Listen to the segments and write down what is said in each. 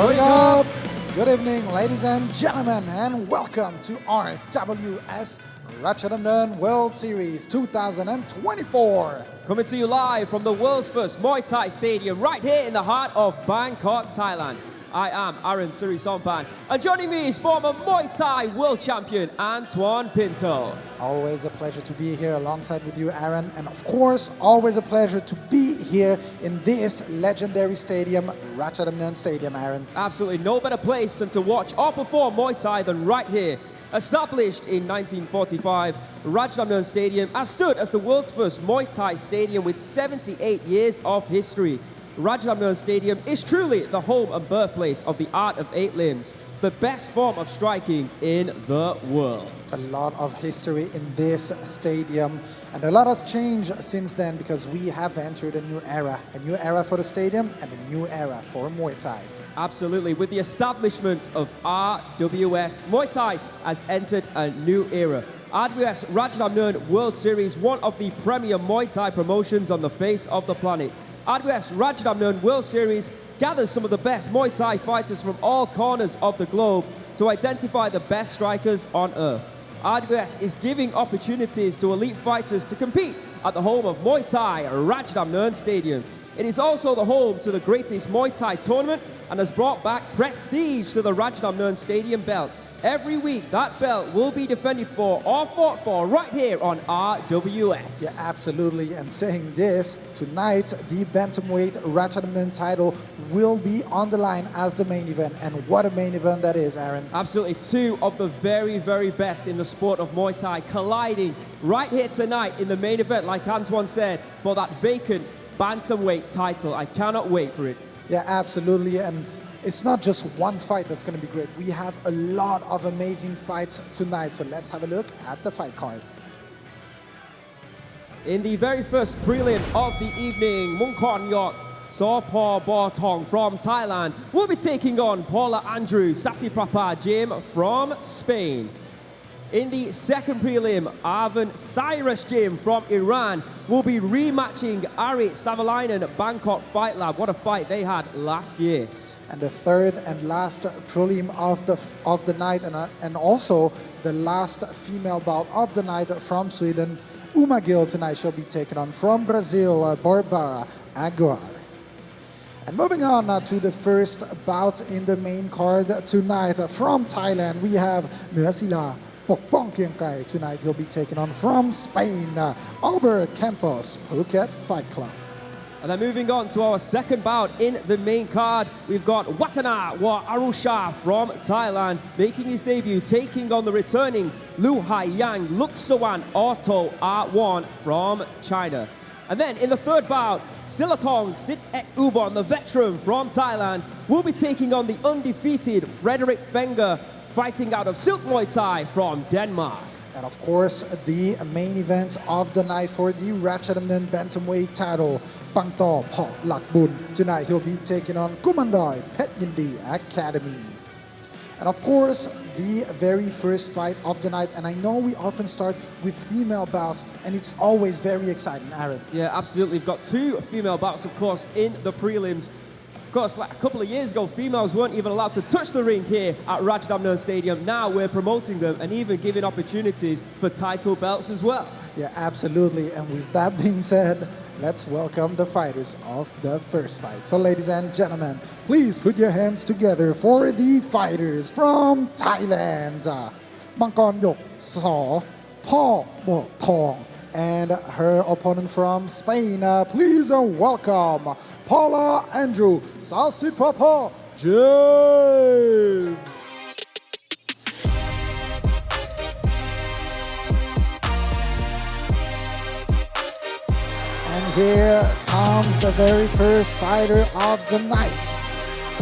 up. Good evening, ladies and gentlemen, and welcome to RWS Rajadamnern World Series 2024. Coming to you live from the world's first Muay Thai stadium right here in the heart of Bangkok, Thailand. I am Cyrus, and joining me is former Muay Thai world champion Antoine Pinto. Always a pleasure to be here alongside with you, Aaron, and of course, always a pleasure to be here in this legendary stadium, Rajadamnern Stadium, Aaron. Absolutely no better place than to watch or perform Muay Thai than right here. Established in 1945, Rajadamnern Stadium has stood as the world's first Muay Thai stadium with 78 years of history. Rajadamnern Stadium is truly the home and birthplace of the art of 8 limbs, the best form of striking in the world. A lot of history in this stadium, and a lot has changed since then because we have entered a new era for the stadium and a new era for Muay Thai. Absolutely, with the establishment of RWS, Muay Thai has entered a new era. RWS Rajadamnern World Series, one of the premier Muay Thai promotions on the face of the planet. RWS Rajadamnern World Series gathers some of the best Muay Thai fighters from all corners of the globe to identify the best strikers on earth. RWS is giving opportunities to elite fighters to compete at the home of Muay Thai, Rajadamnern Stadium. It is also the home to the greatest Muay Thai tournament and has brought back prestige to the Rajadamnern Stadium belt. Every week, that belt will be defended for or fought for right here on RWS. Yeah, absolutely. And saying this, tonight, the Bantamweight Rajadamnern title will be on the line as the main event. And what a main event that is, Aaron. Absolutely. Two of the very, very best in the sport of Muay Thai colliding right here tonight in the main event, like Antoine said, for that vacant Bantamweight title. I cannot wait for it. Yeah, absolutely. And it's not just one fight that's going to be great. We have a lot of amazing fights tonight. So let's have a look at the fight card. In the very first prelim of the evening, Mungkornyok Botong from Thailand will be taking on Paula Andreu Sasiprapa Jim from Spain. In the second prelim, Arvin Cyrus Jim from Iran will be rematching Ari Savoleinen at Bangkok Fight Lab. What a fight they had last year. And the third and last prelim of the night, and also the last female bout of the night from Sweden, Gil tonight shall be taken on from Brazil, Barbara Aguiar. And moving on to the first bout in the main card tonight from Thailand, we have Nuasila tonight. He'll be taken on from Spain, Albert Campos, Phuket Fight Club. And then moving on to our second bout in the main card, we've got Wattana Arusha from Thailand making his debut, taking on the returning Lu Haiyang Luksawan Auto R1 from China. And then in the third bout, Silathong Sit Ek Ubon, the veteran from Thailand, will be taking on the undefeated Frederik Fenger, fighting out of Silk Muay Thai from Denmark. And of course, the main event of the night for the Rajadamnern Bantamweight title, Pangtor Lakbun. Tonight he'll be taking on Kumandoi Pet Yindi Academy. And of course, the very first fight of the night, and I know we often start with female bouts, and it's always very exciting, Aaron. Yeah, absolutely. We've got 2 female bouts, of course, in the prelims. Of course, like a couple of years ago, females weren't even allowed to touch the ring here at Rajadamnern Stadium. Now we're promoting them and even giving opportunities for title belts as well. Yeah, absolutely. And with that being said, let's welcome the fighters of the first fight. So ladies and gentlemen, please put your hands together for the fighters from Thailand. Mungkornyok Botong, and her opponent from Spain. Please welcome Paula Andreu Sasiprapa Jim. And here comes the very first fighter of the night.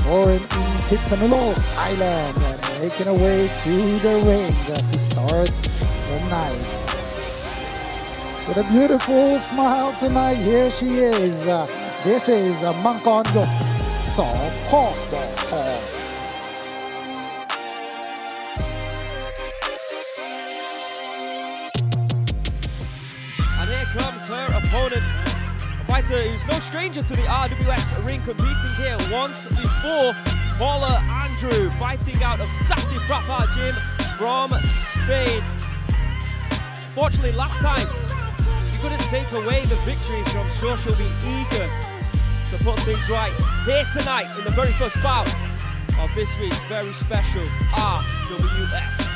Born in Pitsanulok, Thailand, and making her way to the ring to start the night. With a beautiful smile tonight, here she is. This is Mungkornyok Botong. And here comes her opponent, a fighter who's no stranger to the RWS ring, competing here once before. Paula Andreu fighting out of Sassy Prapa Gym from Spain. Fortunately, last time she couldn't take away the victory, so I'm sure she'll be eager to put things right here tonight in the very first bout of this week's very special RWS.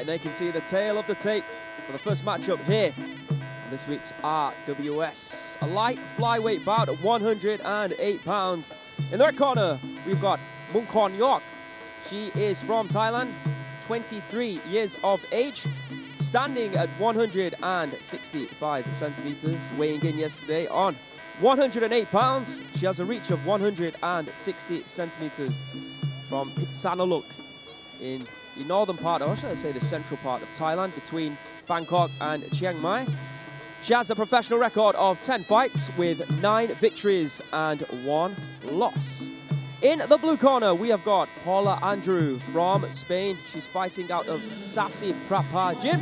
They can see the tail of the tape for the first matchup here on this week's RWS. A light flyweight bout at 108 pounds. In the red corner, we've got Mungkornyok. She is from Thailand, 23 years of age, standing at 165 centimeters, weighing in yesterday on 108 pounds. She has a reach of 160 centimeters from Pitsanulok in the northern part, or should I say the central part of Thailand, between Bangkok and Chiang Mai. She has a professional record of 10 fights with 9 victories and 1 loss. In the blue corner, we have got Paula Andreu from Spain. She's fighting out of Sassy Prapa Gym.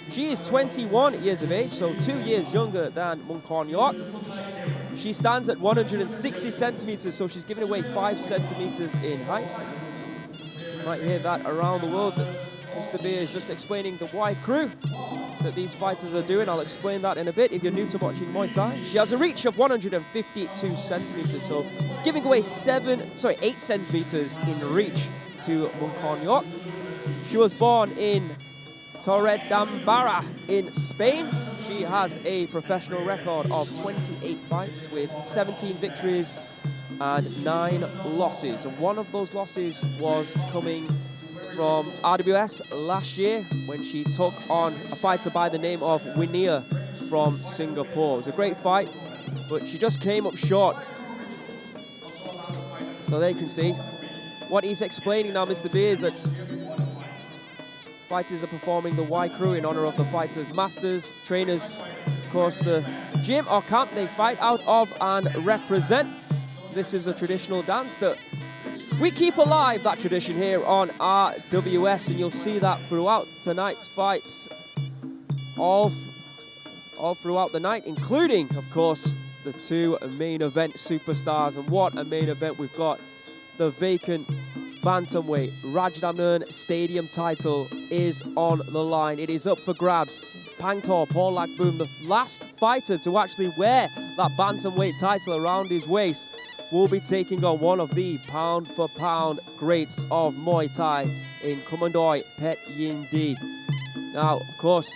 She is 21 years of age, so 2 years younger than Mungkornyok. She stands at 160 centimeters, so she's giving away 5 centimeters in height. Might hear that around the world. Mr. B is just explaining the Muay crew that these fighters are doing. I'll explain that in a bit if you're new to watching Muay Thai. She has a reach of 152 centimeters, so giving away 8 centimeters in reach to Mungkornyok. She was born in Torredembarra in Spain. She has a professional record of 28 fights with 17 victories and 9 losses, and one of those losses was coming from RWS last year when she took on a fighter by the name of Winia from Singapore. It was a great fight, but she just came up short. So they can see what he's explaining now, Mr. B, is that fighters are performing the Y crew in honor of the fighters' masters, trainers, of course, the gym or camp they fight out of and represent. This is a traditional dance that we keep alive, that tradition here on RWS, and you'll see that throughout tonight's fights, all throughout the night, including, of course, the 2 main event superstars. And what a main event we've got. The vacant bantamweight Rajadamnern Stadium title is on the line. It is up for grabs. Pangtor Porlakboom, the last fighter to actually wear that bantamweight title around his waist, will be taking on one of the pound-for-pound greats of Muay Thai in Kumandoi Pet Yindi. Now, of course,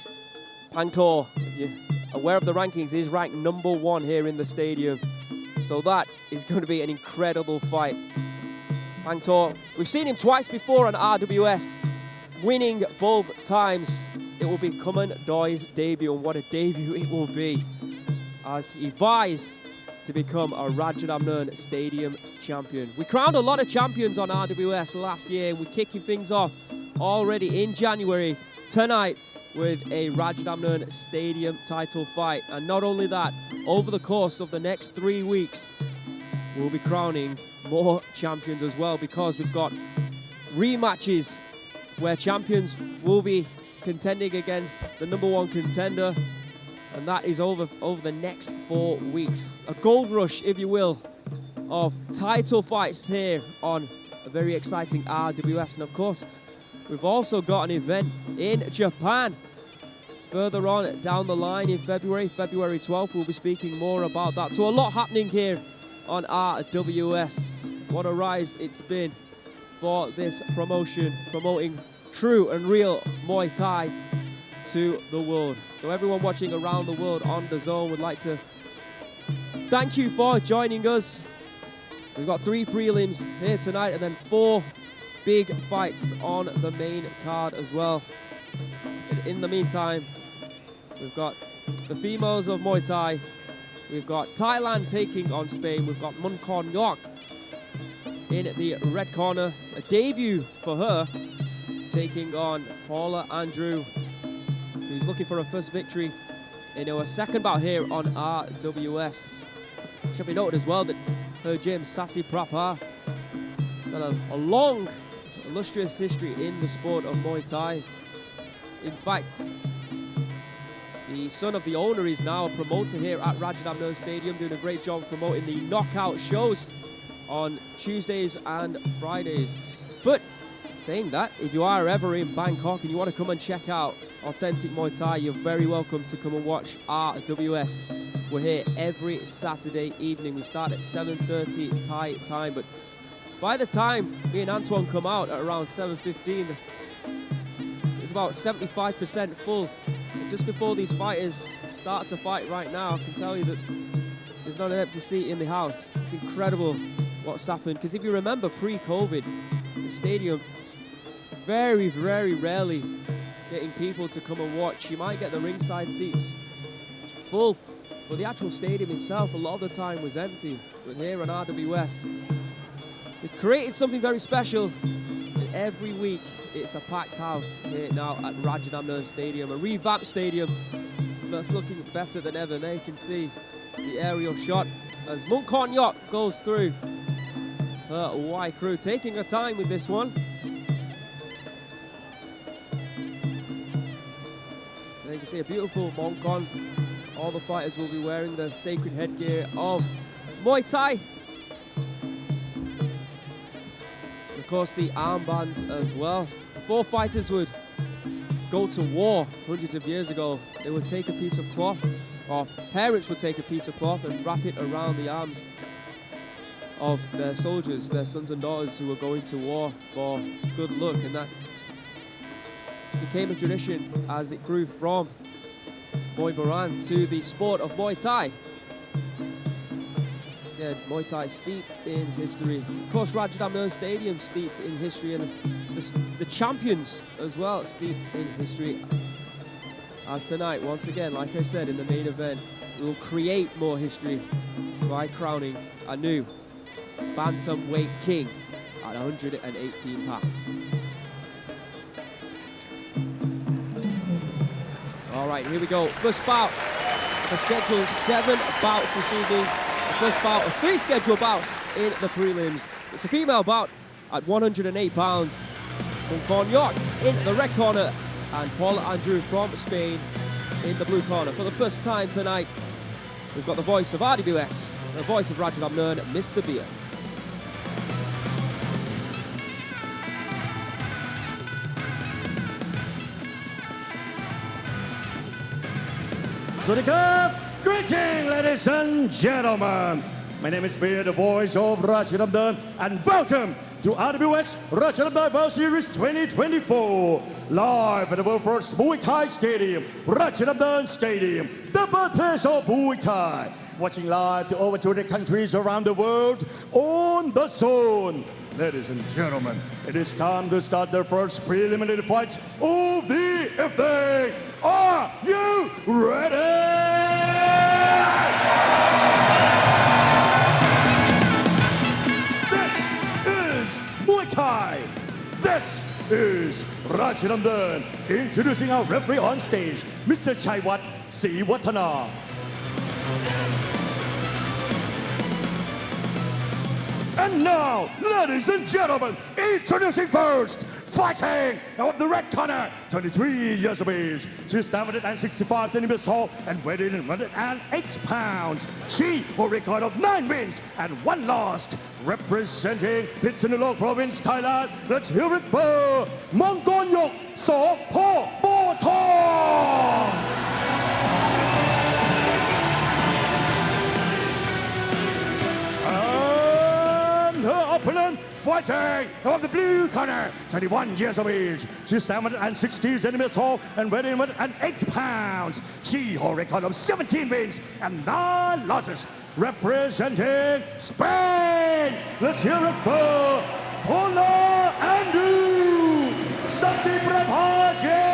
Pangtor, if you're aware of the rankings, is ranked number 1 here in the stadium. So that is going to be an incredible fight. Pangtor, we've seen him twice before on RWS, winning both times. It will be Kumandoi's debut, and what a debut it will be, as he vies to become a Rajadamnern Stadium champion. We crowned a lot of champions on RWS last year, and we're kicking things off already in January tonight with a Rajadamnern Stadium title fight. And not only that, over the course of the next 3 weeks, we'll be crowning more champions as well, because we've got rematches where champions will be contending against the number 1 contender, and that is over the next 4 weeks. A gold rush, if you will, of title fights here on a very exciting RWS. And of course, we've also got an event in Japan further on down the line in February 12th. We'll be speaking more about that. So a lot happening here on RWS. What a rise it's been for this promotion, promoting true and real Muay Thai to the world. So everyone watching around the world on DAZN would like to thank you for joining us. We've got 3 prelims here tonight and then 4 big fights on the main card as well. And in the meantime, we've got the females of Muay Thai. We've got Thailand taking on Spain. We've got Mungkornyok in the red corner. A debut for her, taking on Paula Andreu, who's looking for her first victory in her second bout here on RWS. Should be noted as well that her gym, Sasi Prapar, has had a long, illustrious history in the sport of Muay Thai. In fact, the son of the owner is now a promoter here at Rajadamnern Stadium, doing a great job promoting the knockout shows on Tuesdays and Fridays. But saying that, if you are ever in Bangkok and you want to come and check out authentic Muay Thai, you're very welcome to come and watch RWS. We're here every Saturday evening. We start at 7:30 Thai time, but by the time me and Antoine come out at around 7:15, it's about 75% full. And just before these fighters start to fight right now, I can tell you that there's not an empty seat in the house. It's incredible what's happened, because if you remember pre-COVID, the stadium very, very rarely getting people to come and watch. You might get the ringside seats full, but the actual stadium itself a lot of the time was empty. But here on RWS, we've created something very special. And every week it's a packed house here now at Rajadamnern Stadium, a revamped stadium that's looking better than ever. There you can see the aerial shot as Mungkornyok goes through her Y crew, taking her time with this one. There you can see a beautiful Mongkon. All the fighters will be wearing the sacred headgear of Muay Thai. And of course the armbands as well. Before fighters would go to war hundreds of years ago, they would take a piece of cloth, or parents would take a piece of cloth and wrap it around the arms of their soldiers, their sons and daughters who were going to war for good luck. And that became a tradition as it grew from Muay Boran to the sport of Muay Thai. Again, Muay Thai steeped in history. Of course, Rajadamnern Stadium steeped in history, and the champions as well steeped in history. As tonight, once again, like I said in the main event, we will create more history by crowning a new bantamweight king at 118 pounds. All right, here we go. First bout. The scheduled 7 bouts this evening. The first bout of 3 scheduled bouts in the prelims. It's a female bout at 108 pounds. Mungkornyok in the red corner and Paula Andreu from Spain in the blue corner. For the first time tonight, we've got the voice of RWS, the voice of Rajadamnern, Mr. Beer. Greeting, ladies and gentlemen. My name is Beer, the voice of Rajadamnern, and welcome to RWS Rajadamnern World Series 2024. Live at the world first Muay Thai Stadium, Rajadamnern Stadium, the birthplace of Muay Thai. Watching live to over 200 countries around the world on the zone. Ladies and gentlemen, it is time to start the first preliminary fights of the evening. Are you ready? This is Muay Thai. This is Rajadamnern. Introducing our referee on stage, Mr. Chaiwat C. Wattana. And now, ladies and gentlemen, introducing first, fighting out the red corner, 23 years of age. She's 165 centimeters tall and weighing in 108 pounds. She holds a record of 9 wins and 1 loss. Representing Pitsanulok Province, Thailand, let's hear it for Mungkornyok Savoleinen. Her opponent fighting on the blue corner, 21 years of age. She's 160 centimeters tall and weighing 108 pounds. She holds a record of 17 wins and 9 losses. Representing Spain, let's hear it for Paula Andreu. kasih berbahagia.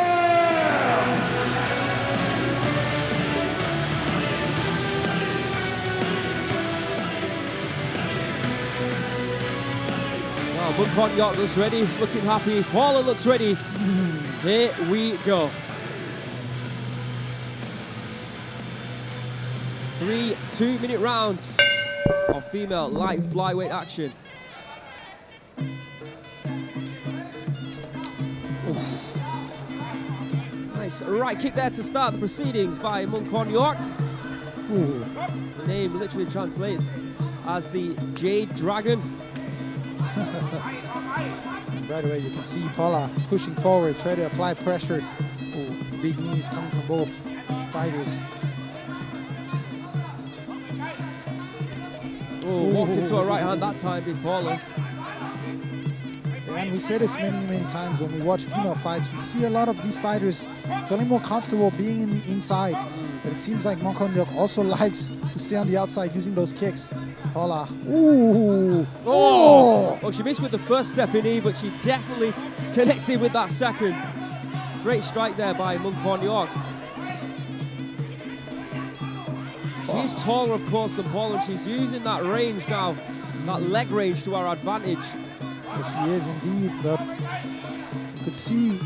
Mungkornyok looks ready, he's looking happy. Paula looks ready. Here we go. 3 2-minute rounds of female light flyweight action. Oof. Nice right kick there to start the proceedings by Mungkornyok. The name literally translates as the Jade Dragon. Right away, you can see Paula pushing forward, try to apply pressure. Oh, big knees coming from both fighters. Oh, walked into a right hand that time, did Paula. And we say this many times when we watch female fights, we see a lot of these fighters feeling more comfortable being in the inside. But it seems like Mungkornyok also likes to stay on the outside using those kicks. Paula, ooh, oh, she missed with the first stepping knee, but she definitely connected with that second. Great strike there by Mungkornyok. She's taller, of course, than Paula, and she's using that range now, that leg range to our advantage. Yes, she is indeed, but you could see,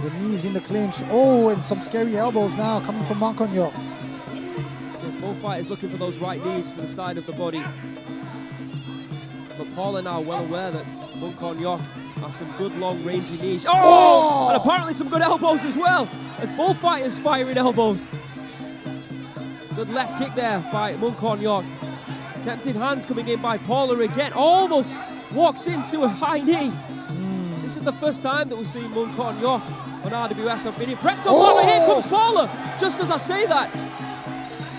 the knees in the clinch. Oh, and some scary elbows now coming from Mungkornyok. Both fighters looking for those right knees to the side of the body. But Paula now well aware that Mungkornyok has some good long rangy knees. Oh! And apparently some good elbows as well, as both fighters firing elbows. Good left kick there by Mungkornyok. Tempting hands coming in by Paula again. Almost walks into a high knee. This is the first time that we've seen Mungkornyok on RWS. I've been impressed. Oh, here comes Paula, just as I say that.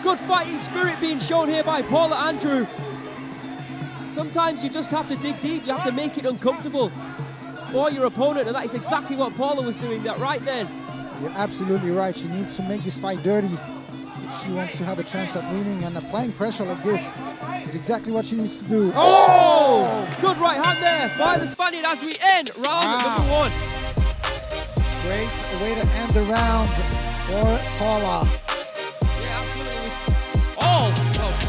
Good fighting spirit being shown here by Paula Andreu. Sometimes you just have to dig deep, you have to make it uncomfortable for your opponent, and that is exactly what Paula was doing that right then. You're absolutely right. She needs to make this fight dirty if she wants to have a chance at winning, and applying pressure like this is exactly what she needs to do. Oh! Good right hand there by the Spaniard as we end round number 1. Great way to end the round for Paula. Yeah, absolutely.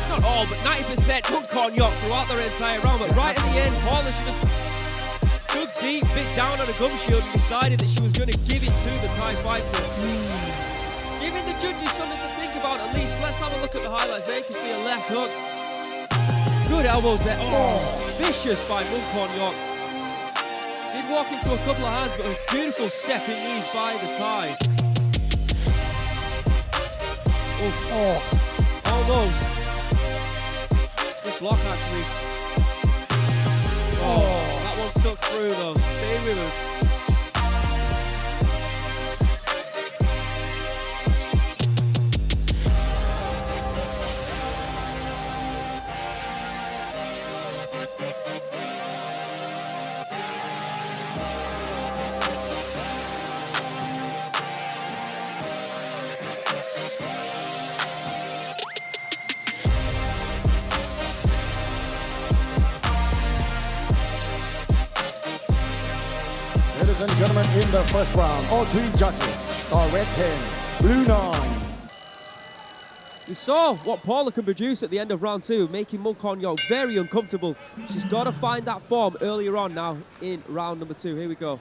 Not all, but 90% Mungkornyok throughout their entire round. But right at the end, Paula, she just dug deep, bit down on a gum shield and decided that she was going to give it to the Thai fighter. Giving the judges something to think about at least. Let's have a look at the highlights there. You can see a left hook. Good elbows there. Oh, vicious by Mungkornyok. Did walk into a couple of hands, but a beautiful stepping knees by the Thai. Almost. Good block actually. That one stuck through though. Stay with us. Ladies and gentlemen, in the first round, all 3 judges star red 10, blue 9. We saw what Paula can produce at the end of round 2, making Mungkornyok very uncomfortable. She's got to find that form earlier on now in round number 2. Here we go.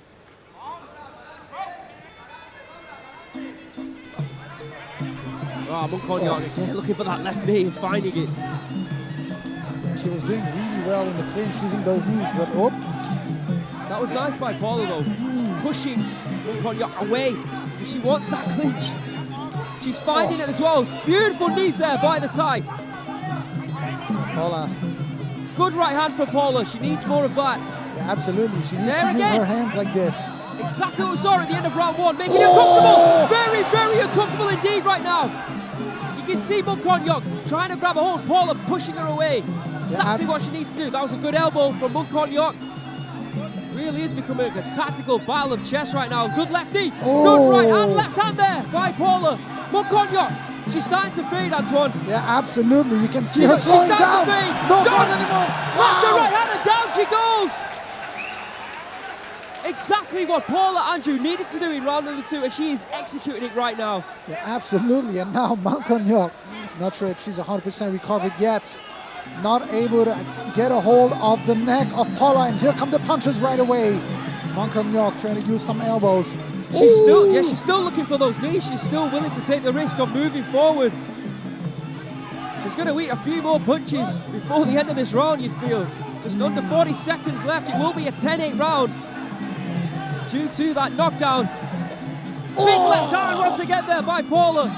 Mungkornyok again looking for that left knee and finding it. And she was doing really well in the clinch using those knees, but that was nice by Paula though, pushing Mungkornyok away because she wants that clinch. She's finding it as well. Beautiful knees there by the Thai. Paula. Good right hand for Paula. She needs more of that. Yeah, absolutely. She needs to use her hands like this. Exactly what we saw at the end of round 1, making it uncomfortable. Very, very uncomfortable indeed right now. You can see Mungkornyok trying to grab a hold. Paula pushing her away. Exactly what she needs to do. That was a good elbow from Mungkornyok. Really is becoming a tactical battle of chess right now. Good left knee, good right and left hand there by Paula. Mungkornyok, she's starting to fade, Antoine. Yeah, absolutely. You can see her slowing down. Not going anymore. Left the right hand and down she goes. exactly what Paula Andreu needed to do in round number 2, and she is executing it right now. Yeah, absolutely. And now Mungkornyok, not sure if she's 100% recovered yet. Not able to get a hold of the neck of Paula, and here come the punches right away. Mungkornyok trying to use some elbows. She's still looking for those knees. She's still willing to take the risk of moving forward. She's going to eat a few more punches before the end of this round, you'd feel. Just under 40 seconds left. It will be a 10-8 round due to that knockdown. Big left hand once again there by Paula.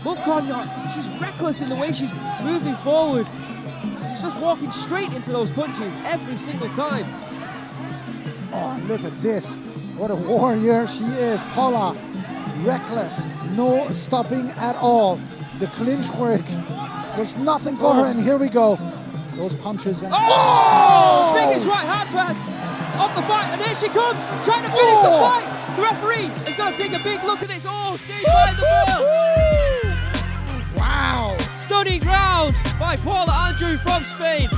Mungkornyok, she's reckless in the way she's moving forward. She's just walking straight into those punches every single time. Oh, look at this. What a warrior she is. Paula, reckless, no stopping at all. The clinch work was nothing for her, and here we go. Those punches and... Biggest right hand pad of the fight, and here she comes, trying to finish the fight. The referee is going to take a big look at this. Saved by the bell. Wow. Stunning round by Paula Andreu from Spain.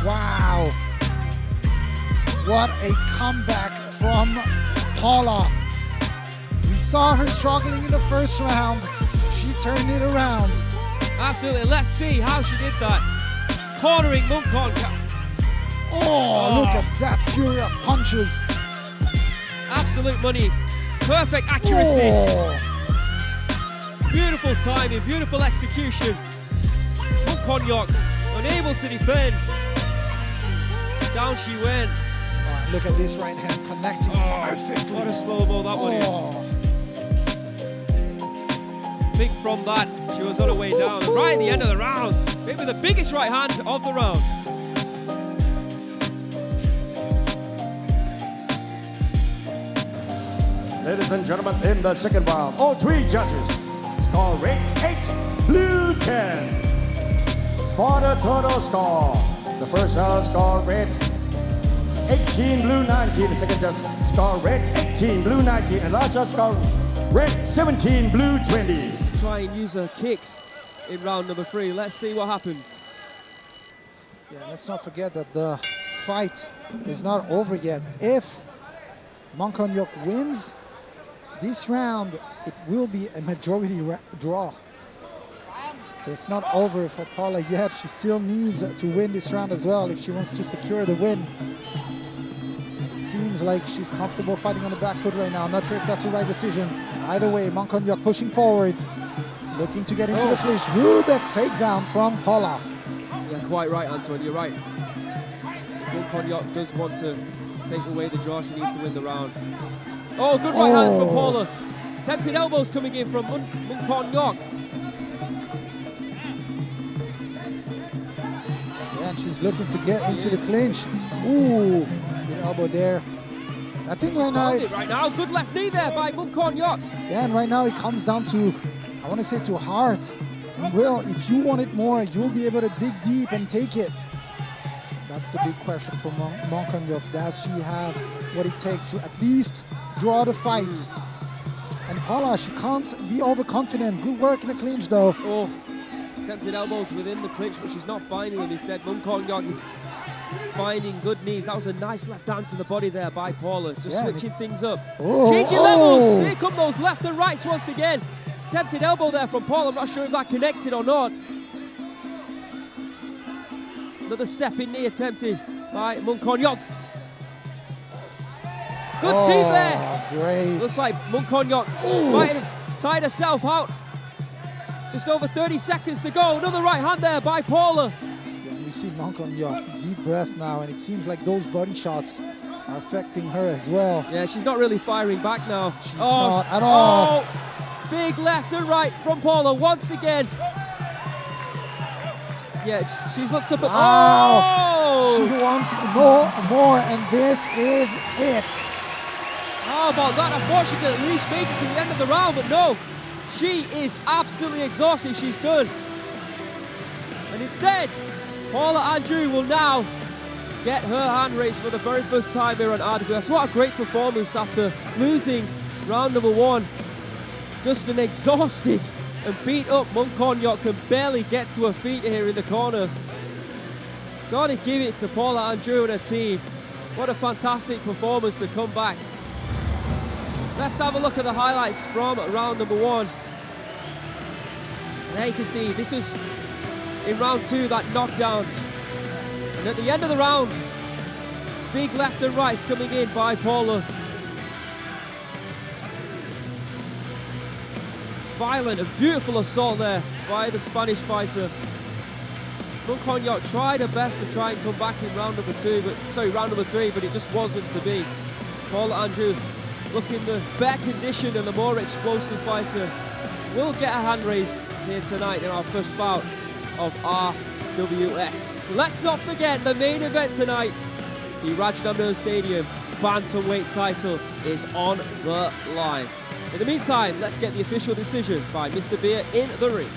Wow. What a comeback from Paula. We saw her struggling in the first round. She turned it around. Absolutely. Let's see how she did that. Cornering Mungkornyok. Look at that fury of punches. Absolute money. Perfect accuracy. Beautiful timing, beautiful execution. Mungkornyok unable to defend. Down she went. Look at this right hand connecting perfectly. What a slow-mo that one is. I think from that, she was on her way down. Right at the end of the round. Maybe the biggest right hand of the round. Ladies and gentlemen, in the second round, all 3 judges score red 8, blue 10. For the total score, the first judge scored red 18, blue 19. The second judge scored red 18, blue 19. And last judge scored red 17, blue 20. Try and use her kicks in round number 3. Let's see what happens. Yeah, let's not forget that the fight is not over yet. If Mungkornyok wins this round, it will be a majority draw. So it's not over for Paula yet. She still needs to win this round as well if she wants to secure the win. It seems like she's comfortable fighting on the back foot right now. Not sure if that's the right decision. Either way, Mungkornyok pushing forward, looking to get into the clinch. Good takedown from Paula. Yeah, quite right, Antoine. You're right. Mungkornyok does want to take away the draw. She needs to win the round. Good right hand from Paula. Tempting elbows coming in from Mungkornyok. Yeah, and she's looking to get into the clinch. Ooh, good elbow there. I think right now... Good left knee there by Mungkornyok. Yeah, and right now it comes down to, I want to say, to heart. And Will, if you want it more, you'll be able to dig deep and take it. That's the big question for Mungkornyok. Does she have what it takes to at least draw the fight? And Paula, she can't be overconfident. Good work in the clinch, though. Tempted elbows within the clinch, but she's not finding them. Instead, Mungkornyok is finding good knees. That was a nice left hand to the body there by Paula. Just switching things up. Changing levels. Here come those left and rights once again. Tempted elbow there from Paula. I'm not sure if that connected or not. Another stepping knee attempted by Mungkornyok. Good team there. Great. Looks like Mungkornyok might have tied herself out. Just over 30 seconds to go. Another right hand there by Paula. Yeah, we see Mungkornyok deep breath now, and it seems like those body shots are affecting her as well. Yeah, she's not really firing back now. She's not at all. Big left and right from Paula once again. Yeah, she's looked up at... She wants no more, and this is it. How about that? I thought she could at least make it to the end of the round, but no. She is absolutely exhausted. She's done. And instead, Paula Andreu will now get her hand raised for the very first time here on RWS. What a great performance after losing round number 1. Just an exhausted and beat up Mungkornyok can barely get to her feet here in the corner. Gotta give it to Paula Andreu and her team. What a fantastic performance to come back. Let's have a look at the highlights from round number 1. There you can see this was in round 2, that knockdown. And at the end of the round, big left and rights coming in by Paula. Violent and beautiful assault there by the Spanish fighter. Mungkornyok tried her best to try and come back in round number 3, but it just wasn't to be. Paula Andreu looking the better condition and the more explosive fighter will get a hand raised here tonight in our first bout of RWS. Let's not forget the main event tonight. The Rajadamnern Stadium bantamweight title is on the line. In the meantime, let's get the official decision by Mr. Beer in the ring.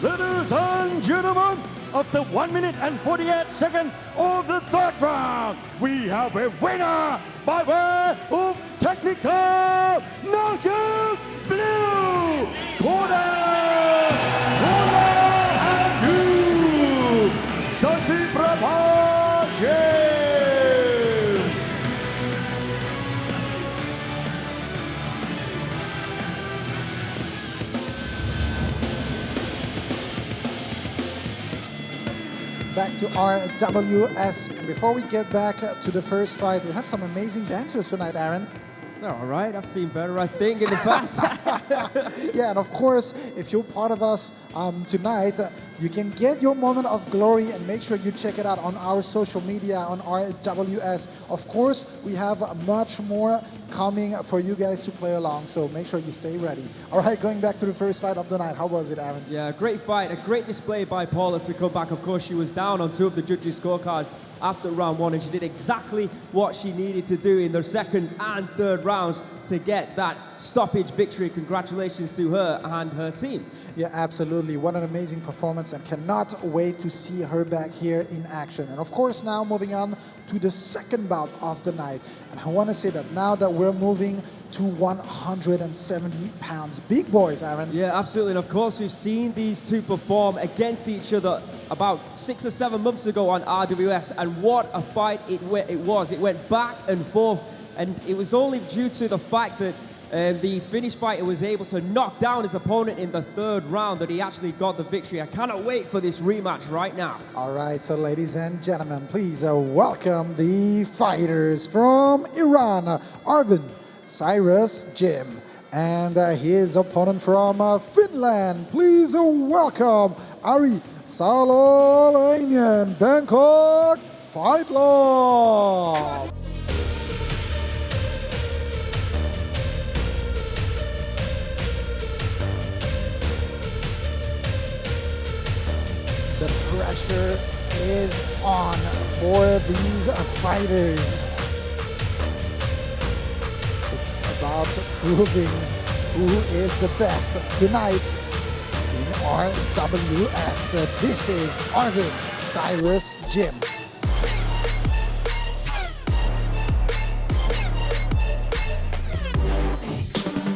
Ladies and gentlemen, after 1 minute and 48 seconds of the third round, we have a winner by way of technical knockout, blue corner, Paula Andreu, Sasi Prabha. Back to RWS, and before we get back to the first fight, we have some amazing dancers tonight, Aaron. They're all right. I've seen better, I think, in the past. Yeah, and of course, if you're part of us tonight, you can get your moment of glory, and make sure you check it out on our social media on RWS. Of course, we have much more coming for you guys to play along, so make sure you stay ready. All right, going back to the first fight of the night. How was it, Aaron? Yeah, great fight, a great display by Paula to come back. Of course, she was down on 2 of the judges' scorecards after round 1, and she did exactly what she needed to do in the second and third rounds to get that stoppage victory. Congratulations to her and her team. Yeah, absolutely. What an amazing performance, and cannot wait to see her back here in action. And of course, now moving on to the second bout of the night. And I want to say that now that we're moving to 170 pounds. Big boys, Aaron. Yeah, absolutely. And of course, we've seen these two perform against each other about 6 or 7 months ago on RWS. And what a fight it was. It went back and forth. And it was only due to the fact that the Finnish fighter was able to knock down his opponent in the third round that he actually got the victory. I cannot wait for this rematch right now. All right, so ladies and gentlemen, please welcome the fighters from Iran, Arvin, Cyrus, Jim, and his opponent from Finland. Please welcome Ari Savoleinen, Bangkok Fight Club. The pressure is on for these fighters. It's about proving who is the best tonight in RWS. This is Arvin, Cyrus, Jim.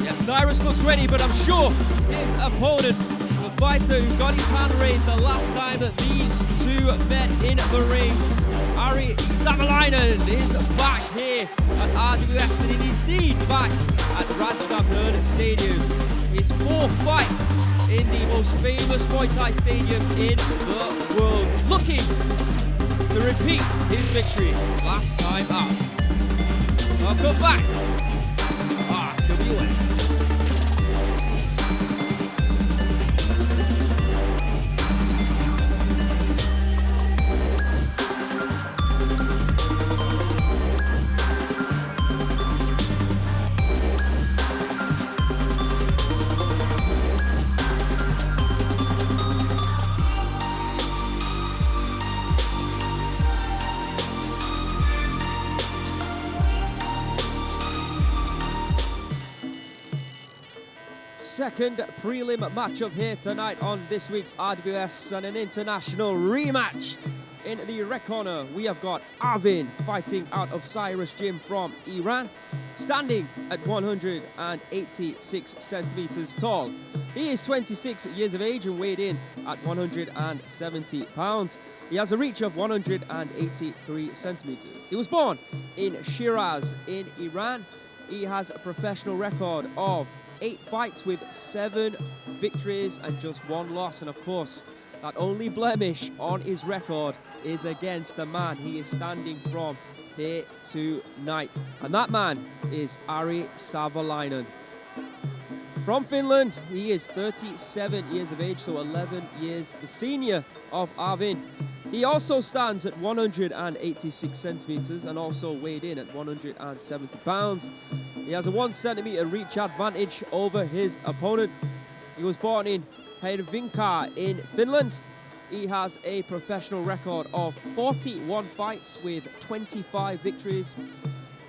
Yeah, Cyrus looks ready, but I'm sure his opponent, the fighter who got his hand raised the last time that these two met in the ring, Ari Savoleinen, is back here at RWS, and it is indeed back at Rajadamnern Stadium. His 4th fight in the most famous Muay Thai stadium in the world, looking to repeat his victory last time out. Welcome back to RWS. Second prelim matchup here tonight on this week's RWS, and an international rematch. In the red corner, we have got Arvin fighting out of Cyrus Gym from Iran. standing at 186 centimeters tall. He is 26 years of age and weighed in at 170 pounds. He has a reach of 183 centimeters. He was born in Shiraz in Iran. He has a professional record of 8 fights with 7 victories and just 1 loss. And of course, that only blemish on his record is against the man he is standing from here tonight. And that man is Ari Savoleinen. From Finland, he is 37 years of age, so 11 years the senior of Arvin. He also stands at 186 centimeters and also weighed in at 170 pounds. He has a 1 centimeter reach advantage over his opponent. He was born in Helsinki in Finland. He has a professional record of 41 fights with 25 victories.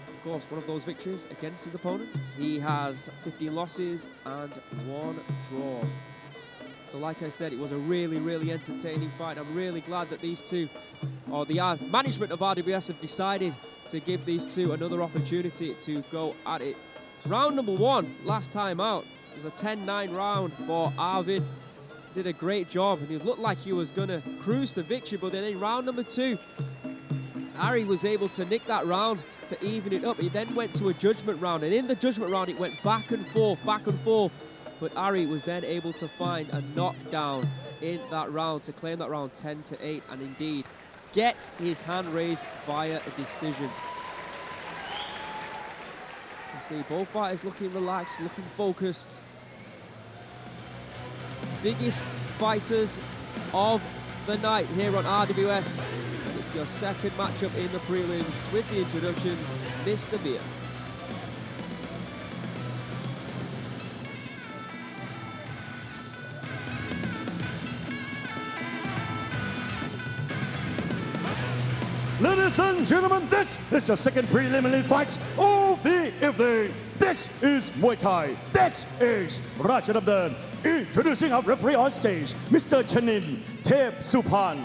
Of course, one of those victories against his opponent. He has 15 losses and 1 draw. So like I said, it was a really, really entertaining fight. I'm really glad that these two, or the management of RWS, have decided to give these two another opportunity to go at it. Round number 1, last time out, it was a 10-9 round for Arvin. Did a great job, and it looked like he was going to cruise to victory, but then in round number 2, Ari was able to nick that round to even it up. He then went to a judgment round, and in the judgment round, it went back and forth, but Ari was then able to find a knockdown in that round to claim that round 10-8, and indeed get his hand raised via a decision. You see both fighters looking relaxed, looking focused. Biggest fighters of the night here on RWS. And it's your second matchup in the prelims with the introductions, Mr. Beer. Ladies and gentlemen, this is your second preliminary fight of the evening. This is Muay Thai. This is Rajadamnern. Introducing our referee on stage, Mr. Chanin Tep Supan.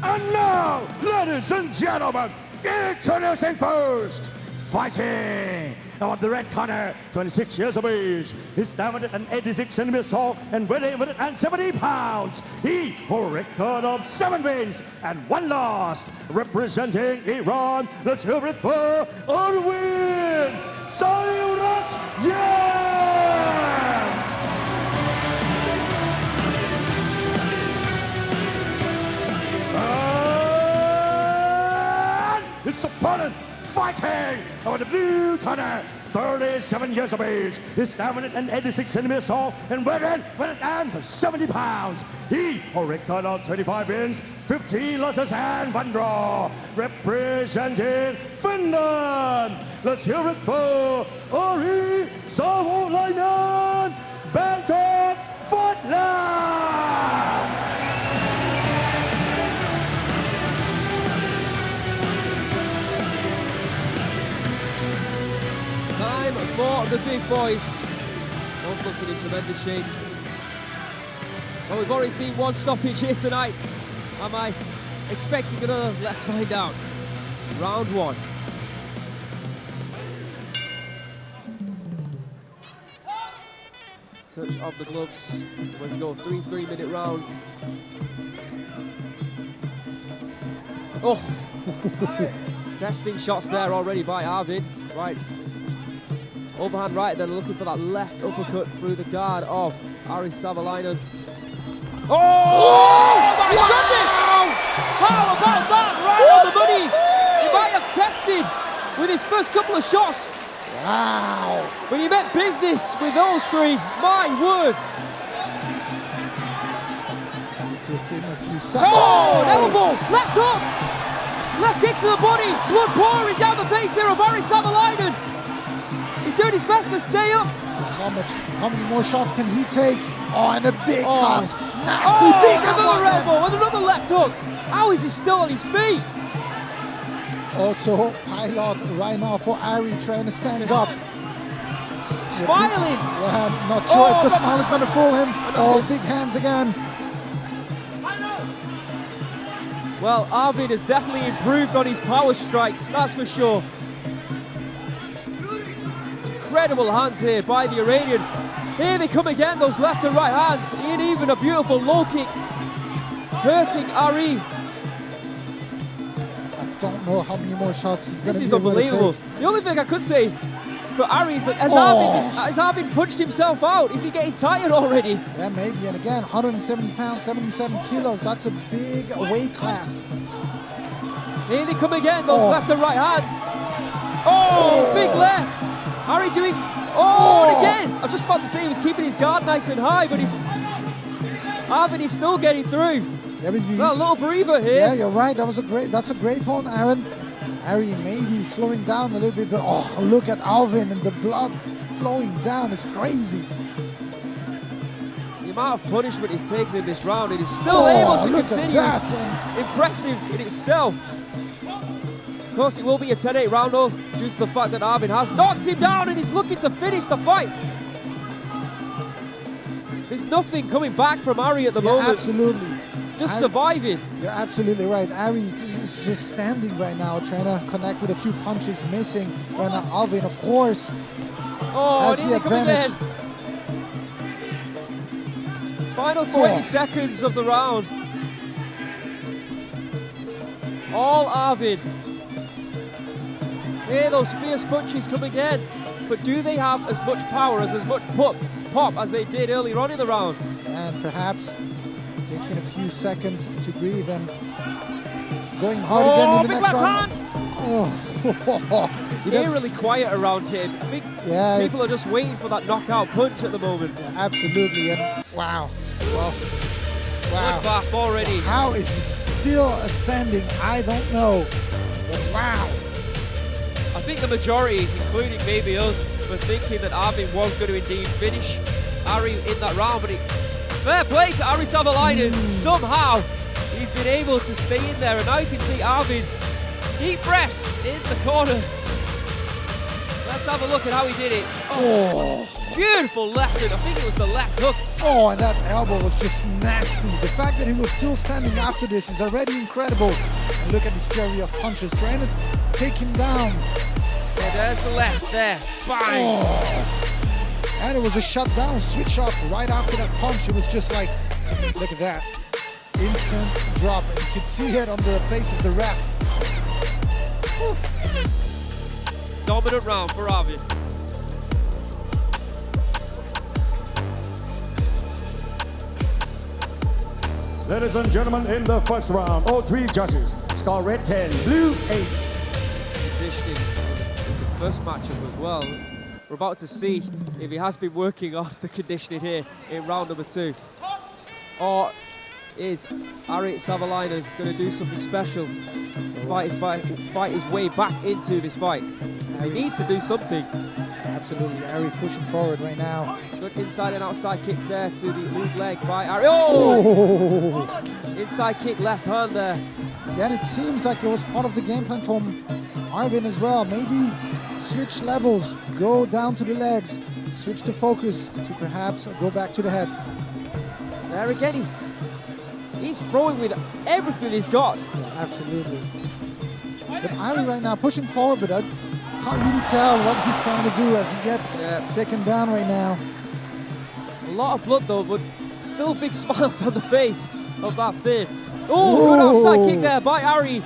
And now, ladies and gentlemen, introducing first, fighting on the red corner, 26 years of age. He's 186 centimeters tall and weighing 170 pounds. He holds a record of 7 wins and 1 loss. Representing Iran, let's hear it for Arvin Cyrus. Yeah! And his opponent fighting on the blue corner, 37 years of age. He's 186 centimeters tall and weighing 170 pounds. He holds a record of 25 wins, 15 losses and 1 draw. Representing Finland, let's hear it for Ari Savoleinen, Bangkok Fight Night. Time for the big boys. Both looking in tremendous shape. Well, we've already seen 1 stoppage here tonight. Am I expecting another? Let's find out. Round 1. Touch of the gloves. When we go 3 3-minute rounds. Oh! Testing shots there already by Arvin. Right. Overhand right, then looking for that left uppercut through the guard of Ari Savoleinen. Oh my goodness! How about that? Right on the money! He might have tested with his first couple of shots. Wow! When he meant business with those 3, my word! It took him a few seconds. Oh! Elbow! Left hook! Left kick to the body! Blood pouring down the face here of Ari Savoleinen! He's doing his best to stay up. How many more shots can he take? Oh, and a big cut. Nasty big another elbow and another left hook. How is he still on his feet? Autopilot right now for Ari, trying to stand up. Smiling. Yeah, not sure if the smile is going to fool him. Oh, big hands again. Well, Arvin has definitely improved on his power strikes, that's for sure. Incredible hands here by the Iranian. Here they come again, those left and right hands, and even a beautiful low kick, hurting Ari. I don't know how many more shots he's going to be This is able to unbelievable. take. The only thing I could say for Ari is that has Arvin punched himself out? Is he getting tired already? Yeah, maybe. And again, 170 pounds, 77 kilos. That's a big weight class. Here they come again, those left and right hands. Oh, big left. Ari doing... Oh, and again. I was just about to say he was keeping his guard nice and high, but Arvin is still getting through. Yeah, but Well, a little breather here. yeah, you're right. That's a great point, Aaron. Ari maybe slowing down a little bit, but oh, look at Alvin and the blood flowing down. It's crazy. The amount of punishment he's taken in this round, and he's still able to look continue. at It's that. impressive in itself. Of course, it will be a 10-8 round though, due to the fact that Arvin has knocked him down and he's looking to finish the fight. There's nothing coming back from Ari at the moment. Absolutely. Just surviving. You're absolutely right. Ari is just standing right now, trying to connect with a few punches missing. Right now, Alvin, of course, Oh, has and the here they come advantage. again. Final 20 seconds of the round. All Arvin. Here those fierce punches come again. But do they have as much power, as much pop as they did earlier on in the round? And perhaps taking a few seconds to breathe and going hard again in the big next left round. hand. It's eerily quiet around here. I think people are just waiting for that knockout punch at the moment. Yeah, absolutely. And wow. Well, wow. Bloodbath already. How is he still standing? I don't know. But wow. I think the majority, including maybe us, were thinking that Arvin was going to indeed finish Ari in that round, but fair play to Ari Savoleinen. Somehow he's been able to stay in there, and now you can see Arvin deep breaths in the corner. Let's have a look at how he did it. Oh, beautiful left hook. I think it was the left hook. Oh, and that elbow was just nasty. The fact that he was still standing after this is already incredible. And look at his flurry of punches, trying to take him down. Yeah, there's the left there. Bang! Oh. And it was a shutdown, switch up right after that punch. It was just like, look at that. Instant drop. And you could see it on the face of the ref. Whew. Dominant round for Arvin. Ladies and gentlemen, in the first round, all three judges score red 10, blue 8. Conditioning the first matchup as well. We're about to see if he has been working on the conditioning here in round number 2. Or is Ari Savoleinen going to do something special? Fight his way back into this fight. He needs to do something. Absolutely, Ari pushing forward right now. Good inside and outside kicks there to the loop leg by Ari. Oh! Inside kick, left hand there. Yeah, and it seems like it was part of the game plan from Arvin as well. Maybe switch levels, go down to the legs, switch the focus to perhaps go back to the head. There again, he's throwing with everything he's got. Yeah, absolutely. But Ari right now pushing forward, but I can't really tell what he's trying to do as he gets taken down right now. A lot of blood though, but still big smiles on the face of that Finn. Oh, good outside kick there by Ari.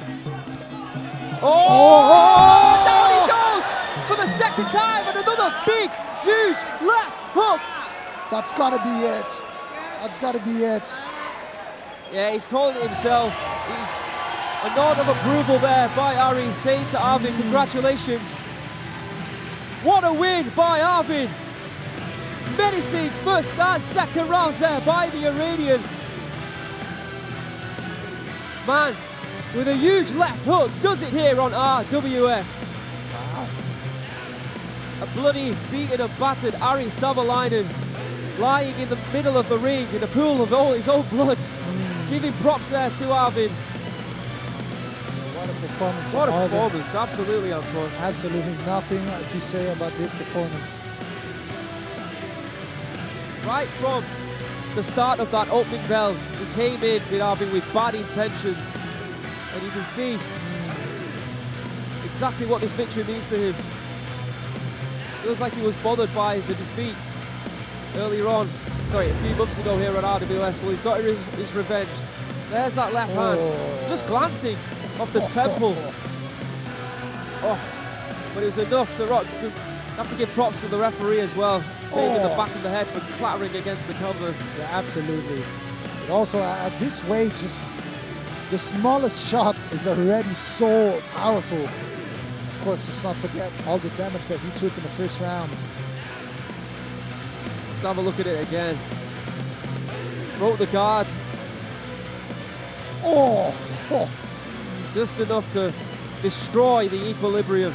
Oh, down he goes for the second time, and another big, huge left hook. That's gotta be it. That's gotta be it. Yeah, he's calling it himself. A nod of approval there by Ari, saying to Arvin, congratulations. What a win by Arvin. Menacing first and second rounds there by the Iranian. Man, with a huge left hook, does it here on RWS. Wow. A bloody, beaten and battered Ari Savoleinen lying in the middle of the ring in a pool of all his own blood. Giving props there to Arvin. What a performance. What a performance, absolutely, Antoine. Absolutely nothing to say about this performance. Right from the start of that opening bell, he came in with Arvin with bad intentions. And you can see exactly what this victory means to him. Feels like he was bothered by the defeat earlier on, a few months ago here at RWS. Well, he's got his revenge. There's that left hand, just glancing off the temple. Oh, but it was enough to rock. Have to give props to the referee as well, saving the back of the head for clattering against the canvas. Yeah, absolutely. But also at this weight, just the smallest shot is already so powerful. Of course, let's not forget all the damage that he took in the first round. Let's have a look at it again. Broke the guard. Just enough to destroy the equilibrium.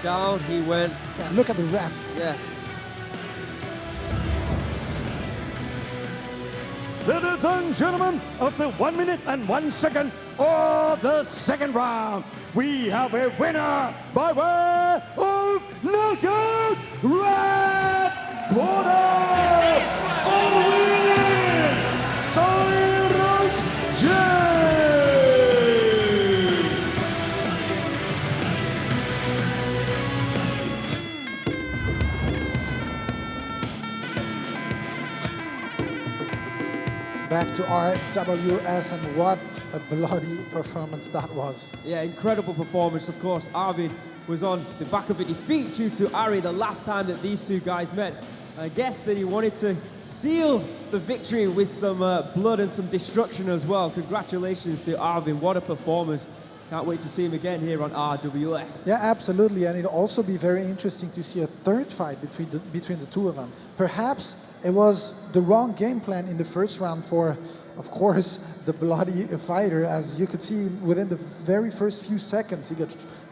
Down he went. Yeah, look at the ref. Yeah. Ladies and gentlemen, after 1 minute and 1 second of the second round, we have a winner by way of knockout red corner. Arvin Cyrus J. Back to RWS, and what a bloody performance that was. Yeah, incredible performance. Of course, Arvin was on the back of a defeat due to Ari the last time that these two guys met. I guess that he wanted to seal the victory with some blood and some destruction as well. Congratulations to Arvin. What a performance. Can't wait to see him again here on RWS. Yeah, absolutely, and it'll also be very interesting to see a third fight between the two of them. Perhaps it was the wrong game plan in the first round for, of course, the bloody fighter. As you could see, within the very first few seconds, he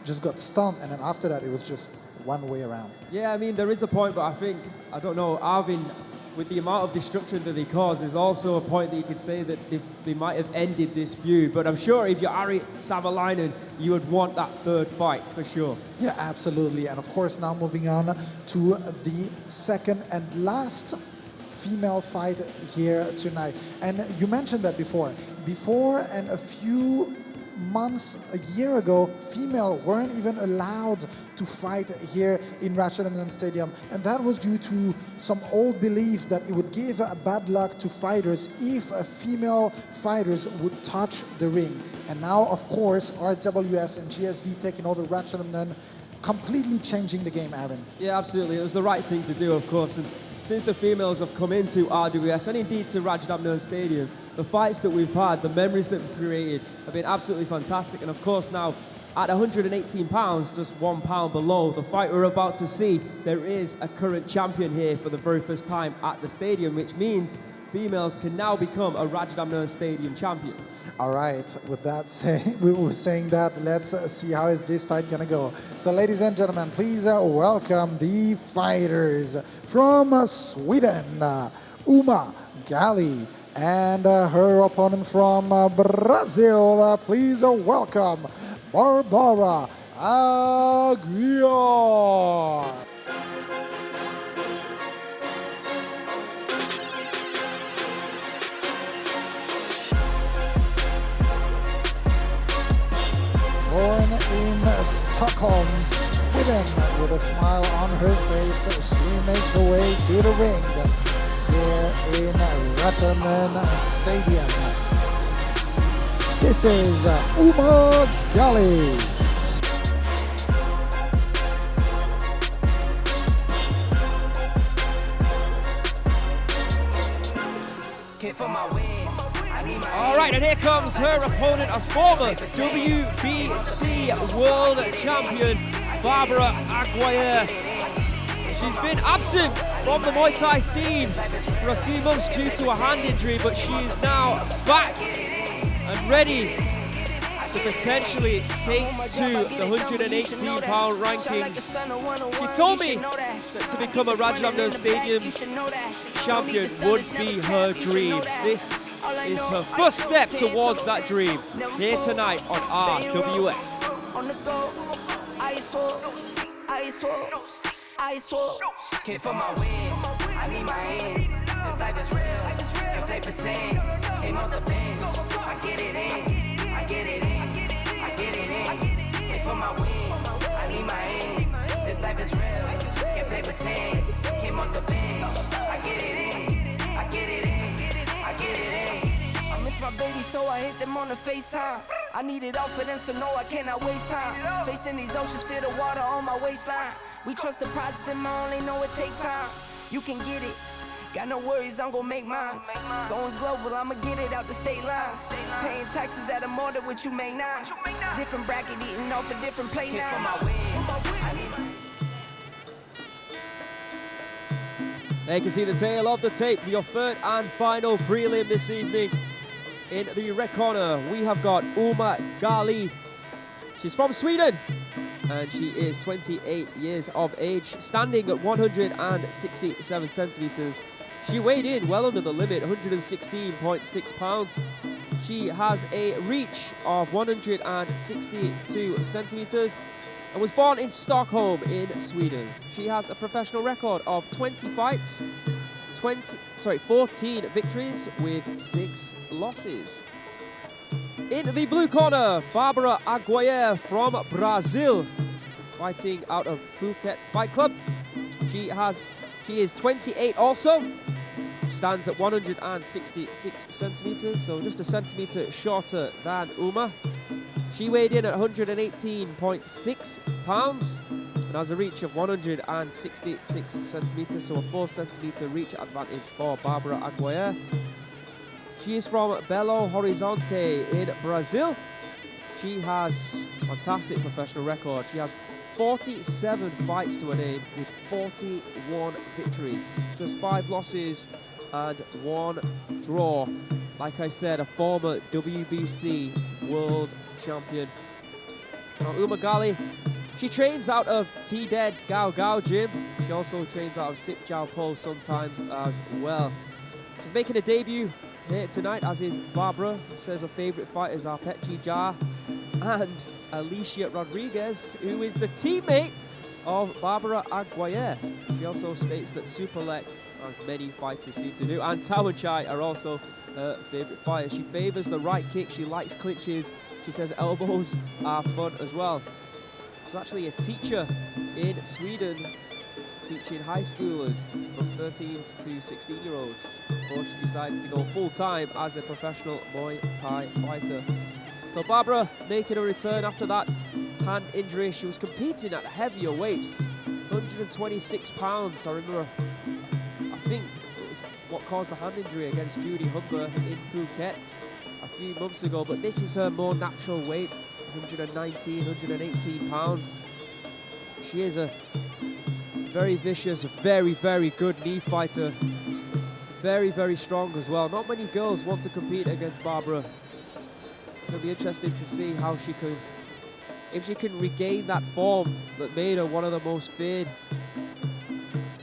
just got stunned, and then after that, it was just one way around. Yeah, I mean, there is a point, but I don't know, Arvin, with the amount of destruction that he caused, there's also a point that you could say that they might have ended this feud. But I'm sure if you're Ari Savoleinen, you would want that third fight, for sure. Yeah, absolutely. And of course, now moving on to the second and last female fight here tonight. And you mentioned that before and a few months, a year ago, female weren't even allowed to fight here in Rajadamnern Stadium, and that was due to some old belief that it would give a bad luck to fighters if female fighters would touch the ring. And now, of course, RWS and GSV taking over Rajadamnern, completely changing the game, Arvin. Yeah, absolutely. It was the right thing to do, of course. And since the females have come into RWS and indeed to Rajadamnern Stadium, the fights that we've had, the memories that we've created have been absolutely fantastic. And of course now, at 118 pounds, just 1 pound below the fight we're about to see, there is a current champion here for the very first time at the stadium, which means females can now become a Rajadamnern Stadium champion. All right, with that we were saying that, let's see how is this fight gonna go. So ladies and gentlemen, please welcome the fighters from Sweden, Gali, and her opponent from Brazil. Please welcome Barbara Aguiar. Born in Stockholm, Sweden, with a smile on her face, she makes her way to the ring here in Rajadamnern Stadium. This is Gali. All right, and here comes her opponent, a former WBC World Champion, Barbara Aguiar. She's been absent from the Muay Thai scene for a few months due to a hand injury, but she is now back and ready to potentially take to the 118-pound rankings. She told me that to become a Rajadamnern Stadium champion would be her dream. This is her first step towards that dream here tonight on RWS. Came for my wins, I need my ends. This life is real, and play pretend. Ain't no defense, I get it in. 10. Came off the bench. I get it in. I get it in. I get it in. I miss my baby, so I hit them on the FaceTime. I need it all for them, so no, I cannot waste time. Facing these oceans, feel the water on my waistline. We trust the process, and I only know it takes time. You can get it. Got no worries, I'm gon' make mine. Going global, I'ma get it out the state lines. Paying taxes at a more than what you make now. Different bracket, eating off a different plate now. For my There you can see the tail of the tape for your third and final prelim this evening. In the red corner, we have got Gali. She's from Sweden, and she is 28 years of age, standing at 167 centimeters. She weighed in well under the limit, 116.6 pounds. She has a reach of 162 centimeters and was born in Stockholm in Sweden. She has a professional record of 20 fights, 14 victories with 6 losses. In the blue corner, Barbara Aguiar from Brazil, fighting out of Phuket Fight Club. She is 28 also, stands at 166 centimeters, so just a centimeter shorter than Uma. She weighed in at 118.6 pounds and has a reach of 166 centimeters, so a 4 centimeter reach advantage for Barbara Aguiar. She is from Belo Horizonte in Brazil. She has a fantastic professional record. She has 47 fights to her name with 41 victories, just 5 losses and 1 draw. Like I said, a former WBC world champion. Now, Gali, she trains out of T-Dead Gao Gao Gym. She also trains out of Sip Jiao Po sometimes as well. She's making a debut here tonight, as is Barbara. Says her favourite fighters are Petchi Jia and Alicia Rodriguez, who is the teammate of Barbara Aguiar. She also states that Superlek, as many fighters seem to do, and Tawanchai are also her favourite fighters. She favours the right kick, she likes clinches, she says elbows are fun as well. She's actually a teacher in Sweden, teaching high schoolers from 13s to 16-year-olds before she decided to go full-time as a professional Muay Thai fighter. So Barbara making a return after that hand injury. She was competing at heavier weights, 126 pounds. I remember, I think it was what caused the hand injury against Judy Humber in Phuket a few months ago, but this is her more natural weight, 119, 118 pounds. She is a very vicious, very, very good knee fighter. Very, very strong as well. Not many girls want to compete against Barbara. It's going to be interesting to see how she can, if she can regain that form that made her one of the most feared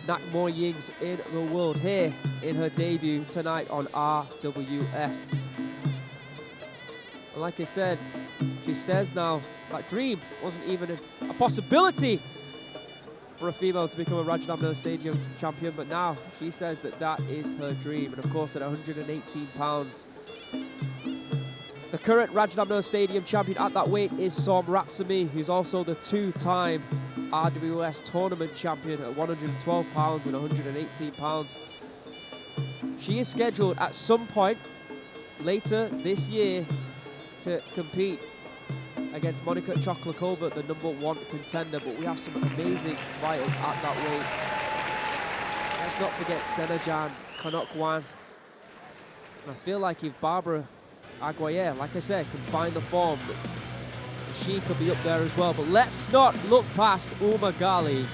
Nak Muay Yings in the world here in her debut tonight on RWS. And like I said, she says now that dream wasn't even a possibility for a female to become a Rajadamnern Stadium champion, but now she says that that is her dream. And of course, at 118 pounds, the current Rajadamnern Stadium champion at that weight is Som Ratsumi, who's also the 2-time RWS tournament champion at 112 pounds and 118 pounds. She is scheduled at some point later this year to compete against Monika Choklakova, the #1 contender, but we have some amazing fighters at that weight. Let's not forget Senajan, Kanokwan. And I feel like if Barbara Aguiar, like I said, can find the form, she could be up there as well. But let's not look past Gali.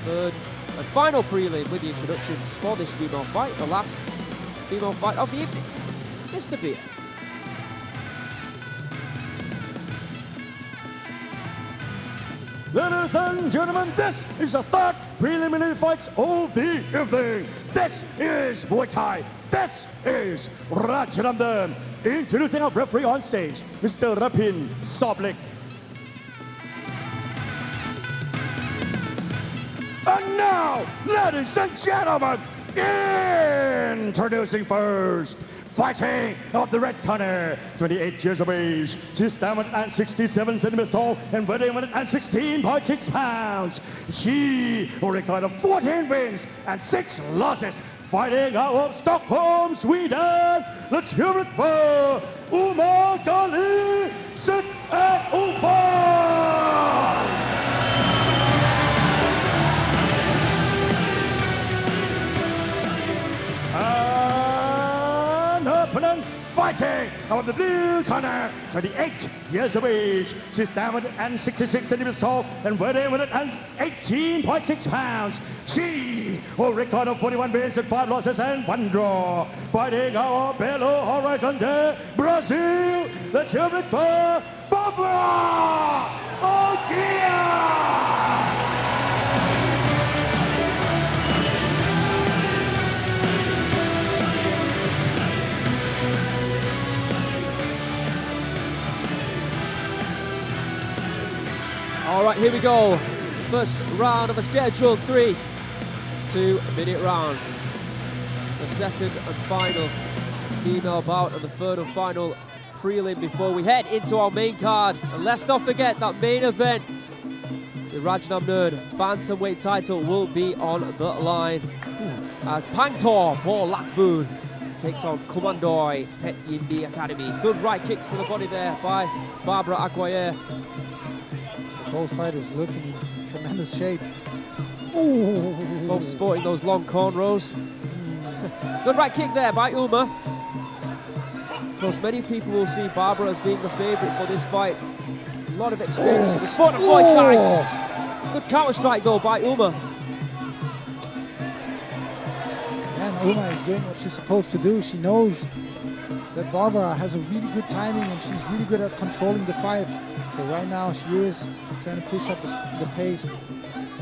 Third and final prelim with the introductions for this female fight, the last female fight of the evening. Mr. Beer. Ladies and gentlemen, this is the third preliminary fights of the evening. This is Muay Thai. This is Rajadamnern. Introducing our referee on stage, Mr. Rapin Soblik. And now, ladies and gentlemen, Introducing first, fighting of the red corner, 28 years of age. She's 167 centimeters tall and weighing 116.6 pounds. She will record of 14 wins and 6 losses. Fighting out of Stockholm, Sweden. Let's hear it for Gali. Sit at Uma. And opponent fighting out of the blue corner, 28 years of age. She's 166 centimeters tall and weighing 118.6 pounds. She will record of 41 wins and 5 losses and 1 draw. Fighting out of Belo Horizonte, Brazil. Let's hear it for Paula Aguiar. All right, here we go. First round of a scheduled 3 2-minute rounds. The second and final female bout and the third and final prelim before we head into our main card. And let's not forget that main event, the Rajadamnern bantamweight title will be on the line as Pangtor Paul Lakboon takes on Kumandoi Pet Yindi Academy. Good right kick to the body there by Barbara Aguiar. Both fighters looking in tremendous shape. Ooh. Both sporting those long cornrows. Good right kick there by Uma. Of course, many people will see Barbara as being the favourite for this fight. A lot of experience in the sport of Muay Thai. Good counter strike though by Uma. And Uma is doing what she's supposed to do. She knows that Barbara has a really good timing and she's really good at controlling the fight. So right now she is trying to push up the pace.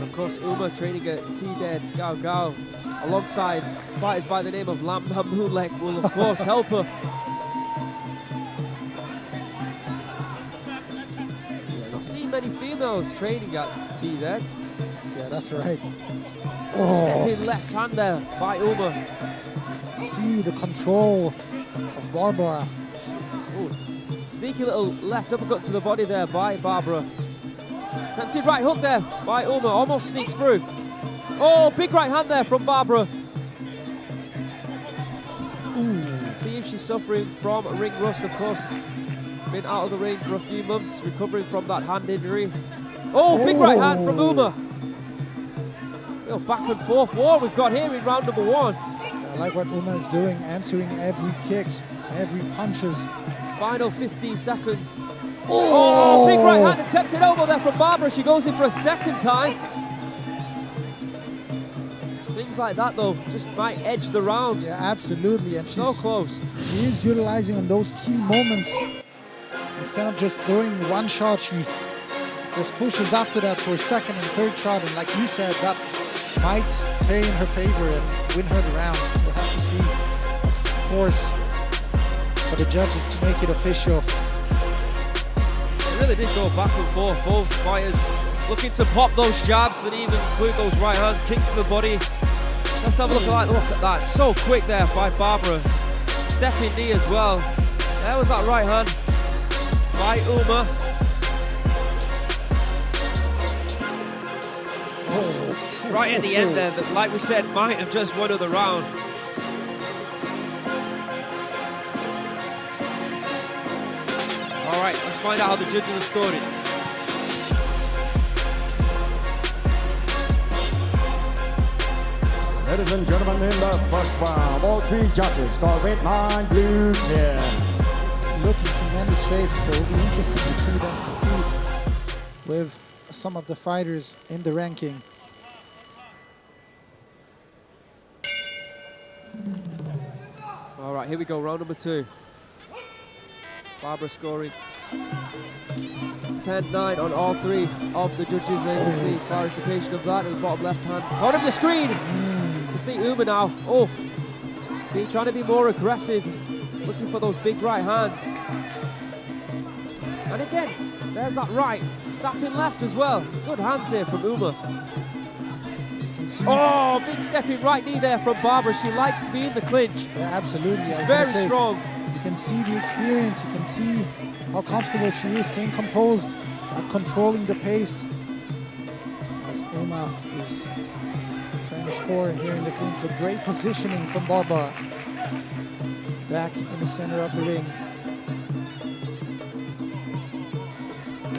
Of course, Uma training at DAZN Gao Gao alongside fighters by the name of Lam Nam Moonlek will of course help her. Yeah, not seeing many females training at DAZN. Yeah, that's right. Stepping left hand there by Uma. See the control of Barbara. Ooh. Sneaky little left uppercut to the body there by Barbara. Attempted right hook there by Uma, almost sneaks through. Oh, big right hand there from Barbara. Ooh. See if she's suffering from ring rust, of course. Been out of the ring for a few months, recovering from that hand injury. Oh, big right hand from Uma. Real back and forth war we've got here in round number 1. I like what Uma is doing, answering every kicks, every punches. Final 15 seconds. Oh, big right hand attempted elbow there from Barbara. She goes in for a second time. Things like that though just might edge the round. Yeah, absolutely. And so close. She is utilizing on those key moments. Instead of just throwing one shot, she just pushes after that for a second and third shot. And like you said, that might play in her favor and win her the round. We'll have to see, of course, for the judges to make it official. It really did go back and forth. Both fighters looking to pop those jabs and even include those right hands, kicks to the body. Let's have a look at that. So quick there by Barbara. Stepping knee as well. There was that right hand by Uma. Right at the end there, that, like we said, might have just won her the round. All right, let's find out how the judges have scored it. Ladies and gentlemen, in the first round, all 3 judges score red 9, blue 10. Looking tremendous shape, so it'll be interesting to see them compete with some of the fighters in the ranking. All right, here we go, round number 2. Barbara scoring 10-9 on all 3 of the judges. There you can see clarification of that in the bottom left hand. Out of the screen! You can see Uma now. Oh, he's trying to be more aggressive, looking for those big right hands. And again, there's that right, snapping left as well. Good hands here from Uma. You can see. Oh, big stepping right knee there from Barbara. She likes to be in the clinch. Yeah, absolutely. I was Very gonna say, strong. You can see the experience. You can see how comfortable she is staying composed at controlling the pace. As Uma is trying to score here in the clinch with great positioning from Barbara. Back in the center of the ring.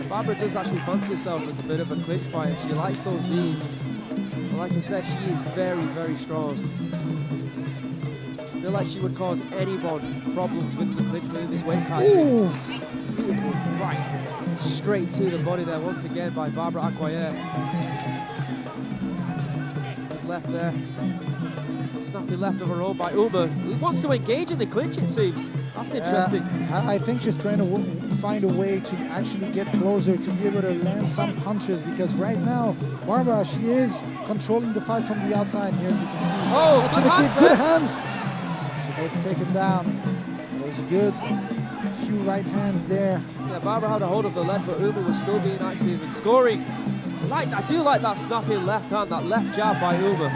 Barbara does actually fancy herself as a bit of a clinch fighter. She likes those knees. But like I said, she is very, very strong. I feel like she would cause anyone problems with the clinch within this weight category. Beautiful right straight to the body there once again by Barbara Aguiar. Good left there. Snappy left of her own by Uma, who wants to engage in the clinch, it seems. That's interesting. I think she's trying to find a way to actually get closer, to be able to land some punches, because right now, Barbara, she is controlling the fight from the outside here, as you can see. Oh, actually, good hands. She gets taken down. It was a good few right hands there. Yeah, Barbara had a hold of the leg, but Uma was still being active and scoring. I do like that snapping left hand, that left jab by Uma.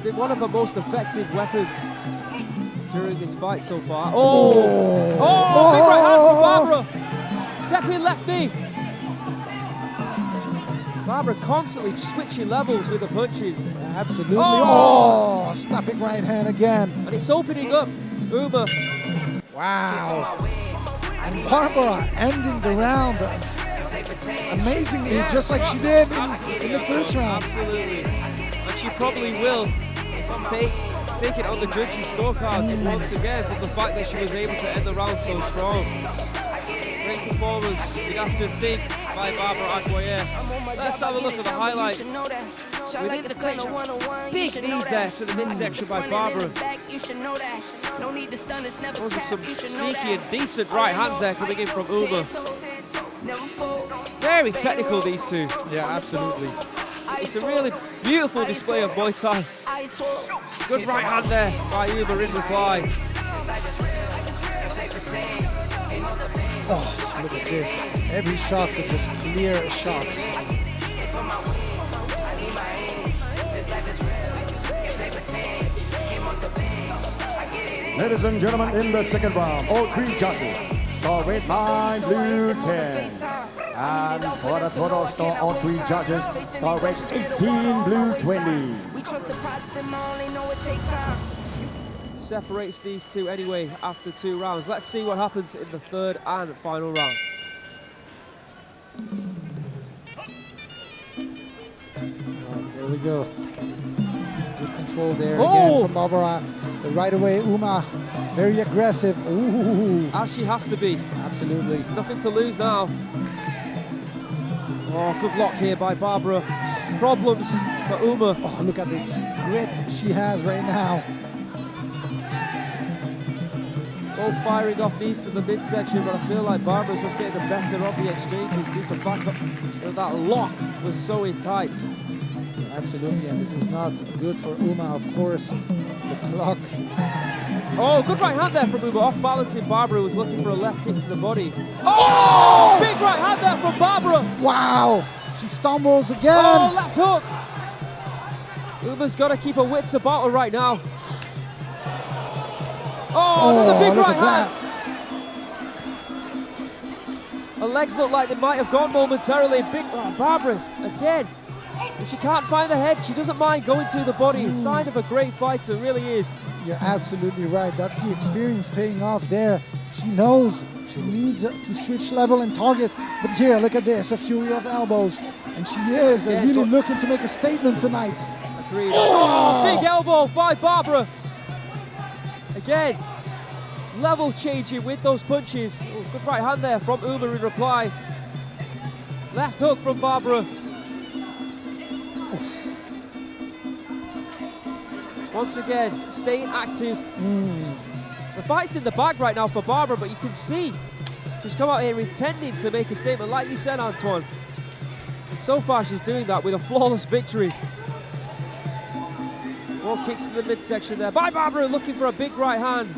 Been one of her most effective weapons during this fight so far. Oh, big right hand from Barbara. Stepping left knee. Barbara constantly switching levels with the punches. Yeah, absolutely. Oh, snapping right hand again. And it's opening up Uma. Wow. And Barbara ending the round amazingly, just like she did in the first round. Absolutely. And she probably will take it on the judges' scorecards once again for the fact that she was able to end the round so strong. Great performance, you'd have to think, by Barbara Aguiar. Let's have a look at the highlights. Within the clinch, big knees there to the midsection by Barbara. Those are some sneaky and decent right hands there coming in from Uma. Very technical, these two. Yeah, absolutely. It's a really beautiful display of Muay Thai. Good right hand there by Uma in reply. Oh, look at this. Every shots are just clear shots. Ladies and gentlemen, in the second round, all three judges score red 9, blue 10. And for the total score, all three judges score red 18, blue 20. Separates these two anyway after 2 rounds. Let's see what happens in the third and final round. There we go. Good control there again from Barbara. Right away, Uma, very aggressive. Ooh. As she has to be. Absolutely. Nothing to lose now. Oh, good block here by Barbara. Problems for Uma. Oh, look at this grip she has right now. Both firing off knees to the midsection, but I feel like Barbara's just getting the better of the exchanges. Just the fact that lock was so in tight. Absolutely, and this is not good for Uma, of course. The clock. Oh, good right hand there from Uma, off balancing Barbara, who was looking for a left kick to the body. Oh, big right hand there from Barbara. Wow, she stumbles again. Oh, left hook. Uma's got to keep her wits about her right now. Oh, another big right hand. Her legs look like they might have gone momentarily. Big Barbara, again. If she can't find the head, she doesn't mind going to the body. A sign of a great fighter, really is. You're absolutely right. That's the experience paying off there. She knows she needs to switch level and target. But here, look at this, a fury of elbows. And she is really looking to make a statement tonight. Agreed. Oh, big elbow by Barbara. Again, level changing with those punches. Oh, good right hand there from Uma in reply. Left hook from Barbara. Oof. Once again, staying active. The fight's in the bag right now for Barbara, but you can see she's come out here intending to make a statement, like you said, Antoine. And so far, she's doing that with a flawless victory. More kicks to the midsection there by Barbara, looking for a big right hand.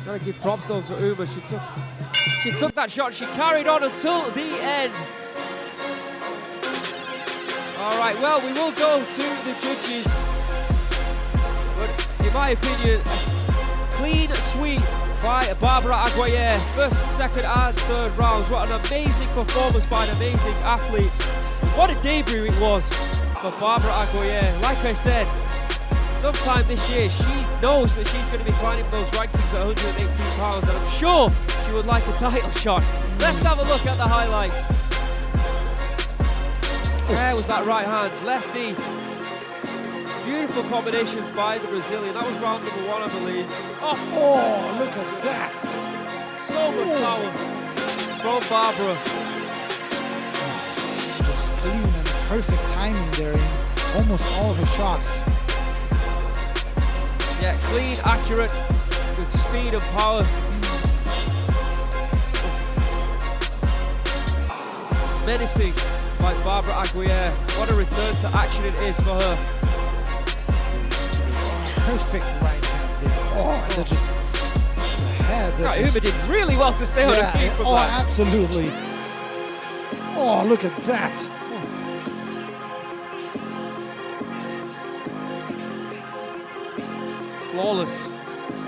Gotta give props though to Uma. She took that shot. She carried on until the end. All right, well, we will go to the judges. But in my opinion, clean sweep by Barbara Aguiar. First, second, and third rounds. What an amazing performance by an amazing athlete. What a debut it was for Barbara Aguiar. Like I said, sometime this year, she knows that she's going to be climbing those rankings at 118 pounds, and I'm sure she would like a title shot. Let's have a look at the highlights. There was that right hand, left knee. Beautiful combinations by the Brazilian. That was round number 1, I believe. Oh, look at that. So much power from Barbara. Just clean and perfect timing there in almost all of her shots. Yeah, clean, accurate, with speed and power. Menacing by Barbara Aguiar. What a return to action it is for her. Perfect right hand there. Oh, and just the head. Right, Uma did really well to stay on her feet from that. Absolutely. Oh, look at that. Flawless.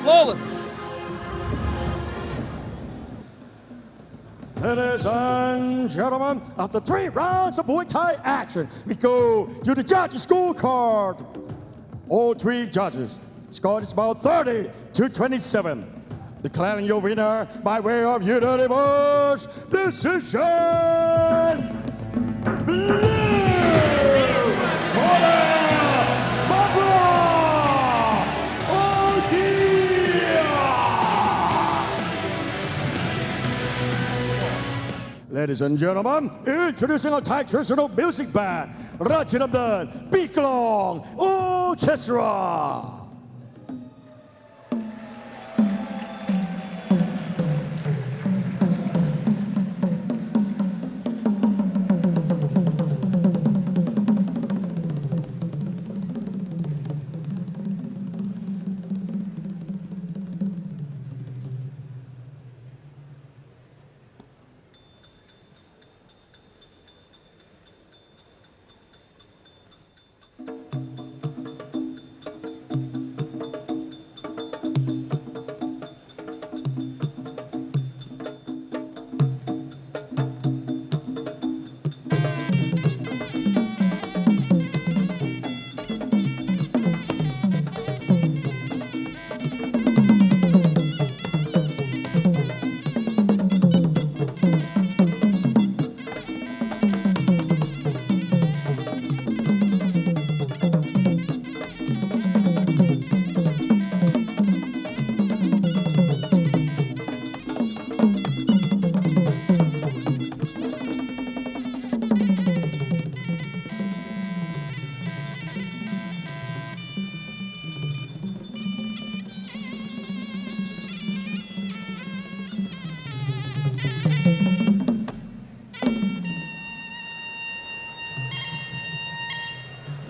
Flawless. Ladies and gentlemen, after 3 rounds of Muay Thai action, we go to the judges' scorecard. All 3 judges scored is about 30-27. Declaring your winner by way of unanimous decision. Blue corner, Barbara Aguiar. Ladies and gentlemen, introducing our Thai traditional music band, Rajadamnern Biklong Orchestra.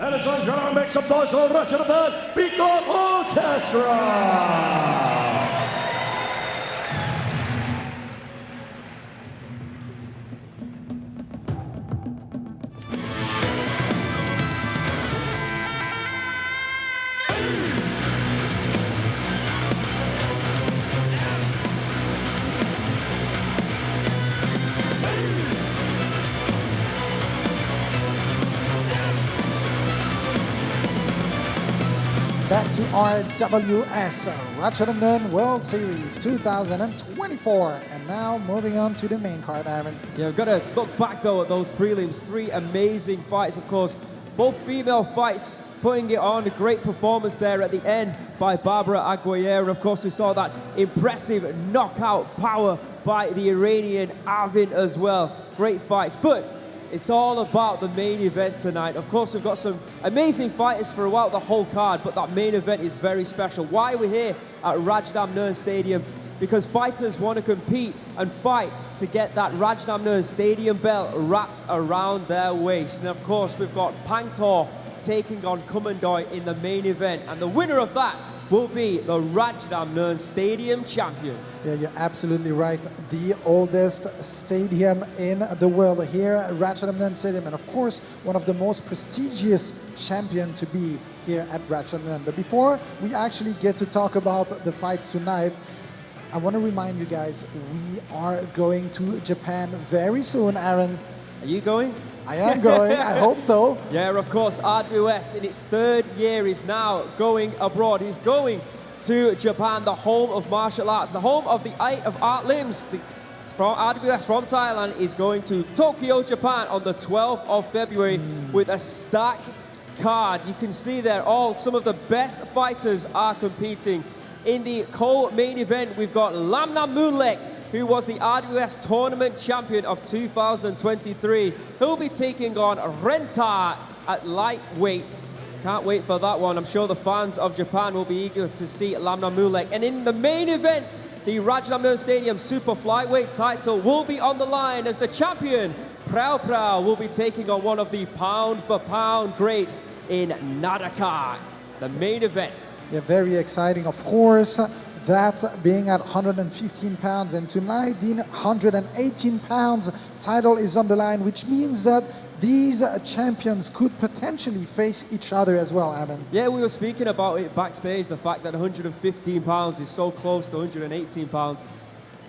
Ladies and gentlemen, make some noise for Rajadamnern Biklong Orchestra. Back to RWS Rajadamnern World Series 2024, and now moving on to the main card, Arvin. Yeah, we've got to look back though at those prelims. 3 amazing fights, of course. Both female fights putting it on. A great performance there at the end by Barbara Aguiar. And of course, we saw that impressive knockout power by the Iranian Arvin as well. Great fights. But it's all about the main event tonight. Of course, we've got some amazing fighters throughout the whole card, but that main event is very special. Why we're here at Rajadamnern Stadium? Because fighters want to compete and fight to get that Rajadamnern Stadium belt wrapped around their waist. And of course, we've got Pangtor taking on Kumandoi in the main event. And the winner of that will be the Rajadamnern Stadium champion. Yeah, you're absolutely right. The oldest stadium in the world here at Rajadamnern Stadium, and of course, one of the most prestigious champion to be here at Rajadamnern. But before we actually get to talk about the fights tonight, I want to remind you guys, we are going to Japan very soon, Aaron. Are you going? I am going, I hope so. Yeah, of course, RWS in its third year is now going abroad. He's going to Japan, the home of martial arts, the home of the art limbs. From RWS from Thailand is going to Tokyo, Japan on the 12th of February with a stacked card. You can see there some of the best fighters are competing. In the co-main event, we've got Rajadamnern, who was the RWS tournament champion of 2023. He'll be taking on Renta at lightweight. Can't wait for that one. I'm sure the fans of Japan will be eager to see Rajadamnern. And in the main event, the Rajadamnern Stadium super flyweight title will be on the line as the champion, Prao Prao, will be taking on one of the pound-for-pound greats in Nadaka, the main event. Yeah, very exciting, of course. That being at 115 pounds, and tonight the 118 pounds title is on the line, which means that these champions could potentially face each other as well, Arvin. Yeah, we were speaking about it backstage, the fact that 115 pounds is so close to 118 pounds.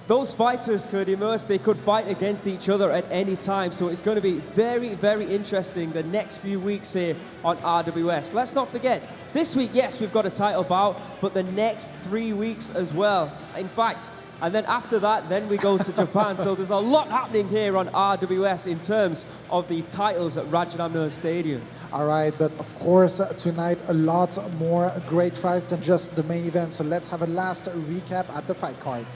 Those fighters could emerge, they could fight against each other at any time. So it's going to be very, very interesting the next few weeks here on RWS. Let's not forget, this week, yes, we've got a title bout, but the next 3 weeks as well. In fact, and then after that, then we go to Japan. So there's a lot happening here on RWS in terms of the titles at Rajadamnern Stadium. All right, but of course, tonight a lot more great fights than just the main event. So let's have a last recap at the fight card.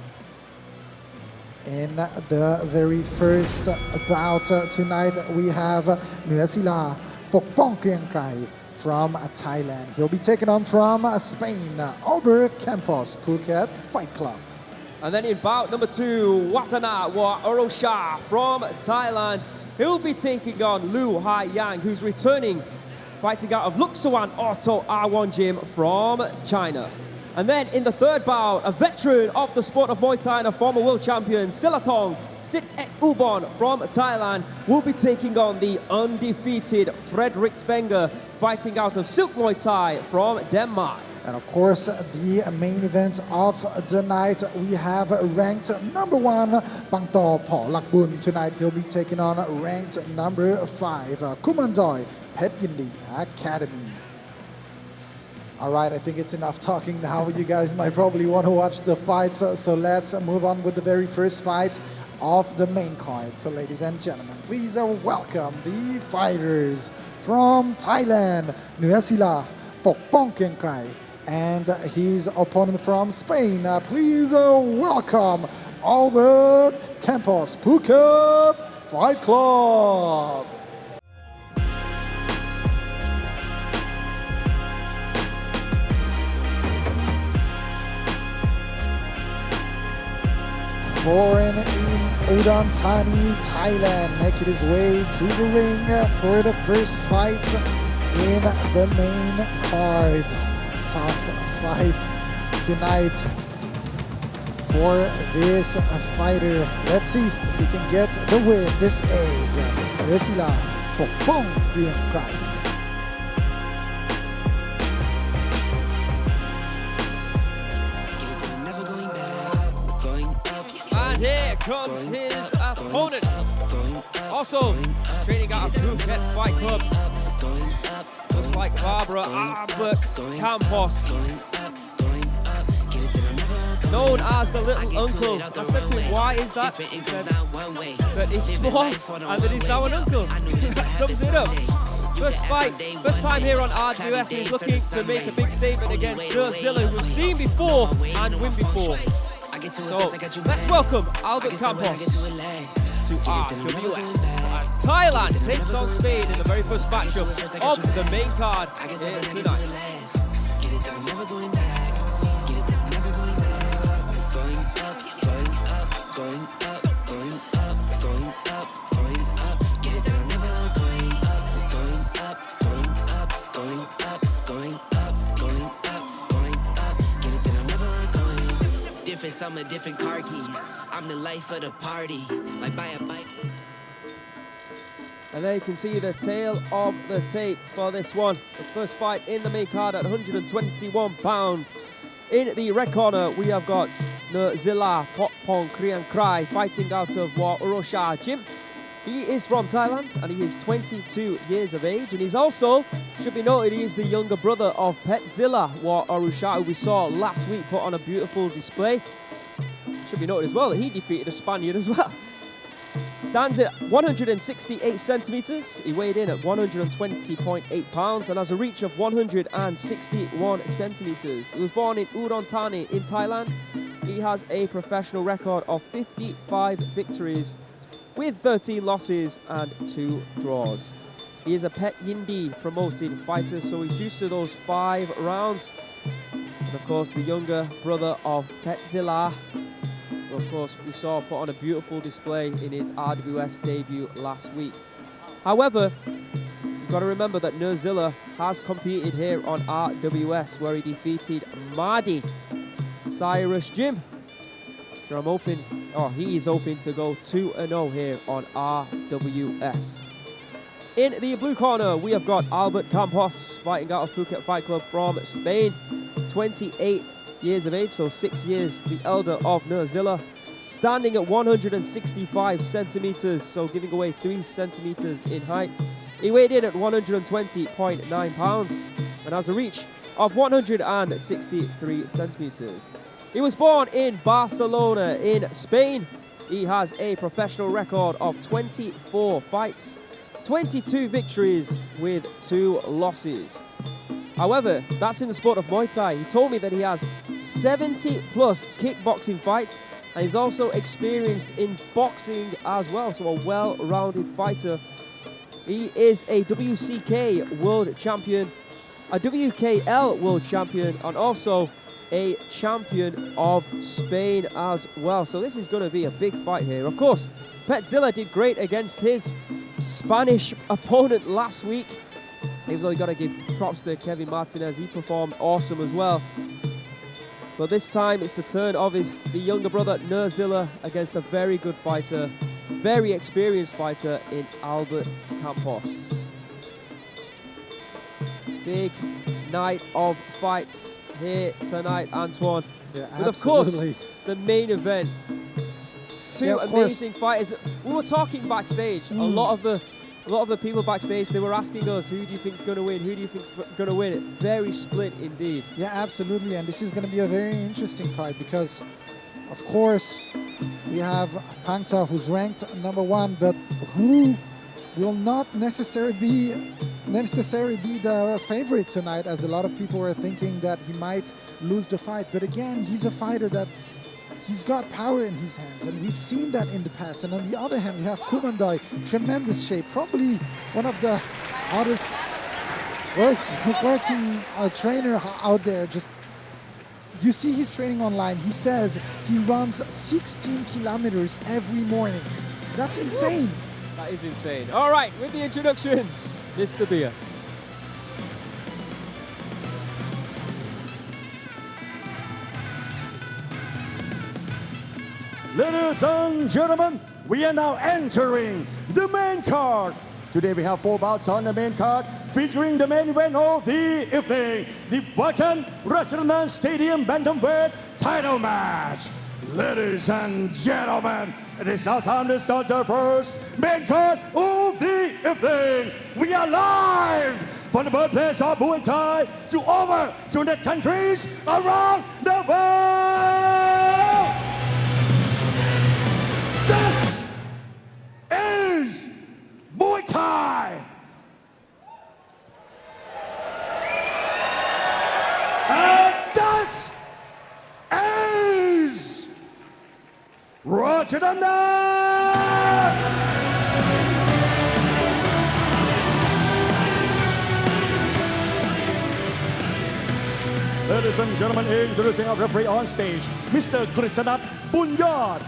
In the very first bout tonight, we have Nuasila Pokpongkriengkrai from Thailand. He'll be taken on from Spain, Albert Campos, Phuket Fight Club. And then in bout number 2, Wattana Orosha from Thailand. He'll be taking on Liu Hai Yang, who's returning, fighting out of Luksawan Auto R1 Gym from China. And then in the third bout, a veteran of the sport of Muay Thai and a former world champion, Silathong Sit Ek Ubon from Thailand, will be taking on the undefeated Frederik Fenger, fighting out of Silk Muay Thai from Denmark. And of course, the main event of the night, we have ranked number 1, Pangtor Paulakbun. Tonight, he'll be taking on ranked number 5, Kumandoi Pet Yindi Academy. All right, I think it's enough talking now. You guys might probably want to watch the fights, so let's move on with the very first fight of the main card. So ladies and gentlemen, please welcome the fighters from Thailand, Nuasila Pokpongkriengkrai, and his opponent from Spain. Please welcome Albert Campos, Phuket Fight Club. Born in Udon Thani, Thailand, making his way to the ring for the first fight in the main card. Tough fight tonight for this fighter. Let's see if he can get the win. This is Nuasila Pokpongkriengkrai. And here comes his opponent. Also training out of Phuket Fight Club. Just like Barbara, Albert Campos. Known as the little uncle. I said to him, why is that? He said that he's small and that he's now an uncle. That sums it up. First fight, first time here on RWS, and he's looking to make a big statement against DAZN, who we've seen before and win before. So let's welcome Albert Campos to RWS as Thailand takes on Spain in the very first matchup of the main card here tonight. guess I'm a different car keys. I'm the life of the party. Like buy a bike. And there you can see the tail of the tape for this one. The first fight in the main card at 121 pounds. In the red corner, we have got Nuasila Potpong Kriang Krai fighting out of Warosha Gym. He is from Thailand and he is 22 years of age. And he's also, should be noted, he is the younger brother of Petzilla Warosha, who we saw last week put on a beautiful display. Should be noted as well that he defeated a Spaniard as well. Stands at 168 centimeters. He weighed in at 120.8 pounds and has a reach of 161 centimeters. He was born in Udon Thani in Thailand. He has a professional record of 55 victories with 13 losses and 2 draws. He is a Pet Yindi promoted fighter, so he's used to those 5 rounds. And of course, the younger brother of Petzilla, of course, we saw put on a beautiful display in his RWS debut last week. However, you've got to remember that Nuasila has competed here on RWS, where he defeated Mardi Cyrus Jim. So I'm hoping, he is hoping to go 2-0 here on RWS. In the blue corner, we have got Albert Campos fighting out of Phuket Fight Club from Spain, 28 years of age, so 6 years the elder of Nuasila, standing at 165 centimeters, so giving away 3 centimeters in height. He weighed in at 120.9 pounds and has a reach of 163 centimeters. He was born in Barcelona in Spain. He has a professional record of 24 fights, 22 victories with 2 losses. However, that's in the sport of Muay Thai. He told me that he has 70 plus kickboxing fights and he's also experienced in boxing as well, so a well-rounded fighter. He is a WCK world champion, a WKL world champion, and also a champion of Spain as well. So this is going to be a big fight here. Of course, Petzilla did great against his Spanish opponent last week. Even though you got to give props to Kevin Martinez, he performed awesome as well. But this time it's the turn of the younger brother Nuasila against a very good fighter, very experienced fighter in Albert Campos. Big night of fights here tonight, Antoine. Yeah, with of course the main event. 2 amazing fighters. We were talking backstage. A lot of the people backstage, they were asking us, who do you think's going to win? Who do you think's going to win? Very split indeed. Yeah, absolutely. And this is going to be a very interesting fight because, of course, we have Pangtor, who's ranked number 1, but who will not necessarily be the favorite tonight, as a lot of people were thinking that he might lose the fight. But again, he's a fighter that he's got power in his hands, and we've seen that in the past. And on the other hand, we have Kumandoi, tremendous shape, probably one of the hottest working trainer out there. Just, you see his training online. He says he runs 16 kilometers every morning. That's insane. That is insane. All right, with the introductions, Mr. Beer. Ladies and gentlemen, we are now entering the main card. Today we have 4 bouts on the main card, featuring the main event of the evening, the Rajadamnern Stadium Bantamweight title match. Ladies and gentlemen, it is now time to start the first main card of the evening. We are live from the birthplace of Muay Thai to over 200 countries around the world. This is Muay Thai. And this is Rajadamnern. Ladies and gentlemen, introducing our referee on stage, Mr. Kritsanat Bunyad.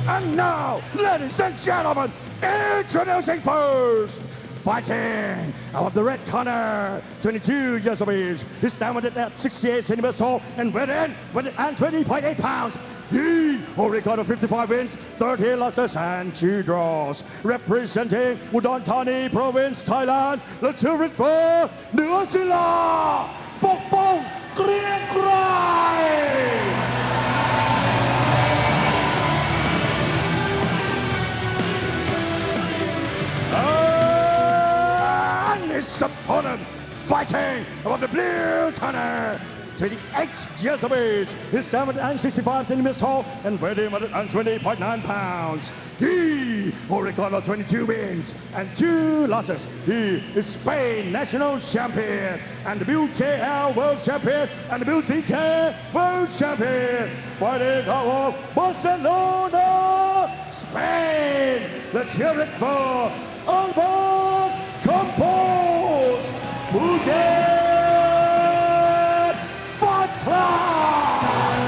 And now, ladies and gentlemen, introducing first, fighting out of the red corner, 22 years of age. He's standing at 68 centimeters tall and weighing in and 20.8 pounds. He already got 55 wins, 30 losses and 2 draws. Representing Udon Thani Province, Thailand, let's hear it for Nuasila, Pokpong Krieng Krai. His opponent fighting above the blue corner, 28 years of age. He's 65 centimeters tall and weighing 120.9 pounds. He already got 22 wins and 2 losses. He is Spain national champion and the WKL world champion and the WCK world champion. Fighting out of Barcelona, Spain. Let's hear it for Arvin Campos, Muay Fight Club.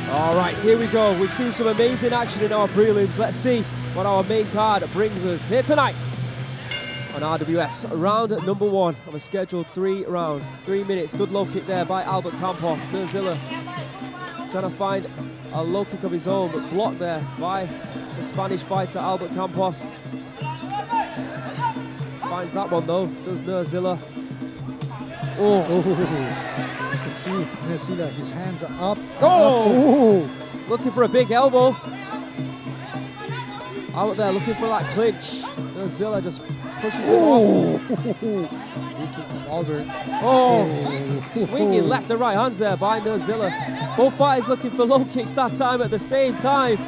All right, here we go. We've seen some amazing action in our prelims. Let's see what our main card brings us here tonight on RWS. Round number 1 of a scheduled 3 rounds. 3 minutes. Good low kick there by Albert Campos. Nuasila trying to find a low kick of his own, but blocked there by the Spanish fighter Albert Campos. Finds that one though, does Nuasila. Oh, You can see Nuasila, his hands are up. Oh! Looking for a big elbow. Out there looking for that clinch. Nuasila just pushes it off. Big kick from Albert. Oh, swinging left and right hands there by Nuasila. Both fighters looking for low kicks that time at the same time.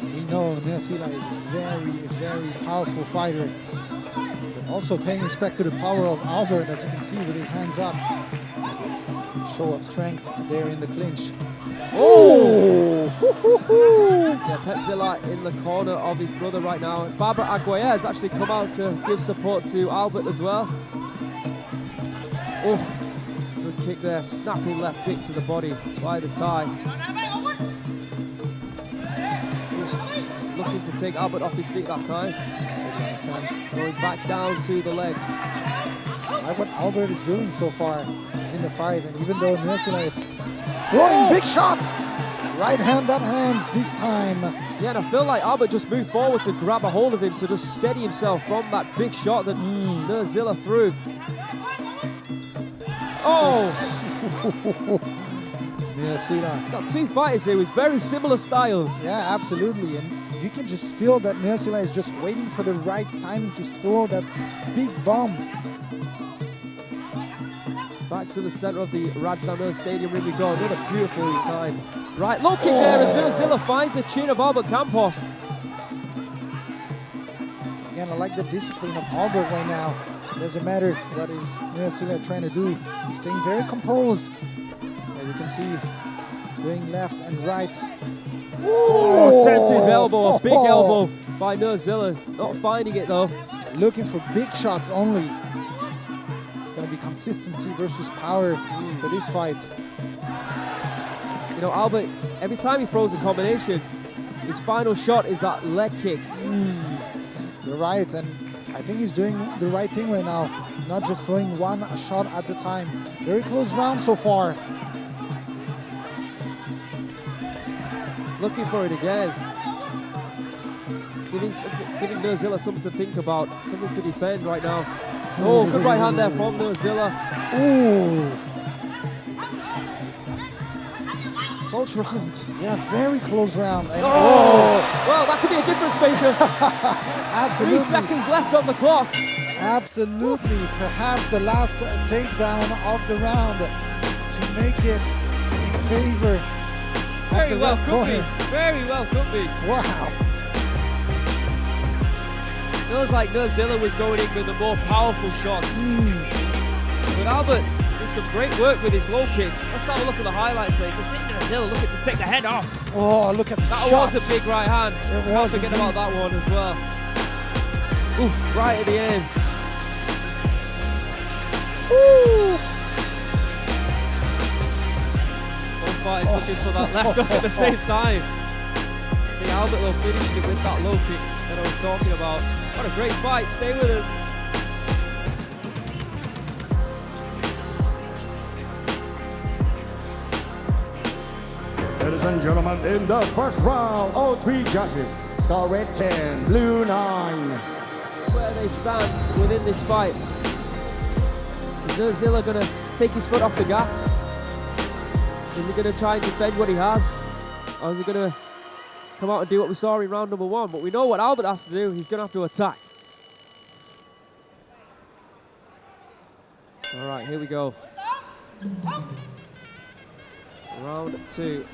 We know Nuasila is a very, very powerful fighter. But also paying respect to the power of Albert, as you can see with his hands up. Show of strength there in the clinch. Oh! Yeah, Petzilla in the corner of his brother right now. Barbara Aguiar has actually come out to give support to Albert as well. Oh, good kick there. Snapping left kick to the body by the Thai. Looking to take Albert off his feet that time. Going back down to the legs. I like what Albert is doing so far. He's in the fight, and even though Nuasila is throwing big shots, right hand that hands this time. Yeah, and I feel like Albert just moved forward to grab a hold of him to just steady himself from that big shot that Nuasila threw. Oh! Nuasila. Got 2 fighters here with very similar styles. Yeah, absolutely. And you can just feel that Nuasila is just waiting for the right time to throw that big bomb. Back to the center of the Rajadamnern Stadium ring we go. Another beautifully timed right low kick there as Nuasila finds the chin of Albert Campos. Again, I like the discipline of Albert right now. It doesn't matter what is Nuasila trying to do. He's staying very composed. As you can see, going left and right. Oh, attempted elbow, a big elbow by Nuasila. Not finding it though. Looking for big shots only. It's going to be consistency versus power for this fight. You know, Albert, every time he throws a combination, his final shot is that leg kick. You're right, and I think he's doing the right thing right now. Not just throwing one shot at the time. Very close round so far. Looking for it again. Giving Nuasila something to think about, something to defend right now. Oh, good right hand there from Nuasila. Ooh. Close round. Yeah, very close round. And Well, that could be a difference maker. Absolutely. 3 seconds left on the clock. Absolutely. Perhaps the last takedown of the round to make it in favor. Very well could be. Very well could be. Wow. Feels like Nuasila was going in with the more powerful shots. But Albert did some great work with his low kicks. Let's have a look at the highlights there. You can see Nuasila looking to take the head off. Oh, look at the That shots. was a big right hand. Don't forget about that one as well. Oof, right at the end. Woo! artist looking for that left hook at the same time. See Albert though finishing it with that low kick that I was talking about. What a great fight, stay with us. Ladies and gentlemen, in the first round, all three judges score red 10, blue 9. Where they stand within this fight. Is Nuasila going to take his foot off the gas? Is he going to try and defend what he has? Or is he going to come out and do what we saw in round number 1? But we know what Albert has to do. He's going to have to attack. All right, here we go. Round 2.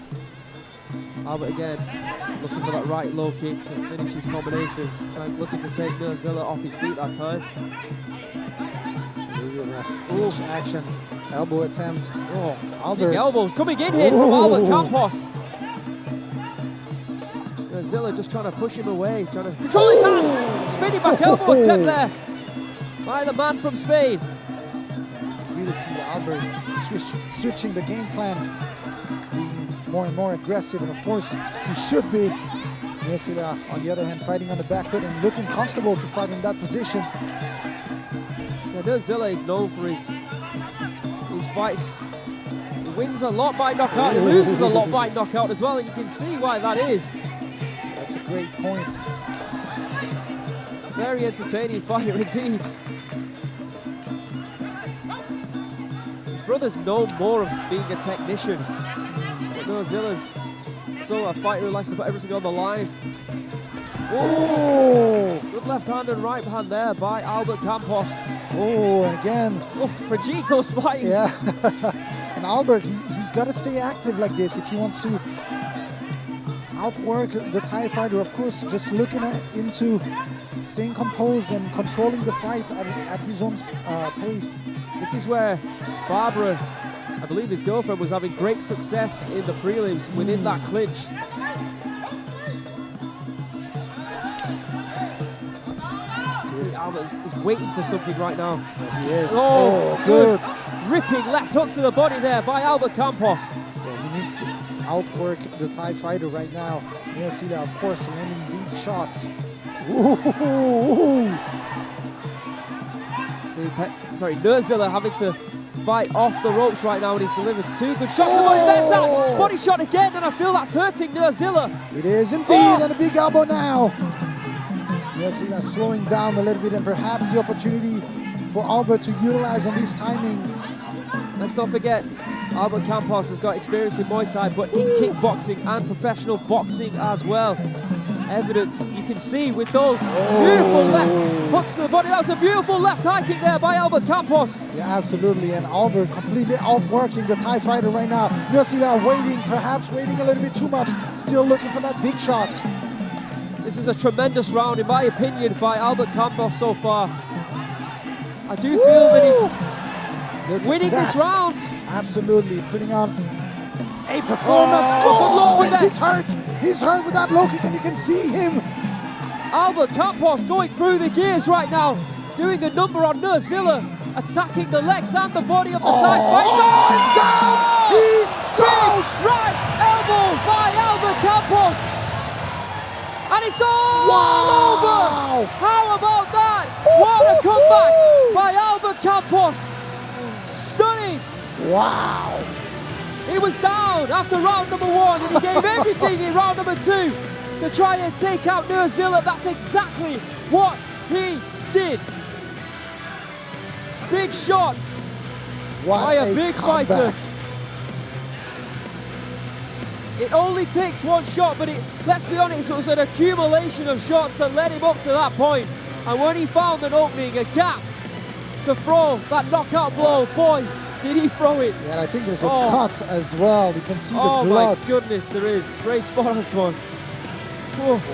Albert again looking for that right low kick to finish his combination. Looking to take Nuasila off his feet that time. Clinch action, elbow attempt. Oh, Albert. big elbows coming in here from Albert Campos. Nuasila just trying to push him away, trying to control his hand. Spinning back elbow attempt there by the man from Spain. Really see Albert switching the game plan, being more and more aggressive, and of course he should be. Nuasila, on the other hand, fighting on the back foot and looking comfortable to fight in that position. Yeah, Nuasila is known for his fights. He wins a lot by knockout, he loses a lot by knockout as well, and you can see why that is. That's a great point. Very entertaining fighter indeed. His brother's known more of being a technician, but Nuasila's so a fighter who likes to put everything on the line. Oh, good left hand and right hand there by Albert Campos. Oh, and again. Oh, Frederik's fighting. Yeah. And Albert, he's got to stay active like this if he wants to outwork the Thai fighter. Of course, just looking into staying composed and controlling the fight at his own pace. This is where Barbara, I believe his girlfriend, was having great success in the prelims within that clinch. Albert is waiting for something right now. He is. Oh, good. Ripping left hook to the body there by Albert Campos. Yeah, he needs to outwork the Thai fighter right now. Nuasila, of course, landing big shots. Ooh. Sorry, Nuasila having to fight off the ropes right now, and he's delivered 2 good shots. There's that body shot again, and I feel that's hurting Nuasila. It is indeed, and a big elbow now. Nuasila slowing down a little bit, and perhaps the opportunity for Albert to utilize on this timing. Let's not forget, Albert Campos has got experience in Muay Thai, but in kickboxing and professional boxing as well. Evidence you can see with those beautiful left hooks to the body. That was a beautiful left high kick there by Albert Campos. Yeah, absolutely, and Albert completely outworking the Thai fighter right now. Nuasila perhaps waiting a little bit too much, still looking for that big shot. This is a tremendous round, in my opinion, by Albert Campos so far. I do feel that he's winning this round. Absolutely, putting on a performance. He's hurt with that low kick, and you can see him. Albert Campos going through the gears right now, doing a number on Nuasila, attacking the legs and the body of the Thai fighter. And down he goes. Right elbow by Albert Campos. And it's all over! How about that? What a comeback by Albert Campos! Stunning! Wow! He was down after round number 1, and he gave everything in round number 2 to try and take out Nuasila. That's exactly what he did. Big shot by a big fighter. It only takes one shot, but let's be honest, it was an accumulation of shots that led him up to that point. And when he found an opening, a gap to throw that knockout blow, boy, did he throw it. Yeah, I think there's a cut as well. You can see the blood. Oh my goodness, there is. Great spot on this one.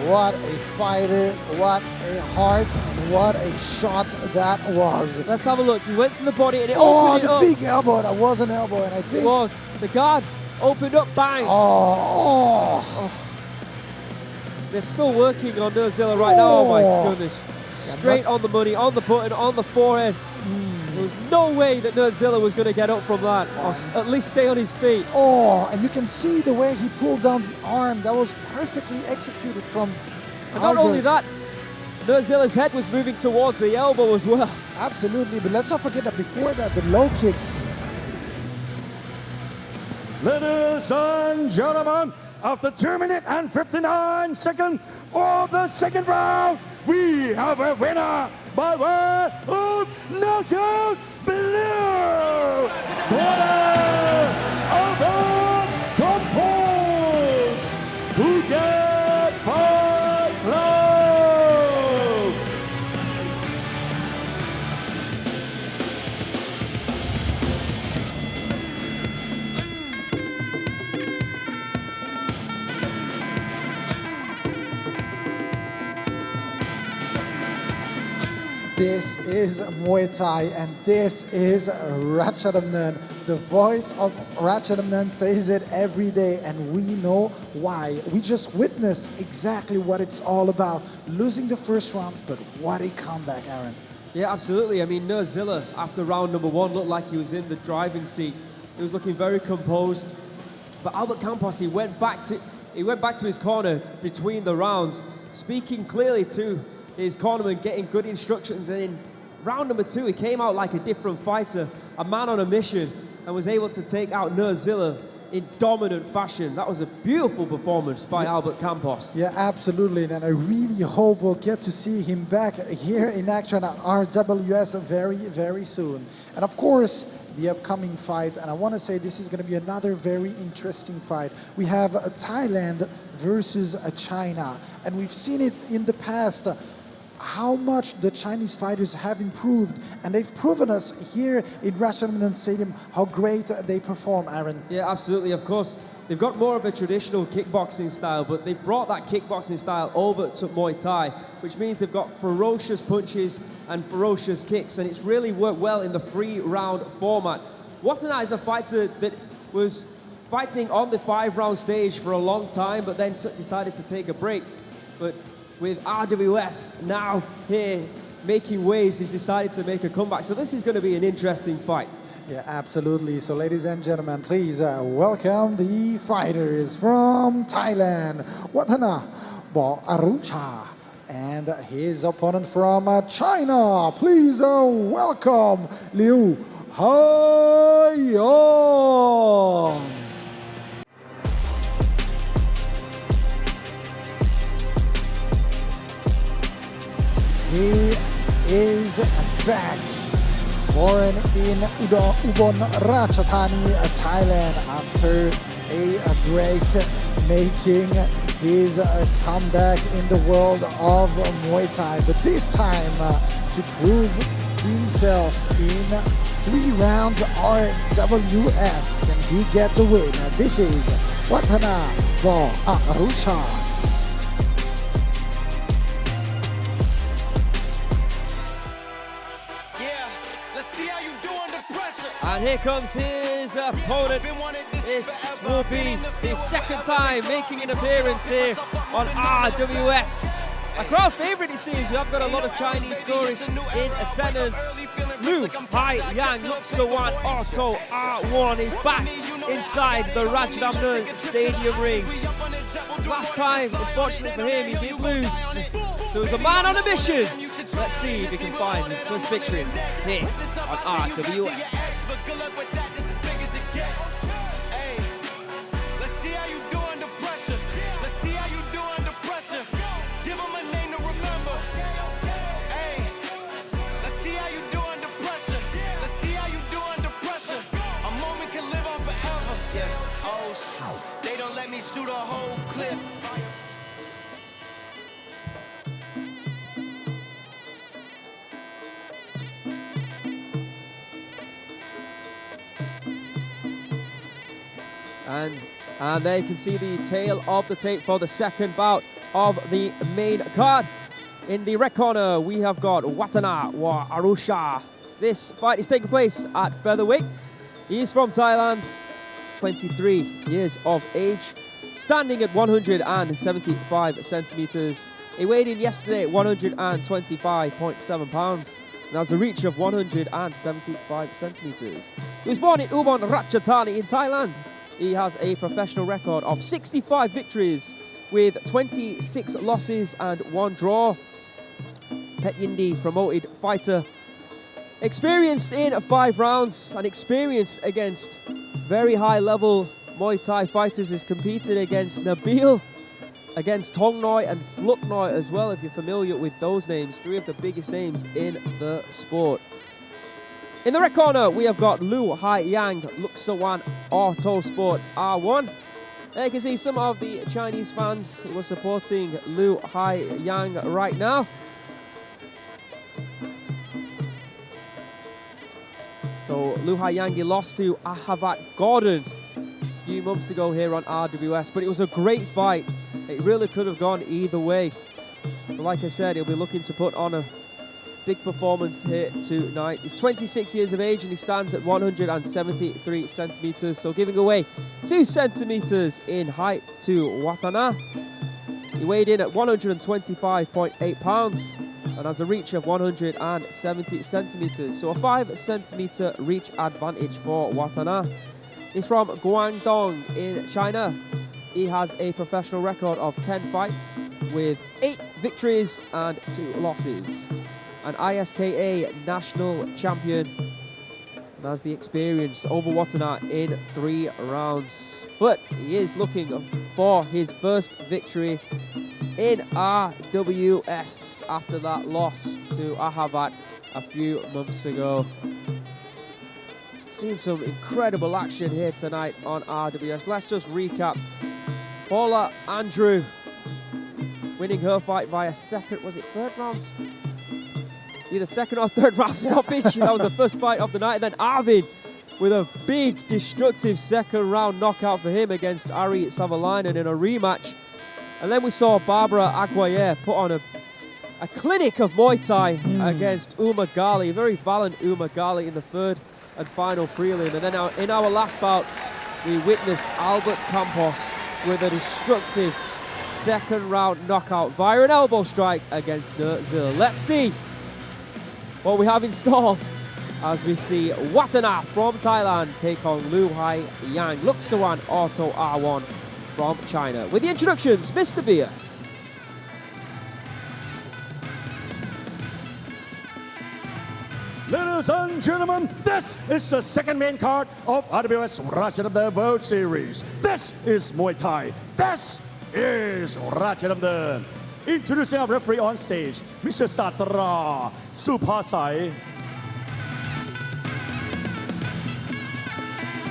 What a fighter, what a heart, and what a shot that was. Let's have a look. He went to the body and it opened it up. Oh, the big elbow. That was an elbow, and I think... It was. The guard opened up, bang. They're still working on Nuasila right now. Oh my goodness. Straight on the money, on the button, on the forehead. There was no way that Nuasila was going to get up from that, or at least stay on his feet. Oh, and you can see the way he pulled down the arm. That was perfectly executed from And not only that, Nuasila's head was moving towards the elbow as well. Absolutely, but let's not forget that before that, the low kicks. Ladies and gentlemen, after 2 minutes and 59 seconds of the second round, we have a winner by way of knockout below corner Arvin Campos, Phuket Fight Club. This is Muay Thai and this is Rajadamnern. The voice of Rajadamnern says it every day and we know why. We just witnessed exactly what it's all about. Losing the first round, but what a comeback, Aaron. Yeah, absolutely. I mean, Nuasila, after round number 1, looked like he was in the driving seat. He was looking very composed. But Albert Campos, he went back to his corner between the rounds, speaking clearly to his cornerman, getting good instructions. And in round number 2, he came out like a different fighter, a man on a mission, and was able to take out Nuasila in dominant fashion. That was a beautiful performance by Albert Campos. Yeah, absolutely. And I really hope we'll get to see him back here in action at RWS very, very soon. And of course, the upcoming fight, and I want to say this is going to be another very interesting fight. We have Thailand versus China, and we've seen it in the past how much the Chinese fighters have improved, and they've proven us here in Rajadamnern Stadium how great they perform, Aaron. Yeah, absolutely. Of course, they've got more of a traditional kickboxing style, but they've brought that kickboxing style over to Muay Thai, which means they've got ferocious punches and ferocious kicks, and it's really worked well in the 3-round format. Wattana is a fighter that was fighting on the 5-round stage for a long time, but then decided to take a break. But with RWS now here making waves, he's decided to make a comeback. So this is going to be an interesting fight. Yeah, absolutely. So ladies and gentlemen, please welcome the fighters from Thailand, Wattana Arusha, and his opponent from China. Please welcome Liu Haiyong. He is back, born in Ubon Ratchathani, Thailand, after a break, making his comeback in the world of Muay Thai, but this time to prove himself in 3 rounds RWS. Can he get the win? This is Wattana Arusha. And here comes his opponent. This will be his second time making an appearance here on RWS. A crowd favorite, it seems. We have got a lot of Chinese tourists in attendance. Liu Haiyong, Luksawan Auto R1 is back inside the Rajadamnern Stadium ring. Last time, unfortunately for him, he did lose. So he's a man on a mission. Let's see if he can find his first victory here on RWS. Shoot a whole clip. And there you can see the tail of the tape for the second bout of the main card. In the red corner, we have got Wattana Arusha. This fight is taking place at featherweight. He is from Thailand, 23 years of age, standing at 175 centimeters. He weighed in yesterday at 125.7 pounds. and has a reach of 175 centimeters. He was born in Ubon Ratchathani in Thailand. He has a professional record of 65 victories with 26 losses and 1 draw. Pet Yindi, promoted fighter, experienced in 5 rounds and experienced against very high-level Muay Thai fighters. Has competed against Nabil, against Thong Noi and Phluk Noi as well, if you're familiar with those names, 3 of the biggest names in the sport. In the red corner, we have got Lu Hai Yang, Luksawan Auto Sport R1. There you can see some of the Chinese fans who are supporting Lu Hai Yang right now. So Lu Hai Yang, he lost to Ahavat Gordon a few months ago here on RWS, but it was a great fight. It really could have gone either way. So like I said, he'll be looking to put on a big performance here tonight. He's 26 years of age and he stands at 173 centimeters, so giving away 2 centimeters in height to Wattana. He weighed in at 125.8 pounds and has a reach of 170 centimeters, so a 5 centimeter reach advantage for Wattana. He's from Guangdong in China. He has a professional record of 10 fights with 8 victories and 2 losses. An ISKA national champion and has the experience over Wattana in 3 rounds. But he is looking for his first victory in RWS after that loss to Ahavat a few months ago. Seen some incredible action here tonight on RWS. Let's just recap. Paula Andreu winning her fight via third round? Either second or third round stoppage. That was the first fight of the night. And then Arvin with a big destructive second round knockout for him against Ari Savoleinen in a rematch. And then we saw Barbara Aguiar put on a clinic of Muay Thai against Gali, very valiant Gali in the third and final prelim. And then in our last bout, we witnessed Albert Campos with a destructive second round knockout via an elbow strike against Nuasila. Let's see what we have installed as we see Wattana from Thailand take on Lu Hai Yang, Luksawan Auto R1 from China. With the introductions, Mr. Beer. Ladies and gentlemen, this is the second main card of RWS Rajadamnern World Series. This is Muay Thai. This is Rajadamnern. Introducing our referee on stage, Mr. Satra Supasai.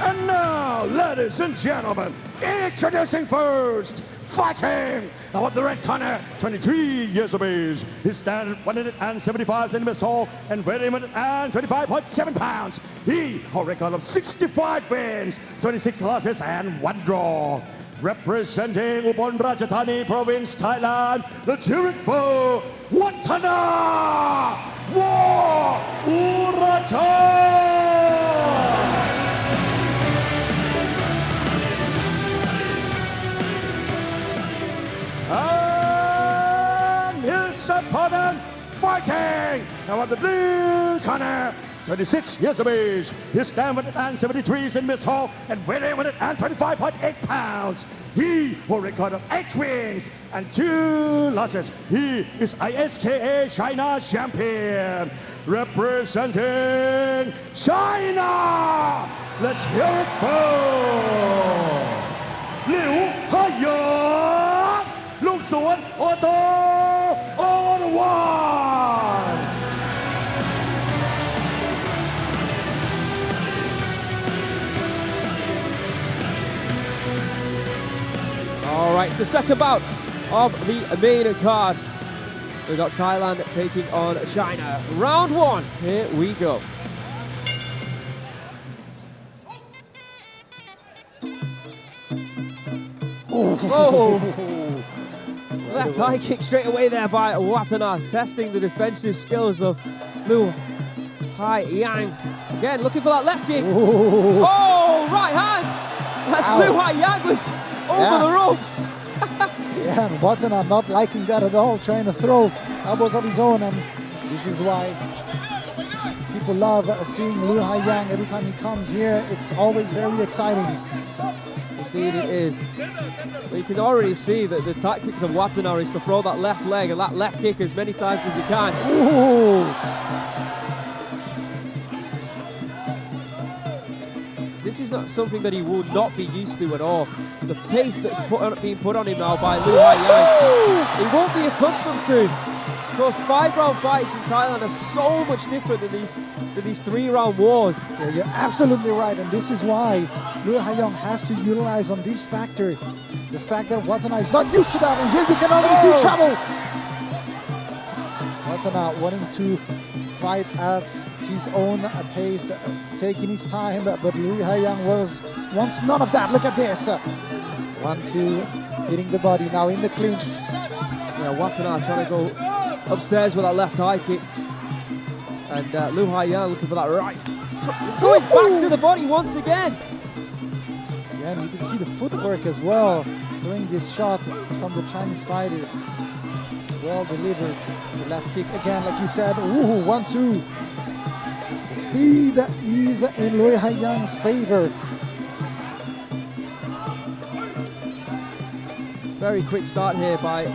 And now, ladies and gentlemen, introducing first, fighting out of the red corner, 23 years of age. He stands 175 centimeters tall and weighing 125.7 pounds. He holds a record of 65 wins, 26 losses and 1 draw. Representing Ubon Ratchathani Province, Thailand, the Cyrus Wattana War Uracha. And his opponent fighting out of the blue corner, 26 years of age. He stands 173 centimeters tall and weighing 125.8 pounds. He holds a record of 8 wins and 2 losses. He is ISKA China champion. Representing China, let's hear it for Liu Haiyan, Luksawan Auto R1. All right, it's the second bout of the main card. We've got Thailand taking on China. Round 1, here we go. Oh! Left high kick straight away there by Wattana, testing the defensive skills of Lu Hai Yang. Again, looking for that left kick. Oh, right hand! As Lu Hai Yang was over the ropes. Yeah, and Wattana not liking that at all, trying to throw elbows of his own, and this is why People love seeing Liu Haiyang every time he comes here. It's always very exciting. Indeed it is. But you can already see that the tactics of Wattana is to throw that left leg and that left kick as many times as he can. Ooh. This is not something that he will not be used to at all. The pace that's being put on him now by Liu Haiyang, he won't be accustomed to. Of course, 5-round fights in Thailand are so much different than these 3-round wars. Yeah, you're absolutely right, and this is why Liu Haiyang has to utilize on this factor the fact that Wattana is not used to that, and here you can already see trouble. Wattana wanting to fight at his own pace, taking his time, but Liu Haiyang wants none of that. Look at this. 1-2, hitting the body, now in the clinch. Yeah, Wattana trying to go upstairs with that left high kick. And Liu Haiyang looking for that right. Going back to the body once again. Yeah, and you can see the footwork as well during this shot from the Chinese fighter. Well delivered. The left kick again, like you said. Ooh, 1-2. The speed is in Liu Haiyang's favor. Very quick start here by...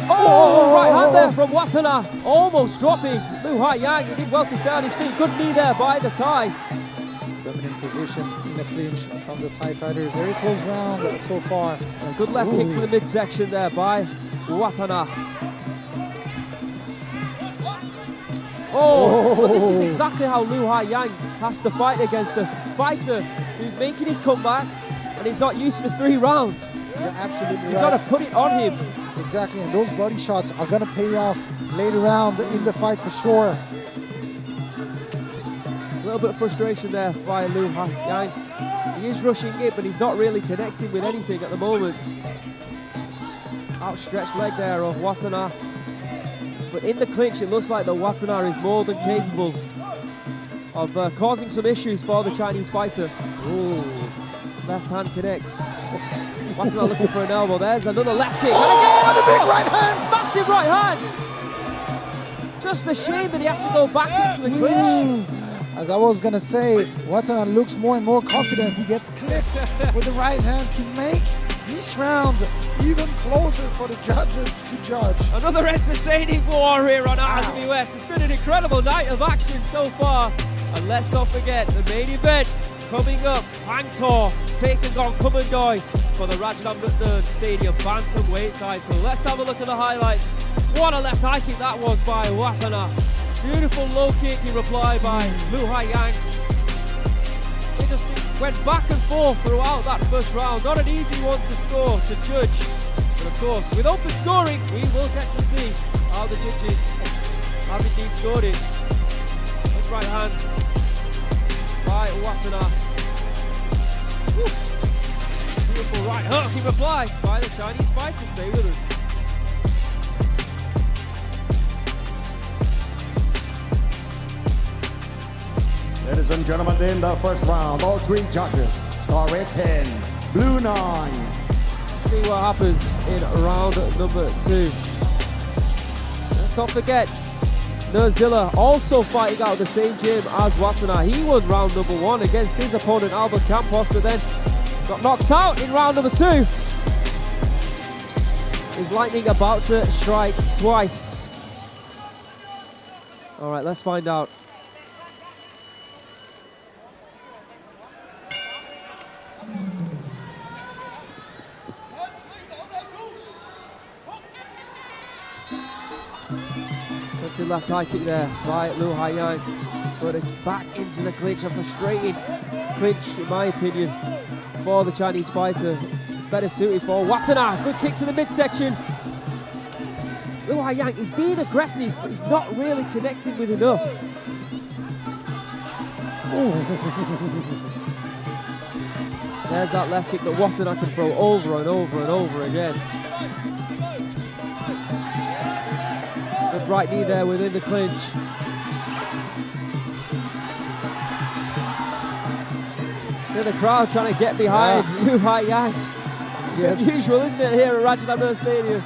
Oh, right hand there from Wattana. Almost dropping Liu Haiyang. He did well to stay on his feet. Good knee there by the Thai. Dominant position in the clinch from the Thai fighter. Very close round so far. A good left kick to the midsection there by Wattana. Oh, but this is exactly how Liu Haiyang has to fight against a fighter who's making his comeback and he's not used to 3 rounds. You're absolutely right. You've got to put it on him. Exactly, and those body shots are going to pay off later on in the fight for sure. A little bit of frustration there by Liu Haiyang. He is rushing it, but he's not really connecting with anything at the moment. Outstretched leg there of Wattana. But in the clinch, it looks like the Wattana is more than capable of causing some issues for the Chinese fighter. Ooh, left hand connects. Wattana looking for an elbow. There's another left kick. And a big right hand! Massive right hand! Just a shame that he has to go back into the clinch. As I was going to say, Wattana looks more and more confident. He gets clipped with the right hand to make this round even closer for the judges to judge. Another entertaining war here on RWS. It's been an incredible night of action so far. And let's not forget the main event coming up. Pangtor taking on Kumandoi for the Rajadamnern Stadium bantamweight title. Let's have a look at the highlights. What a left high kick that was by Wattana. Beautiful low kick in reply by Liu Haiyang. It just went back and forth throughout that first round. Not an easy one to score, to judge. But of course, with open scoring, we will get to see how the judges have indeed scored it. That's right hand by Wattana. Beautiful right hook in reply by the Chinese fighter. Stay with us. Ladies and gentlemen, in the first round, all 3 judges score red 10, blue 9. See what happens in round number 2. Let's not forget, Nuasila also fighting out of the same gym as Wattana. He won round number 1 against his opponent Campos, but then got knocked out in round number 2. Is Lightning about to strike twice? All right, let's find out. Left high kick there by Liu Haiyang, but back into the clinch. A frustrating clinch, in my opinion, for the Chinese fighter. It's better suited for Wattana. Good kick to the midsection. Liu Haiyang is being aggressive, but he's not really connecting with enough. There's that left kick that Wattana can throw over and over and over again. Good right knee there within the clinch. The crowd trying to get behind Liu Haiyang. It's unusual, isn't it, here at Rajadamnern Stadium?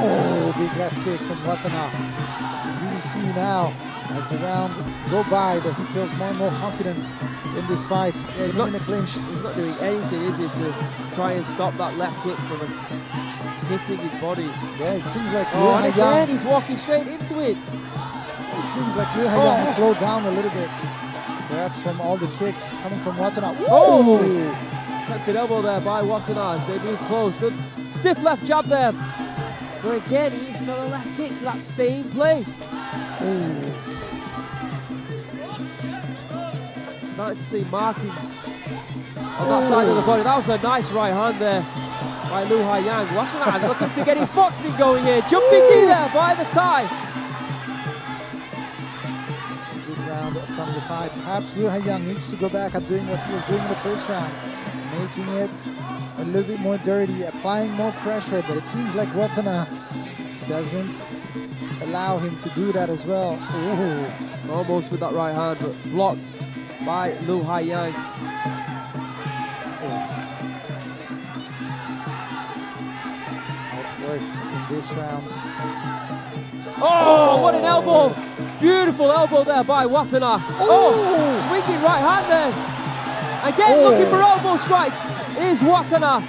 Oh, big left kick from Wattana. see now as the round go by that he feels more and more confident in this fight. Yeah, he's Even not in a clinch. He's not doing anything, is he, to try and stop that left kick from hitting his body. Yeah, it seems like Oh, and again, Luhayang. he's walking straight into it. It seems like Luhayang has slowed down a little bit. Perhaps from all the kicks coming from Wattana. Oh! Attempted elbow there by Wattana as they move close. Good stiff left jab there. But again, he hits another left kick to that same place. Starting to see markings on that side of the body. That was a nice right hand there by Luhayang. Wattana looking to get his boxing going here. Jumping knee there by the Thai. Good round from the Thai. Perhaps Luhayang needs to go back at doing what he was doing in the first round, making it a little bit more dirty, applying more pressure, but it seems like Wattana doesn't allow him to do that as well. Ooh. Almost with that right hand, but blocked by Luhayang. Outworked in this round. Oh, what an elbow! Beautiful elbow there by Wattana. Oh, swinging right hand there. Again, looking for elbow strikes is Wattana.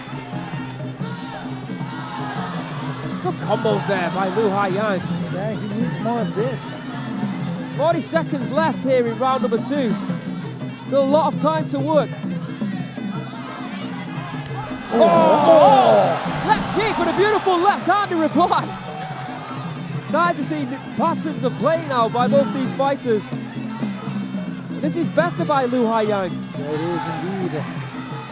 Good combos there by Luhayang. Yeah, he needs more of this. 40 seconds left here in round number 2. Still a lot of time to work. Left kick with a beautiful left-handed reply. Starting to see patterns of play now by both these fighters. This is better by Luhayang. Yeah, it is indeed.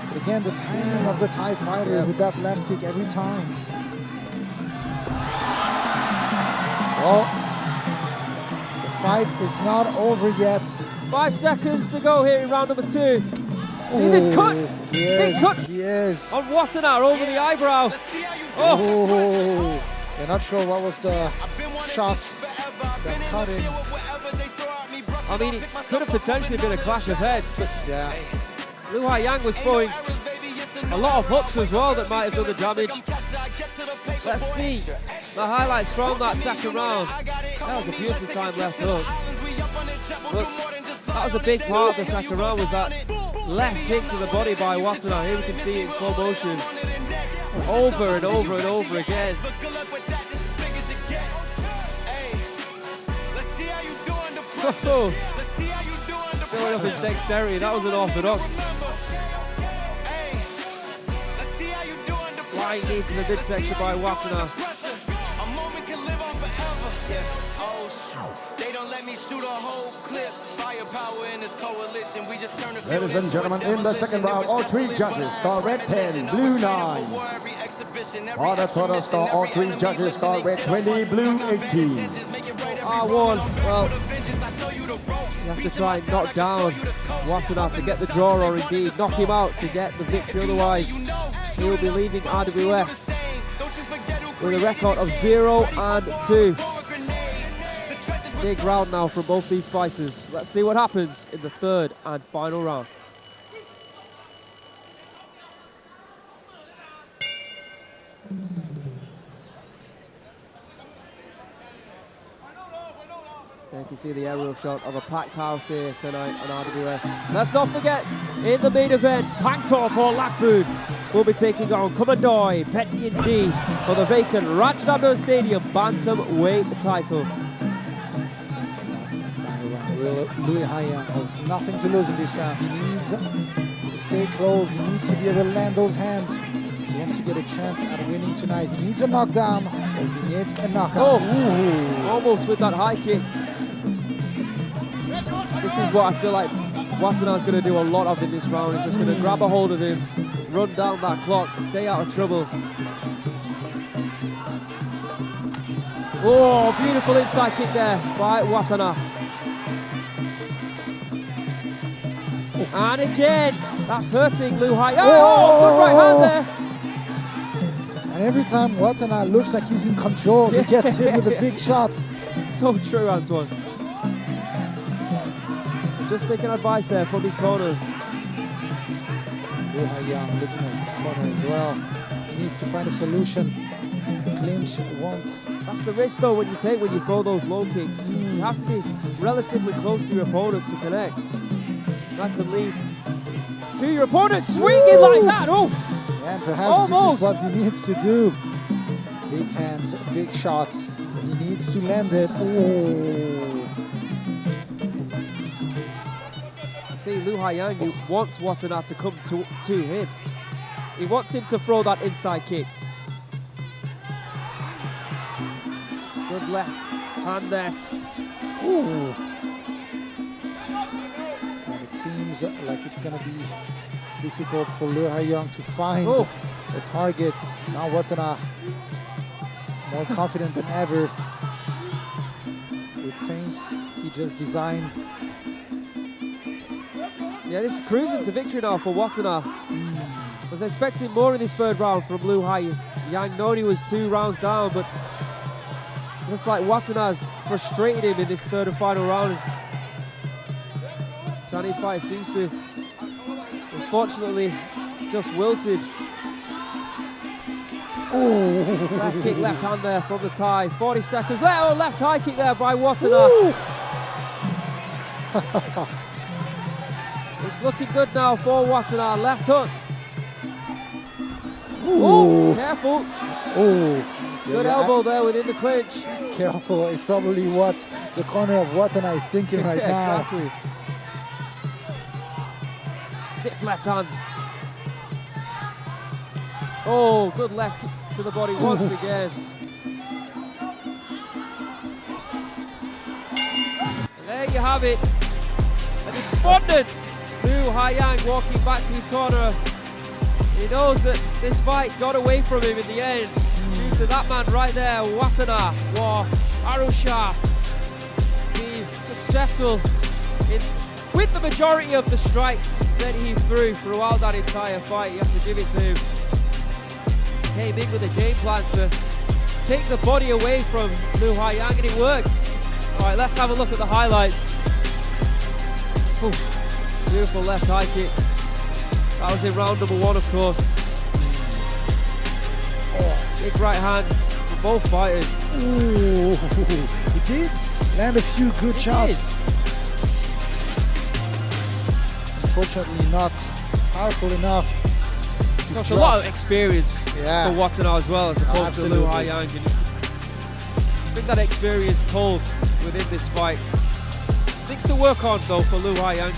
But again, the timing of the Thai fighter with that left kick every time. Well, the fight is not over yet. 5 seconds to go here in round number 2. See this cut? Big cut Yes. on Wattana over the eyebrow. Oh, we're not sure what was the shot that cut him. I mean, it could have potentially been a clash of heads, but Yeah. Luhayang was throwing a lot of hooks as well that might have done the damage. Let's see the highlights from that second round. That was a beautiful time left hook. But that was a big part of the second round, was that left kick to the body by Wattana. Here we can see it in slow motion. Over and over and over again. Oh, going up his dexterity, that was unorthodox. Flying knee to the midsection by Wattana. Ladies and gentlemen, in the second round, all 3 judges score red 10, blue 9. For the total score, all 3 judges score red 20, blue 18. R1, well, you have to try and knock down Wattana to get the draw, or indeed knock him out to get the victory. Otherwise, he'll be leaving RWS with a record of 0-2. Big round now from both these fighters. Let's see what happens in the third and final round. You can see the aerial shot of a packed house here tonight on RWS. Let's not forget, in the main event, Pangtor or Lakboon will be taking on Kumandoi, Petnyindi for the vacant Rajadamnern Stadium bantamweight title. Luhayang has nothing to lose in this round. He needs to stay close. He needs to be able to land those hands. He wants to get a chance at winning tonight. He needs a knockdown, or he needs a knockout. Almost with that high kick. This is what I feel like Wattana's going to do a lot of in this round. He's just going to grab a hold of him, run down that clock, stay out of trouble. Oh, beautiful inside kick there by Wattana. And again, that's hurting Luhayang. Oh, good right hand there. And every time Wattana looks like he's in control, he gets hit with the big shots. So true, Antoine. Just taking advice there from his corner. Luhayang looking at his corner as well. He needs to find a solution. The clinch won't That's the risk though when you throw those low kicks. You have to be relatively close to your opponent to connect. That could lead to your opponent swinging like that. Oof. Yeah, and perhaps Almost. this is what he needs to do. Big hands, big shots. He needs to land it. Oh. See, Lu Haiyang, he wants Wattana to come to him. He wants him to throw that inside kick. Good left hand there. Ooh. And it seems like it's going to be difficult for Lu Haiyang to find a target. Now Wattana more confident than ever with feints he just designed. Yeah, this is cruising to victory now for Wattana. Was expecting more in this third round from Lu Haiyang. Known he was 2 rounds down, but looks like Wattana's frustrated him in this third and final round. Chinese fighter seems to, unfortunately, just wilted. Left kick, left hand there from the Thai. 40 seconds left. Oh, left high kick there by Wattana. It's looking good now for Wattana. Left hook. Oh, careful. Oh. Good elbow there within the clinch. Careful, it's probably what the corner of Wattana is thinking right now. Exactly. Stiff left hand. Oh, good left kick to the body once again. There you have it. A despondent Lu Haiyang walking back to his corner. He knows that this fight got away from him in the end. Due to that man right there, Wattana, or Arusha, being successful with the majority of the strikes that he threw throughout that entire fight. You have to give it to him. Came in with a game plan to take the body away from Lu Haiyang, and it worked. All right, let's have a look at the highlights. Ooh, beautiful left high kick. That was in round number 1, of course. Big right hands for both fighters. Ooh, he did land a few good shots. Unfortunately, not powerful enough. That's a lot of experience for Wattana as well, as opposed to Lu Haiyang. I think that experience told within this fight. Things to work on though for Lu Haiyang.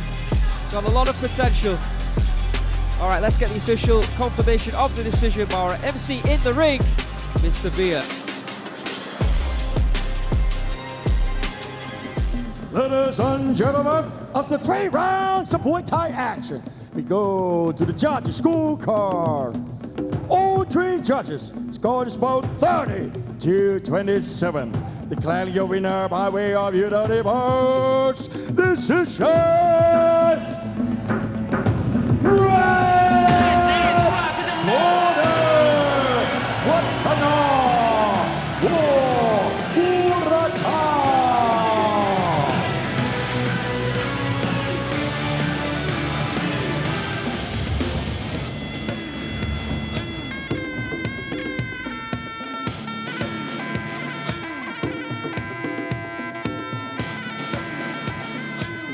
Got a lot of potential. All right, let's get the official confirmation of the decision by our MC in the ring, Mr. Beer. Ladies and gentlemen, after 3 rounds of Muay Thai action, we go to the judges' scorecard. All 3 judges scored is about 30-27, declaring your winner by way of unanimous decision. Wattana,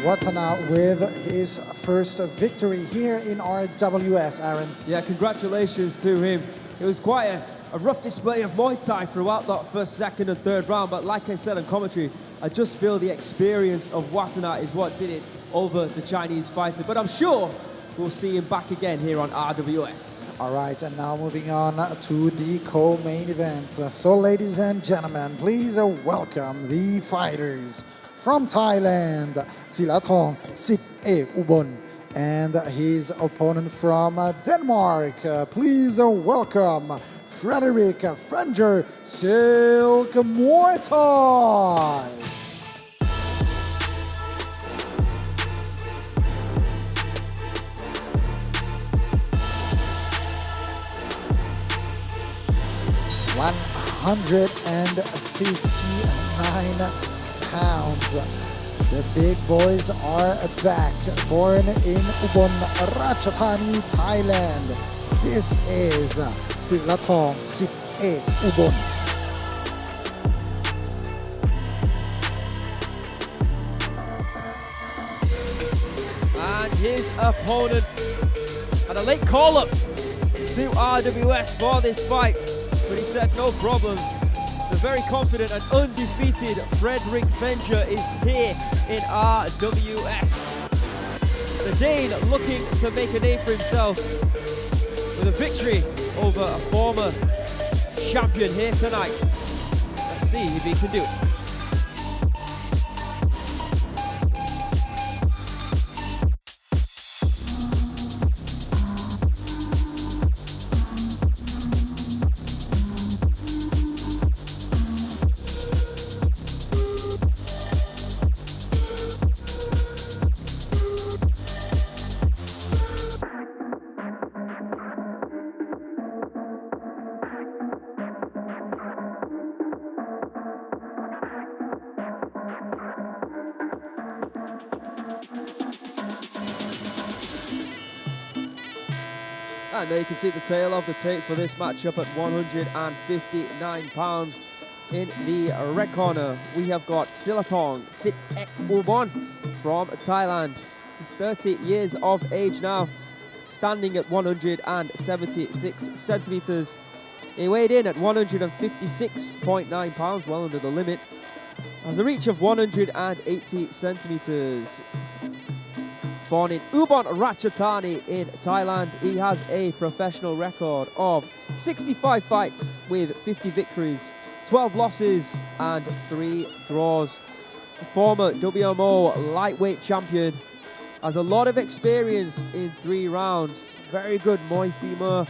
Wattana with his first victory here in RWS, Aaron. Yeah, congratulations to him. It was quite a rough display of Muay Thai throughout that first, second and third round, but like I said on commentary, I just feel the experience of Wattana is what did it over the Chinese fighter, but I'm sure we'll see him back again here on RWS. All right, and now moving on to the co-main event. So ladies and gentlemen, please welcome the fighters from Thailand, Silathong Sit-Ek Ubon, and his opponent from Denmark. Please welcome Frederik Fenger, Silk Muay Thai. £159. The big boys are back, born in Ubon Ratchathani, Thailand. This is Silathong Sit-Ek Ubon. his opponent. And a late call-up to RWS for this fight, but he said no problem. The very confident and undefeated Frederik Fenger is here in RWS. The Dane looking to make a name for himself with a victory over a former champion here tonight. Let's see if he can do it. And there you can see the tail of the tape for this matchup at 159 pounds. In the red corner, we have got Silathong Sitthepubon from Thailand. He's 30 years of age now, standing at 176 centimeters. He weighed in at 156.9 pounds, well under the limit. Has a reach of 180 centimeters. Born in Ubon Ratchathani in Thailand, he has a professional record of 65 fights with 50 victories, 12 losses and 3 draws. A former WMO lightweight champion, has a lot of experience in 3 rounds, very good Muay femur,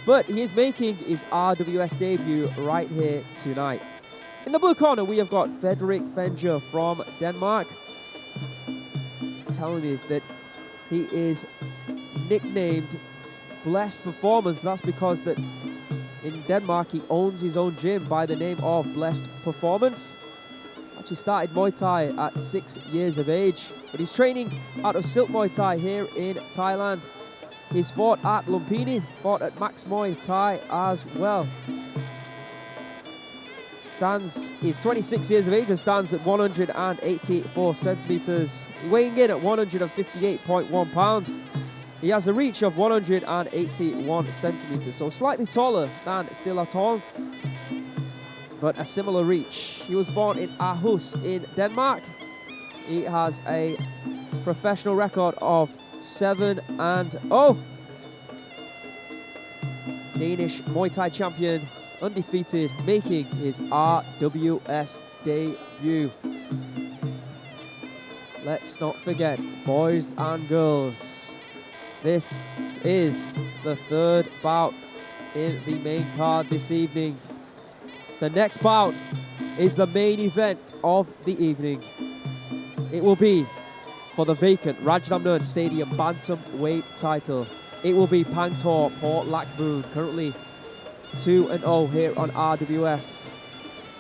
but he is making his RWS debut right here tonight. In the blue corner, we have got Frederik Fenger from Denmark. Telling me that he is nicknamed Blessed Performance. That's because that in Denmark he owns his own gym by the name of Blessed Performance. Actually started Muay Thai at 6 years of age, but he's training out of Silk Muay Thai here in Thailand. He's fought at Lumpini, fought at Max Muay Thai as well. He's 26 years of age and stands at 184 centimeters. Weighing in at 158.1 pounds. He has a reach of 181 centimeters, so slightly taller than Silathong, but a similar reach. He was born in Aarhus in Denmark. He has a professional record of 7-0. Danish Muay Thai champion, undefeated, making his RWS debut. Let's not forget, boys and girls, this is the 3rd bout in the main card this evening. The next bout is the main event of the evening. It will be for the vacant Rajadamnern Stadium bantamweight title. It will be Pangtor Port Lakboon, currently 2-0 here on RWS.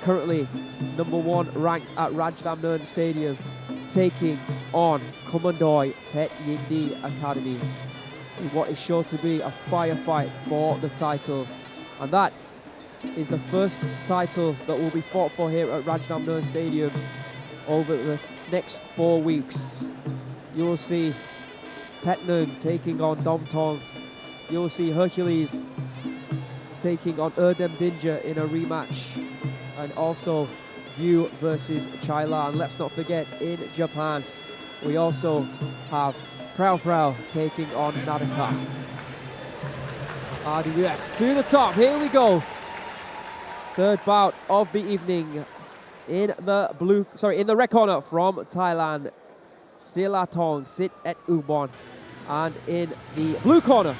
Currently number 1 ranked at Rajadamnern Stadium, taking on Kumandoi Pet Yindi Academy in what is sure to be a firefight for the title. And that is the first title that will be fought for here at Rajadamnern Stadium over the next 4 weeks. You will see Petnung taking on Domtong. You will see Hercules taking on Erdem Dinja in a rematch, and also View versus Chaila. And let's not forget, in Japan we also have Prao Prao taking on Nadaka. RWS to the top, here we go. 3rd bout of the evening. In the red corner from Thailand, Silathong Sitthepubon, and in the blue corner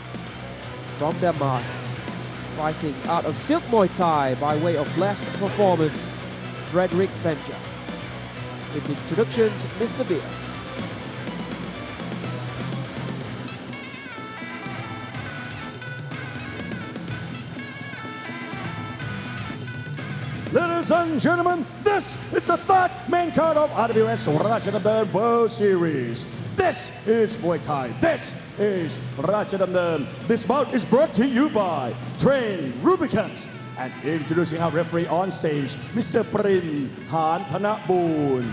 from Denmark, fighting out of Silk Muay Thai by way of Blessed Performance, Frederik Fenger. With the introductions, Mr. Beer. Ladies and gentlemen, this is the 3rd main card of RWS Rajadamnern World Series. This is Muay Thai. This is Rajadamnern. This bout is brought to you by Train Rubicons. And introducing our referee on stage, Mr. Prin Han Thanaboon.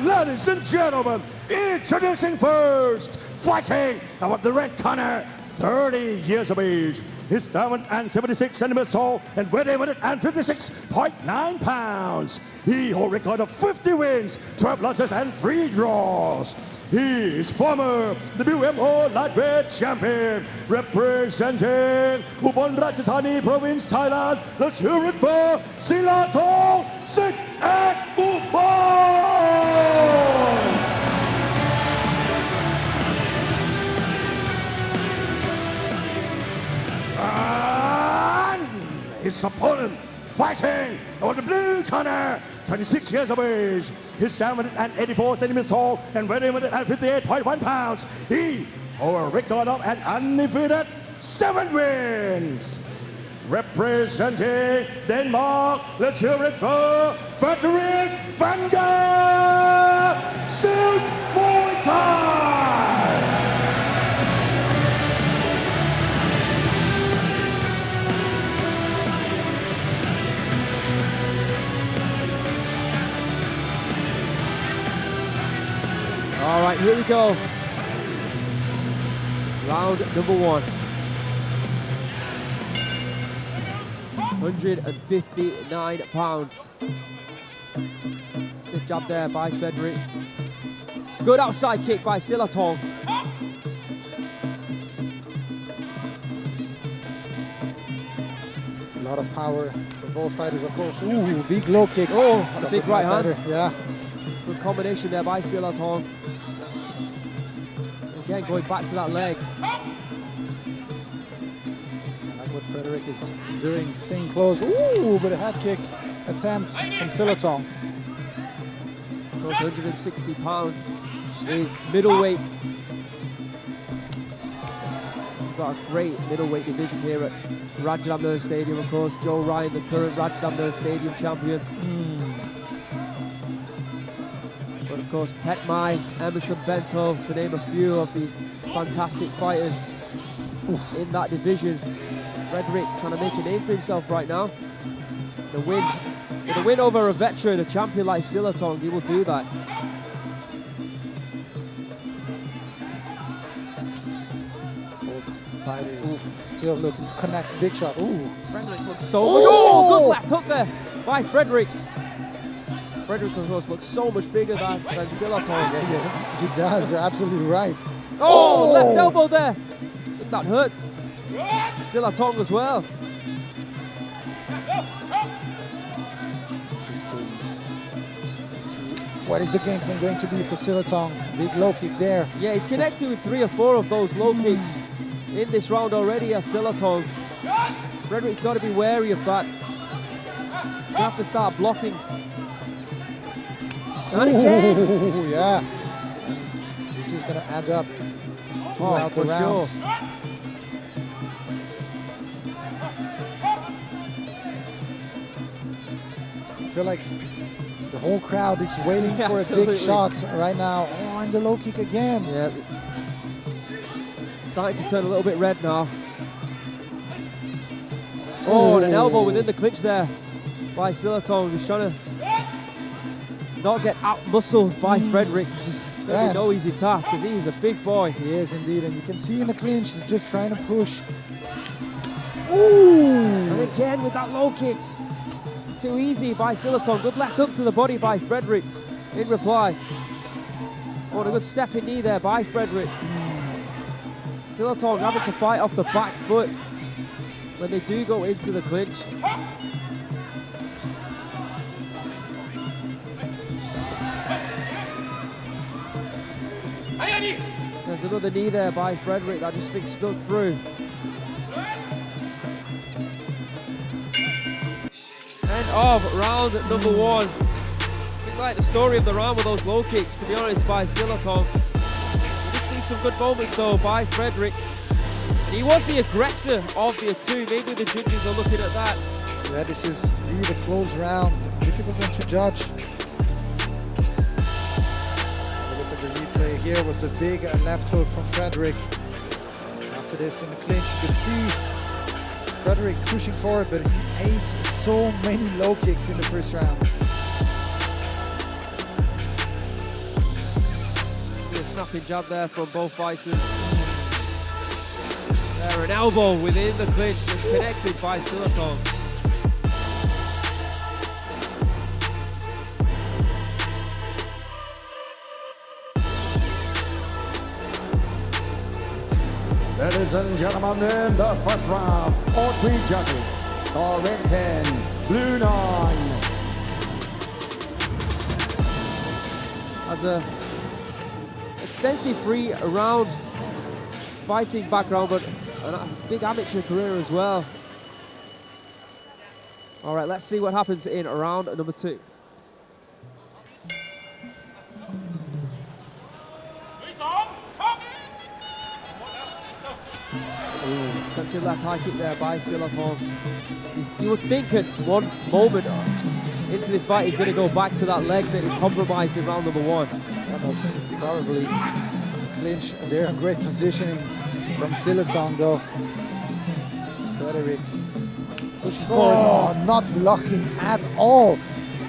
ladies and gentlemen, introducing first, fighting out of the red corner, 30 years of age. He's 76 centimeters tall and weighing 156.9 pounds. He holds a record of 50 wins, 12 losses, and 3 draws. He is former WMO lightweight champion, representing Ubon Ratchathani province, Thailand. Let's hear it for Silathong, Sit at Ubon! And his opponent fighting on the blue corner, 26 years of age. He's 184 centimeters tall and weighing 158.1 pounds. He holds a record of an undefeated 7 wins. Representing Denmark, let's hear it for Frederik Fenger, Silk Muay Thai. All right, here we go. Round number 1. 159 pounds. Stiff jab there by Frederik. Good outside kick by Silathong. A lot of power from both fighters, of course. Ooh, big low kick. Oh, and a big right hand. Yeah. Good combination there by Silathong. Again, going back to that leg. I like what Frederik is doing, staying close. Ooh, but a head kick attempt from Silathong. Of course, 160 pounds is middleweight. We've got a great middleweight division here at Rajadamnern Stadium, of course. Joe Ryan, the current Rajadamnern Stadium champion. But of course, Pet Mai, Emerson Bento, to name a few of the fantastic fighters in that division. Frederik trying to make a name for himself right now. With a win over a veteran, a champion like Silathong, he will do that. Both fighters still looking to connect. Big shot. Ooh. Frederik looks so good. Oh, good left hook there by Frederik. Frederik, of course, looks so much bigger than Silathong. Yeah, he does. You're absolutely right. Oh, left elbow there. I think that hurt Silathong as well. Interesting to see what is the game plan going to be for Silathong. Big low kick there. Yeah, he's connected with 3 or 4 of those low kicks in this round already as Silathong. Frederik's got to be wary of that. You have to start blocking. And again. Ooh, yeah. This is going to add up throughout the rounds. Sure. I feel like the whole crowd is waiting for a big shot right now. Oh, and the low kick again. Yeah. Starting to turn a little bit red now. Oh, and an elbow within the clinch there by Silathong. He's trying to not get out-muscled by Frederik, which is going to be no easy task because he is a big boy. He is indeed, and you can see in the clinch, he's just trying to push. Ooh! And again with that low kick. Too easy by Silathong. Good left hook to the body by Frederik in reply. Oh, and a good stepping knee there by Frederik. Silathong having to fight off the back foot when they do go into the clinch. There's another knee there by Frederik that just thinks snuck through. End of round number 1. I think like the story of the round with those low kicks, to be honest, by Silathong. We did see some good moments though by Frederik. And he was the aggressor of the 2. Maybe the judges are looking at that. Yeah, this is indeed a close round. Difficult one to judge. Look at the replay. Here was the big left hook from Frederik. After this in the clinch, you can see Frederik pushing forward, but he ate so many low kicks in the first round. snapping jab there from both fighters. There, an elbow within the clinch that's connected by Silathong. Ladies and gentlemen, in the first round, all three judges score red 10, blue 9. Has a extensive 3-round fighting background, but a big amateur career as well. All right, let's see what happens in round number 2. Attempted left high kick there by Silathong. You would think at one moment into this fight he's going to go back to that leg that he compromised in round number 1. That was probably clinch. They're in great positioning from Silathong though. Frederik pushing forward, not blocking at all.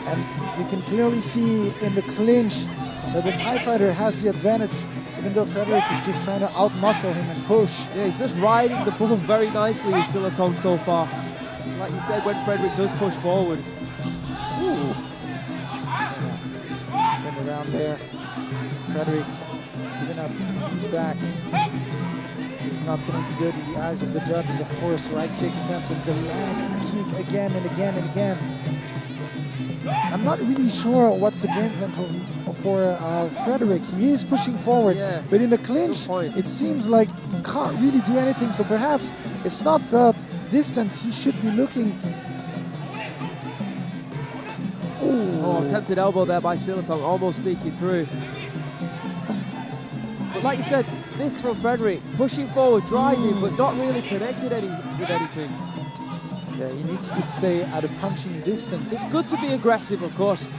And you can clearly see in the clinch that the Thai fighter has the advantage, even though Frederik is just trying to outmuscle him and push. Yeah, he's just riding the ball very nicely with Silathong so far. Like you said, when Frederik does push forward. Ooh. Turn around there. Frederik giving up his back. Which is not going to be good in the eyes of the judges, of course. Right kick attempted, the leg kick again and again and again. I'm not really sure what's the game plan for Frederik. He is pushing forward, yeah, but in the clinch, it seems like he can't really do anything. So perhaps it's not the distance he should be looking. Oh, attempted elbow there by Silathong, almost sneaking through. But like you said, this from Frederik, pushing forward, driving, but not really connected with anything. Yeah, he needs to stay at a punching distance. It's good to be aggressive, of course,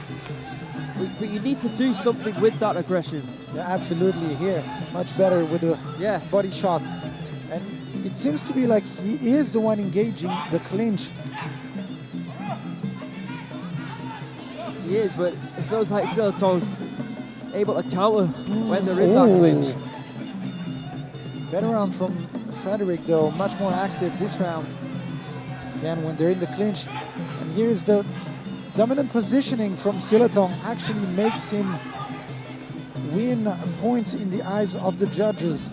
but you need to do something with that aggression. Yeah, absolutely. Here, much better with a body shot. And it seems to be like he is the one engaging the clinch. He is, but it feels like Silathong's able to counter when they're in that clinch. Better round from Frederik though, much more active this round. Again, when they're in the clinch. And here's the dominant positioning from Silathong actually makes him win points in the eyes of the judges.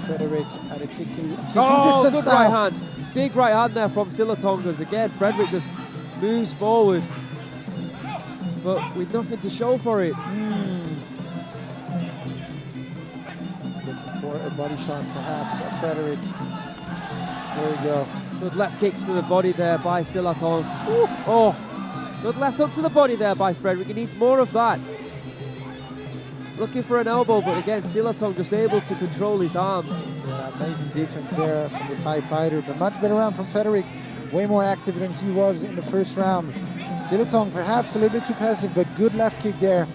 Frederik at a kicking distance good now. right hand. Big right hand there from Silathong, because again, Frederik just moves forward, but with nothing to show for it. Looking for a body shot, perhaps. Frederik. There we go. Good left kicks to the body there by Silathong. Oh, good left hook to the body there by Frederik. He needs more of that. Looking for an elbow, but again, Silathong just able to control his arms. Yeah, amazing defense there from the Thai fighter, but much better round from Frederik. Way more active than he was in the first round. Silathong perhaps a little bit too passive, but good left kick there.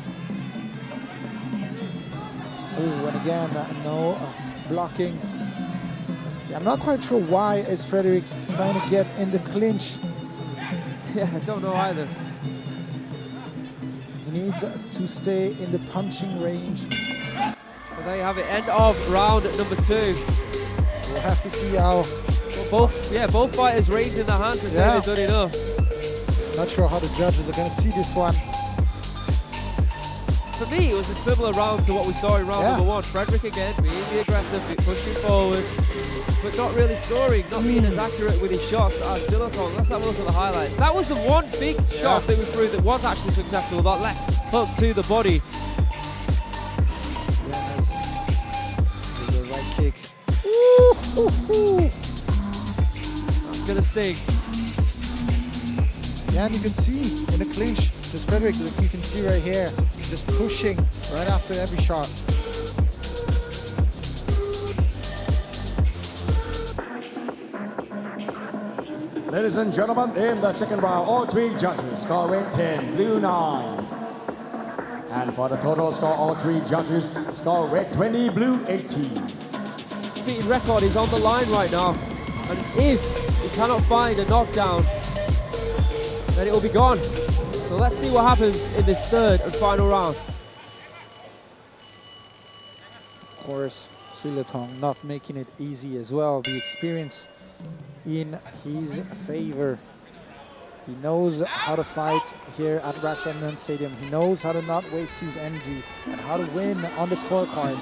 Oh, and again, no blocking. Yeah, I'm not quite sure why is Frederik trying to get in the clinch. Yeah, I don't know either. He needs to stay in the punching range. Well, there you have it, end of round number 2. We'll have to see how... Well, both fighters raising their hands and saying they've done enough. Not sure how the judges are going to see this one. For me, it was a similar round to what we saw in round number 1. Frederik again being the aggressive, pushing forward, but not really scoring, not being as accurate with his shots as Silathong. Let's have a look at the highlights. That was the one big shot that we threw that was actually successful, that left hook to the body. The right kick. That's going to sting. Yeah, and you can see in the clinch, just Frederik, like you can see right here, just pushing right after every shot. Ladies and gentlemen, in the second round, all three judges score red 10, blue 9. And for the total score, all three judges score red 20, blue 18. Beating record is on the line right now, and if he cannot find a knockdown, then it will be gone. So let's see what happens in this third and final round. course, Silathong not making it easy as well. The experience in his favor. He knows how to fight here at Rajadamnern Stadium. He knows how to not waste his energy and how to win on the scorecard.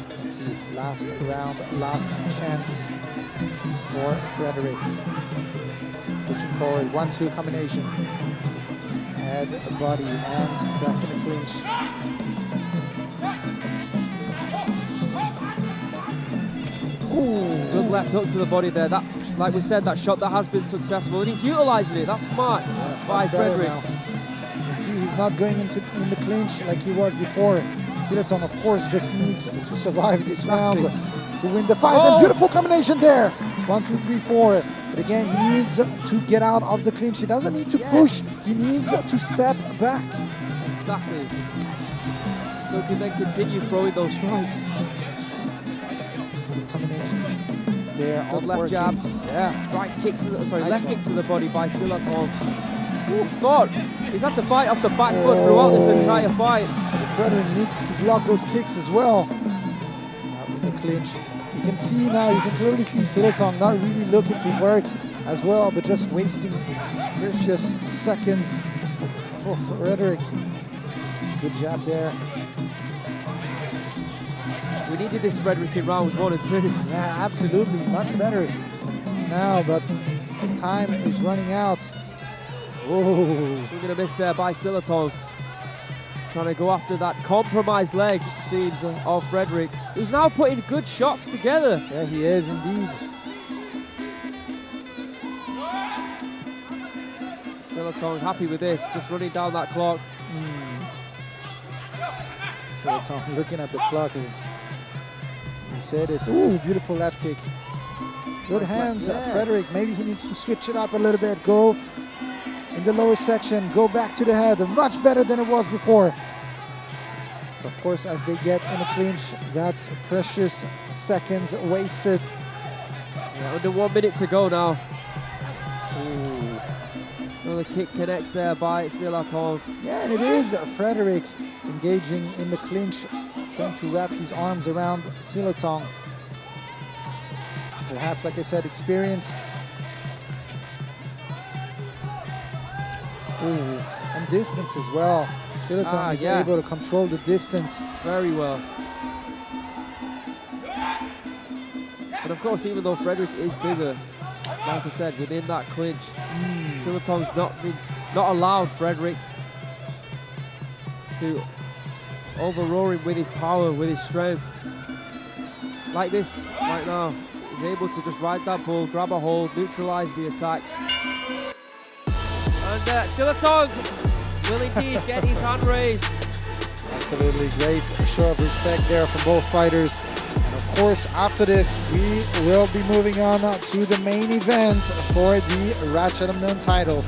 Let's see, last round, last chance for Frederik. Pushing forward, 1-2 combination. Head, body, and back in the clinch. Ooh. Good left hook to the body there. That, like we said, that shot that has been successful, and he's utilizing it. That's smart by Frederik. You can see he's not going in the clinch like he was before. Silathong, of course, just needs to survive this round to win the fight. And beautiful combination there. 1, 2, 3, 4. But again, he needs to get out of the clinch. He doesn't need to push. He needs to step back. Exactly. So he can then continue throwing those strikes. Combinations there. Good left jab. Yeah. Right kick to the, sorry, Nice left one. kick to the body by Silathong. Thought he's had to fight off the back foot throughout this entire fight. Frederik needs to block those kicks as well. Now in the clinch. You can see now, you can clearly see Silathong not really looking to work as well, but just wasting precious seconds for Frederik. Good jab there. We needed this Frederik in rounds 1 and 2. Yeah, absolutely. Much better now, but the time is running out. Oh. Swing and a miss there by Silathong. Trying to go after that compromised leg, it seems, of Frederik, who's now putting good shots together. Yeah, he is indeed. Silathong happy with this, just running down that clock. Silathong looking at the clock as he said this. Ooh, beautiful left kick. Good hands, Frederik. Maybe he needs to switch it up a little bit. Go in the lower section, go back to the head. Much better than it was before. Of course, as they get in a clinch, that's precious seconds wasted. Yeah, under 1 minute to go now. Ooh. Another kick connects there by Silathong. Yeah, and it is Frederik engaging in the clinch, trying to wrap his arms around Silathong. Perhaps, like I said, experience. Ooh, and distance as well. Silathong is able to control the distance very well. But of course, even though Frederik is bigger, like I said, within that clinch, Silathong's not allowed Frederik to overroar him with his power, with his strength. Like this right now, he's able to just ride that bull, grab a hold, neutralize the attack. And Silathong will indeed get his hand raised. Absolutely great show of respect there from both fighters. And of course, after this, we will be moving on to the main event for the Rajadamnern title.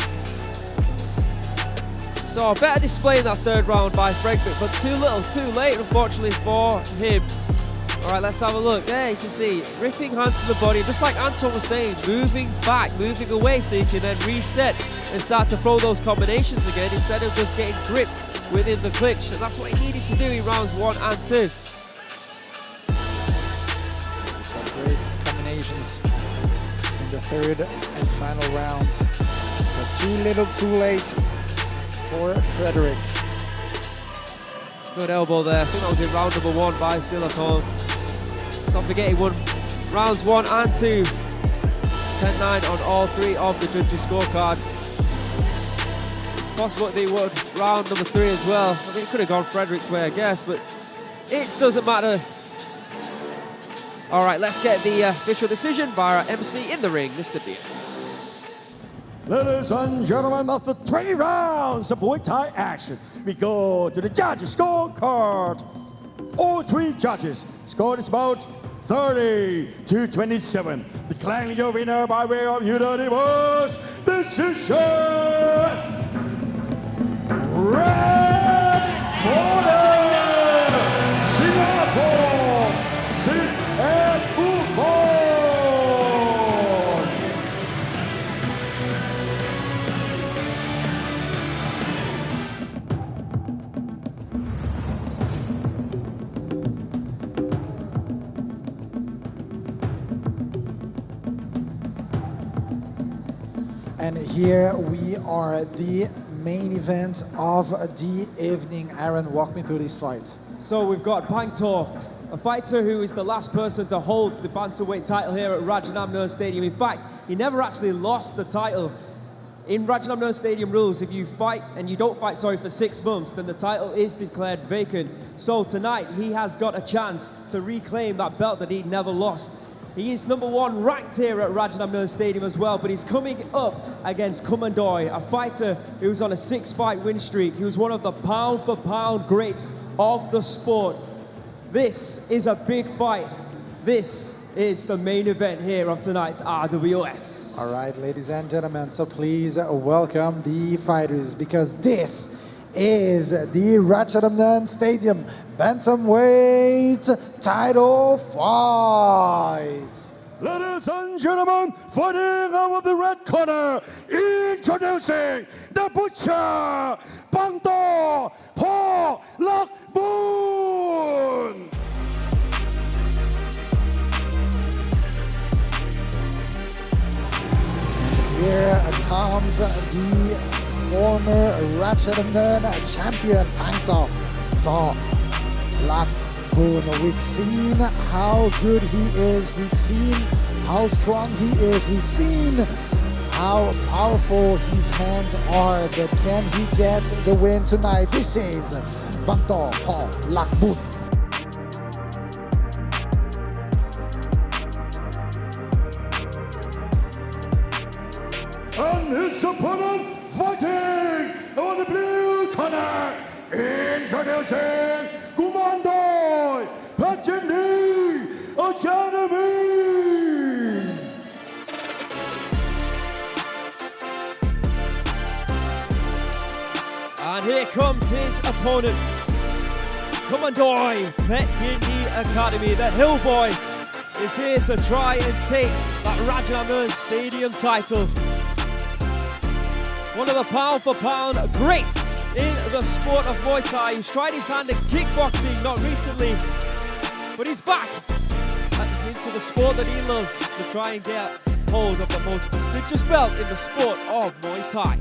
So a better display in that third round by Frederik, but too little, too late, unfortunately, for him. All right, let's have a look. There you can see, ripping hands to the body, just like Anton was saying, moving back, moving away so you can then reset and start to throw those combinations again instead of just getting gripped within the clinch. And that's what he needed to do in rounds 1 and 2. Some great combinations in the third and final round. But too little, too late for Frederik. Good elbow there. I think that was in round number 1 by Silathong. Not forgetting he won rounds 1 and 2. 10-9 on all 3 of the judges' scorecards. Possible they would round number 3 as well. I mean, it could have gone Frederik's way, I guess, but it doesn't matter. All right, let's get the official decision by our MC in the ring, Mr. Beer. Ladies and gentlemen, after 3 rounds of Muay Thai action, we go to the judges' scorecard. All 3 judges scored is about 30-27. Declaring your winner by way of unanimous decision. Red corner, Silathong, Sid and Mungkornyok. And here we are, the main event of the evening. Aaron, walk me through this fight. So we've got Pangtor, a fighter who is the last person to hold the bantamweight title here at Rajadamnern Stadium. In fact, he never actually lost the title. In Rajadamnern Stadium rules, if you fight and you don't fight, for 6 months, then the title is declared vacant. So tonight, he has got a chance to reclaim that belt that he never lost. He is number 1 ranked here at Rajadamnern Stadium as well, but he's coming up against Kumandoi, a fighter who's on a 6-fight win streak, who's one of the pound-for-pound greats of the sport. This is a big fight. This is the main event here of tonight's RWS. All right, ladies and gentlemen, so please welcome the fighters, because this is the Rajadamnern Stadium Bantamweight title fight. Ladies and gentlemen, fighting out of the red corner, introducing the butcher, Pangtor, Paula. Here comes the former Rajadamnern champion, Pangtor. We've seen how good he is, we've seen how strong he is, we've seen how powerful his hands are, but can he get the win tonight? This is Pangtor Paula. And his opponent fighting on the blue corner, introducing Kumandoi Academy. And here comes his opponent, Kumandoi Academy. The Hill Boy is here to try and take that Rajadamnern Stadium title. One of the pound-for-pound greats in the sport of Muay Thai. He's tried his hand at kickboxing, not recently, but he's back into the sport that he loves to try and get hold of the most prestigious belt in the sport of Muay Thai.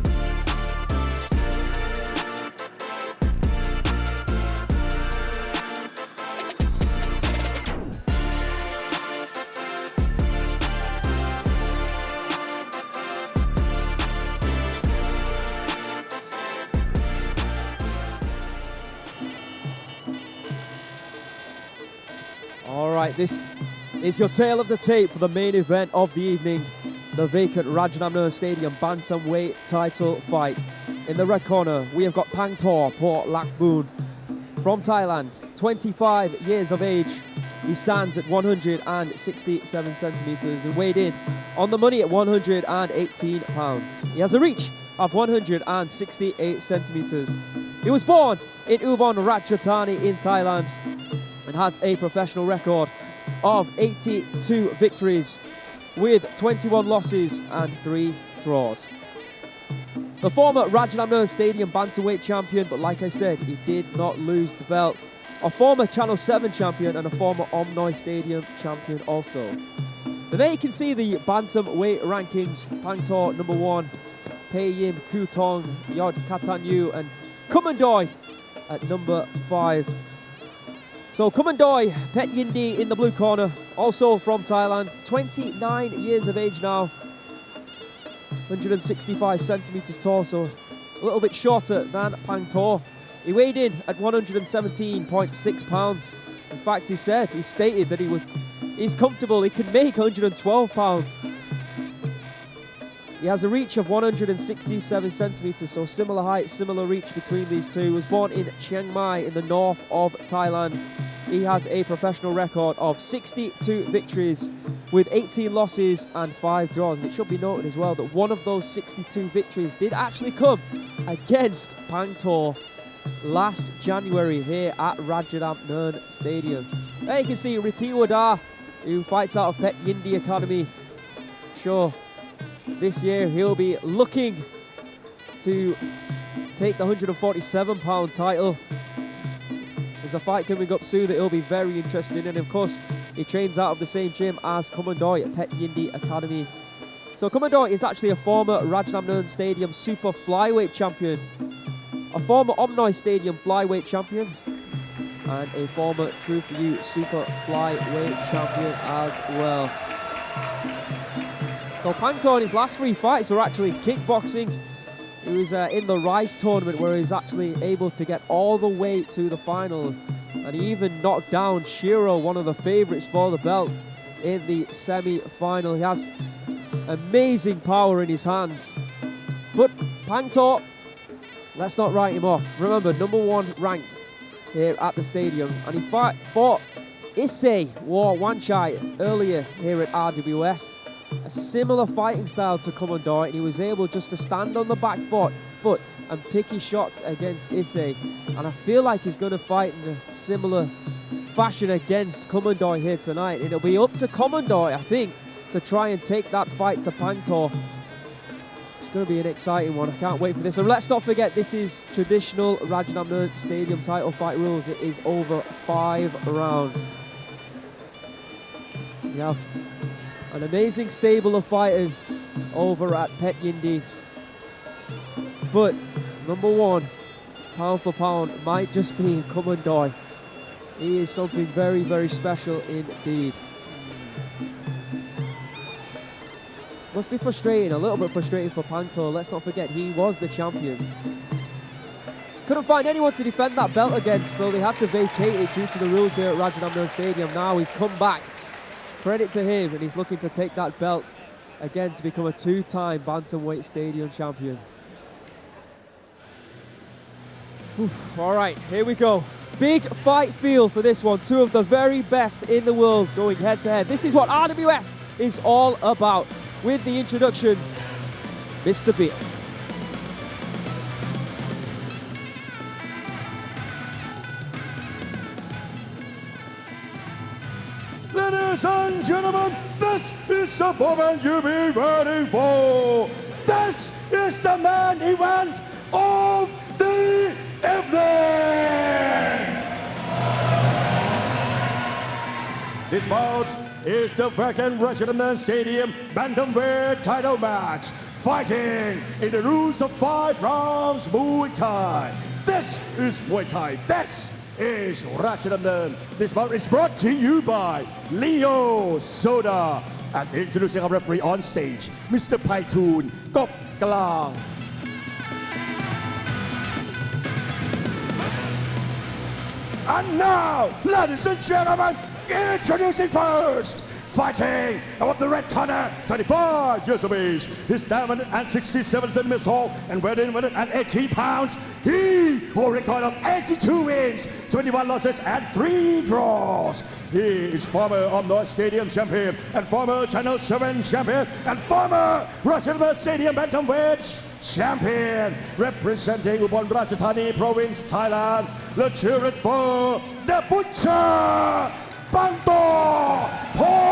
All right, this is your tail of the tape for the main event of the evening, the vacant Rajadamnern Stadium bantamweight title fight. In the red corner, we have got Pangtor Paula from Thailand, 25 years of age. He stands at 167 centimeters and weighed in on the money at 118 pounds. He has a reach of 168 centimeters. He was born in Ubon Ratchathani in Thailand and has a professional record of 82 victories with 21 losses and 3 draws. The former Rajadamnern Stadium bantamweight champion, but like I said, he did not lose the belt. A former Channel 7 champion and a former Omnoi Stadium champion also. And there you can see the bantamweight rankings. Pangtor number 1, Pei Yim Kutong, Yod Katanyu and Kumandoi at number 5. So Kumandoi Pet Yindi in the blue corner, also from Thailand, 29 years of age now, 165 centimeters tall, so a little bit shorter than Pangtor. He weighed in at 117.6 pounds. In fact, he stated that he's comfortable, he can make 112 pounds. He has a reach of 167 centimeters, so similar height, similar reach between these two. He was born in Chiang Mai in the north of Thailand. He has a professional record of 62 victories with 18 losses and 5 draws. And it should be noted as well that one of those 62 victories did actually come against Pangtor last January here at Rajadamnern Stadium. There you can see Riti Wada, who fights out of Pet Yindi Academy. Sure, this year he'll be looking to take the 147-pound title. There's a fight coming up soon that he'll be very interested in, and of course he trains out of the same gym as Kumandoi at Pet Yindi Academy. So Kumandoi is actually a former Rajadamnern Stadium Super Flyweight champion, a former Omnoi Stadium Flyweight champion, and a former True For You Super Flyweight champion as well. So Pangtor in his last 3 fights were actually kickboxing. He was in the Rise tournament where he's actually able to get all the way to the final, and he even knocked down Shiro, one of the favourites for the belt, in the semi-final. He has amazing power in his hands. But Pangtor, let's not write him off. Remember, #1 ranked here at the stadium, and he fought Issei Wanchai earlier here at RWS. A similar fighting style to Kumandoi, and he was able just to stand on the back foot and pick his shots against Issei. And I feel like he's going to fight in a similar fashion against Kumandoi here tonight. It'll be up to Kumandoi, I think, to try and take that fight to Pangtor. It's going to be an exciting one. I can't wait for this. And let's not forget, this is traditional Rajadamnern Stadium title fight rules. It is over 5 rounds. We have an amazing stable of fighters over at Pet Yindi. But #1, pound for pound, might just be Kumandoi. He is something very, very special indeed. Must be frustrating, a little bit frustrating for Pangtor. Let's not forget, he was the champion. Couldn't find anyone to defend that belt against, so they had to vacate it due to the rules here at Rajadamnern Stadium. Now he's come back. Credit to him, and he's looking to take that belt again to become a 2-time Bantamweight Stadium champion. Oof, all right, here we go. Big fight feel for this one. 2 of the very best in the world going head to head. This is what RWS is all about. With the introductions, Mr. Beer. Ladies and gentlemen, this is the moment you've been waiting for. This is the main event of the evening. This bout is the second Rajadamnern Stadium Bantamweight title match, fighting in the rules of 5 rounds Muay Thai. This is Muay Thai. This is Rajadamnern. This bout is brought to you by Leo Soda. And introducing our referee on stage, Mr. Paitoon Kop Kalang. And now, ladies and gentlemen, introducing first, fighting above the red corner, 25 years of age. His diamond and 67 centimeters tall and weighing 118 pounds. He holds a record of 82 wins, 21 losses and 3 draws. He is former Omnoi Stadium champion and former Channel 7 champion and former Rajadamnern Stadium Bantamweight champion, representing Ubon Ratchathani Province, Thailand. Let's hear it for the Butcher, Pangtor Paula.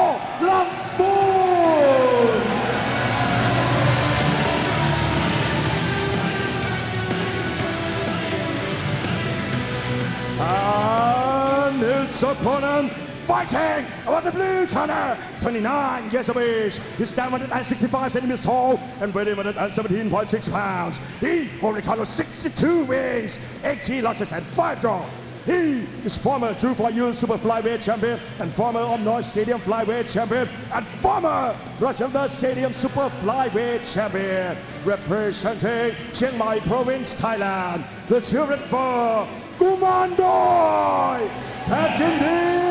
And his opponent, fighting on the blue corner, 29 years of age. He's down 165 centimeters tall and weighing 117.6 pounds. He holds a record of 62 wins, 18 losses and 5 draws. He is former True For You Super Flyweight champion and former Omnoi Stadium Flyweight champion and former Rajadamnern Stadium Super Flyweight champion, representing Chiang Mai Province, Thailand. Let's hear it for Kumandoi Academy.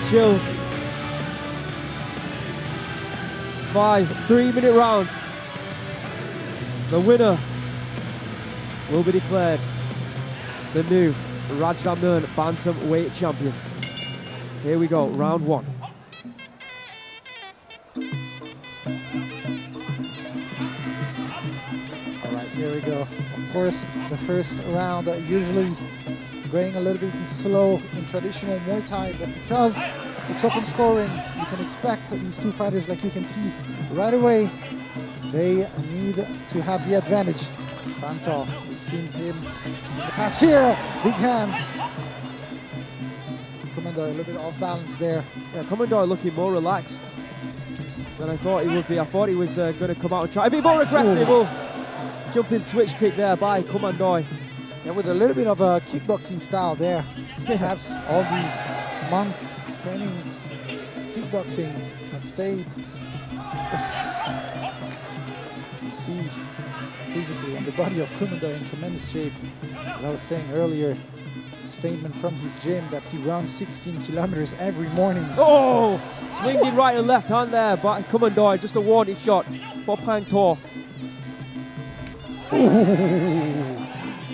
Chills. 5 3-minute rounds. The winner will be declared the new Rajadamnern Bantamweight champion. Here we go, round 1. All right, here we go. Of course, the first round usually going a little bit slow in traditional Muay Thai, but because it's open scoring, you can expect these 2 fighters, like you can see right away, they need to have the advantage. Pangtor, we've seen him in the past here. Big hands. Kumandoi a little bit off balance there. Yeah, Kumandoi looking more relaxed than I thought he would be. I thought he was going to come out and try to be more aggressive. Oh, jumping switch kick there by Kumandoi. Yeah, with a little bit of a kickboxing style there. Perhaps all these months training kickboxing have stayed. You can see physically on the body of Kumandoi in tremendous shape. As I was saying earlier, a statement from his gym that he runs 16 kilometers every morning. Oh, swinging right and left hand there by Kumandoi. Just a warning shot for Pangtor.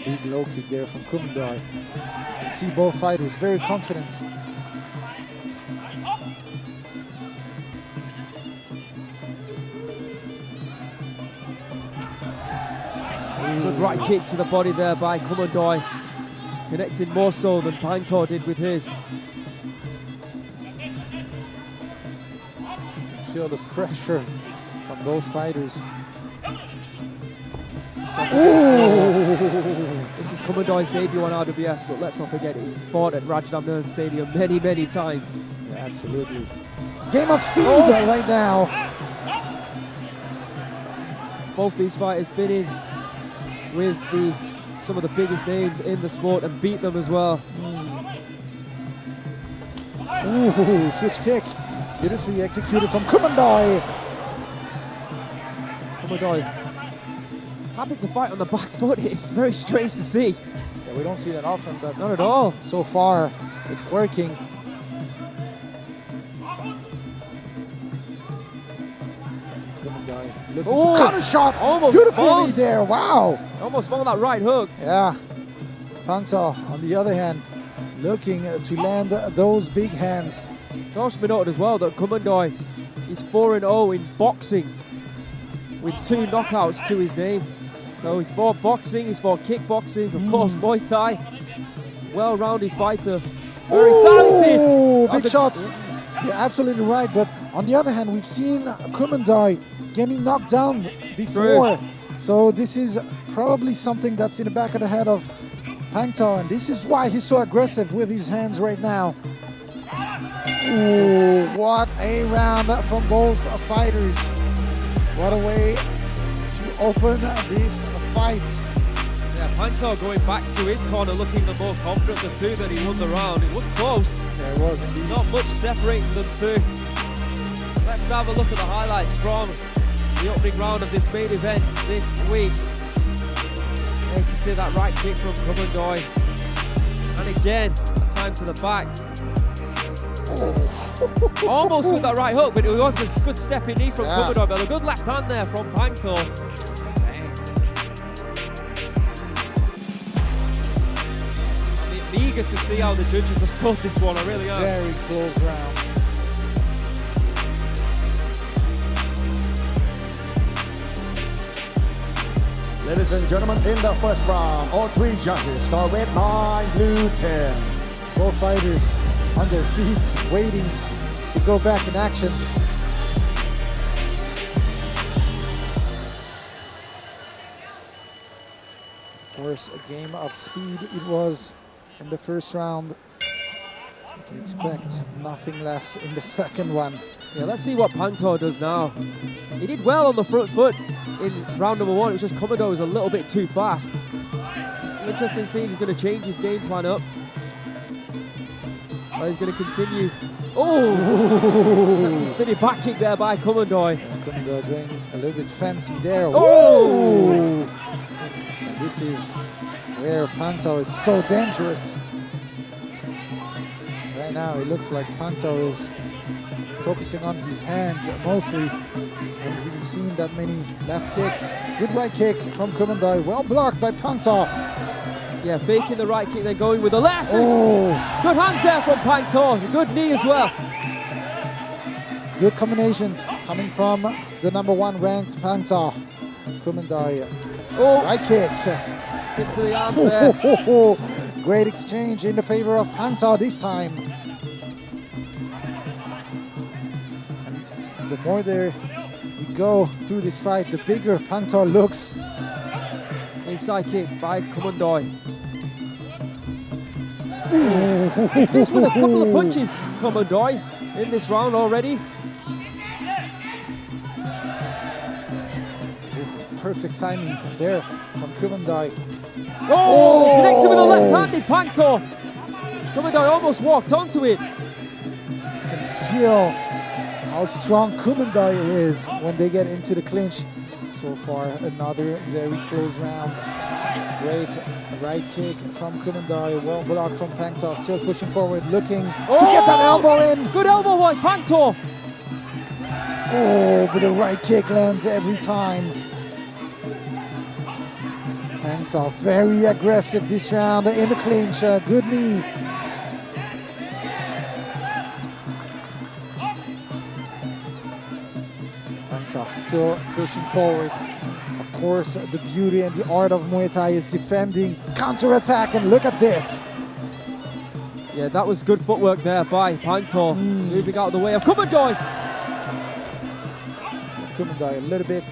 Big low kick there from Kumandoi. You can see both fighters very confident. Good right kick to the body there by Kumandoi. Connecting more so than Pangtor did with his. You can feel the pressure from both fighters. This is Kumandoi's debut on RWS, but let's not forget he's fought at Rajadamnern Stadium many times. Yeah, absolutely. Game of speed right now. Both these fighters been in with some of the biggest names in the sport and beat them as well. Ooh, switch kick. Beautifully executed from Kumandoi. Kumandoi happy to fight on the back foot. It's very strange to see. Yeah, we don't see that often, but not at all. So far, it's working. Kumandoi looking to counter shot. Almost beautifully there. Wow. Almost found that right hook. Yeah. Pangtor, on the other hand, looking to land those big hands. It should be noted as well that Kumandoi is 4-0 in boxing with 2 knockouts to his name. So he's fought boxing, he's fought kickboxing, of course Muay Thai. Well-rounded fighter. Very talented. Big shots. You're absolutely right. But on the other hand, we've seen Kumandoi getting knocked down before. So this is probably something that's in the back of the head of Pangtor, and this is why he's so aggressive with his hands right now. Ooh, what a round from both fighters. What a way to open this fight. Yeah, Pangtor going back to his corner looking the more confident of the two that he won the round. It was close. Yeah, it was indeed. Not much separating them two. Let's have a look at the highlights from the opening round of this main event this week. Yeah, you can see that right kick from Kumandoi. And again, a time to the back. Almost with that right hook, but it was a good stepping knee from Kumandoi, but a good left hand there from Pangtor. I'm eager to see how the judges have scored this one, I really am. Very close round. Ladies and gentlemen, in the first round, all 3 judges score red 9, blue 10. Both fighters on their feet, waiting to go back in action. Of course, a game of speed it was in the first round. You can expect nothing less in the second one. Yeah, let's see what Pangtor does now. He did well on the front foot in round number 1. It was just Kumandoi was a little bit too fast. It's interesting to see if he's going to change his game plan up. Or he's going to continue. Oh! That's a spinning back kick there by Kumandoi. Kumandoi going a little bit fancy there. Oh! And this is where Pangtor is so dangerous. Right now, it looks like Pangtor is focusing on his hands mostly. Haven't really seen that many left kicks. Good right kick from Kumandoi, well blocked by Pangtor. Yeah, faking the right kick, then going with the left. Oh! Good hands there from Pangtor. Good knee as well. Good combination coming from the #1 ranked Pangtor. Kumandoi. Oh! Right kick. Kick to the arms there. Great exchange in the favor of Pangtor this time. And the more there we go through this fight, the bigger Pangtor looks. Inside kick by Kumandoi. He's missed with a couple of punches, Kumandoi, in this round already. Perfect timing there from Kumandoi. Oh, connected with a left-handed Pangtor. Kumandoi almost walked onto it. You can feel how strong Kumandoi is when they get into the clinch. So far, another very close round. Great right kick from Kumandoi, well blocked from Pangtor, still pushing forward, looking to get that elbow in. Good elbow by Pangtor. Oh, but the right kick lands every time. Pangtor very aggressive this round in the clinch, good knee. Pangtor still pushing forward. Of course, the beauty and the art of Muay Thai is defending, counter-attack, and look at this. Yeah, that was good footwork there by Pangtor, moving out of the way of Kumandoi. Kumandoi a little bit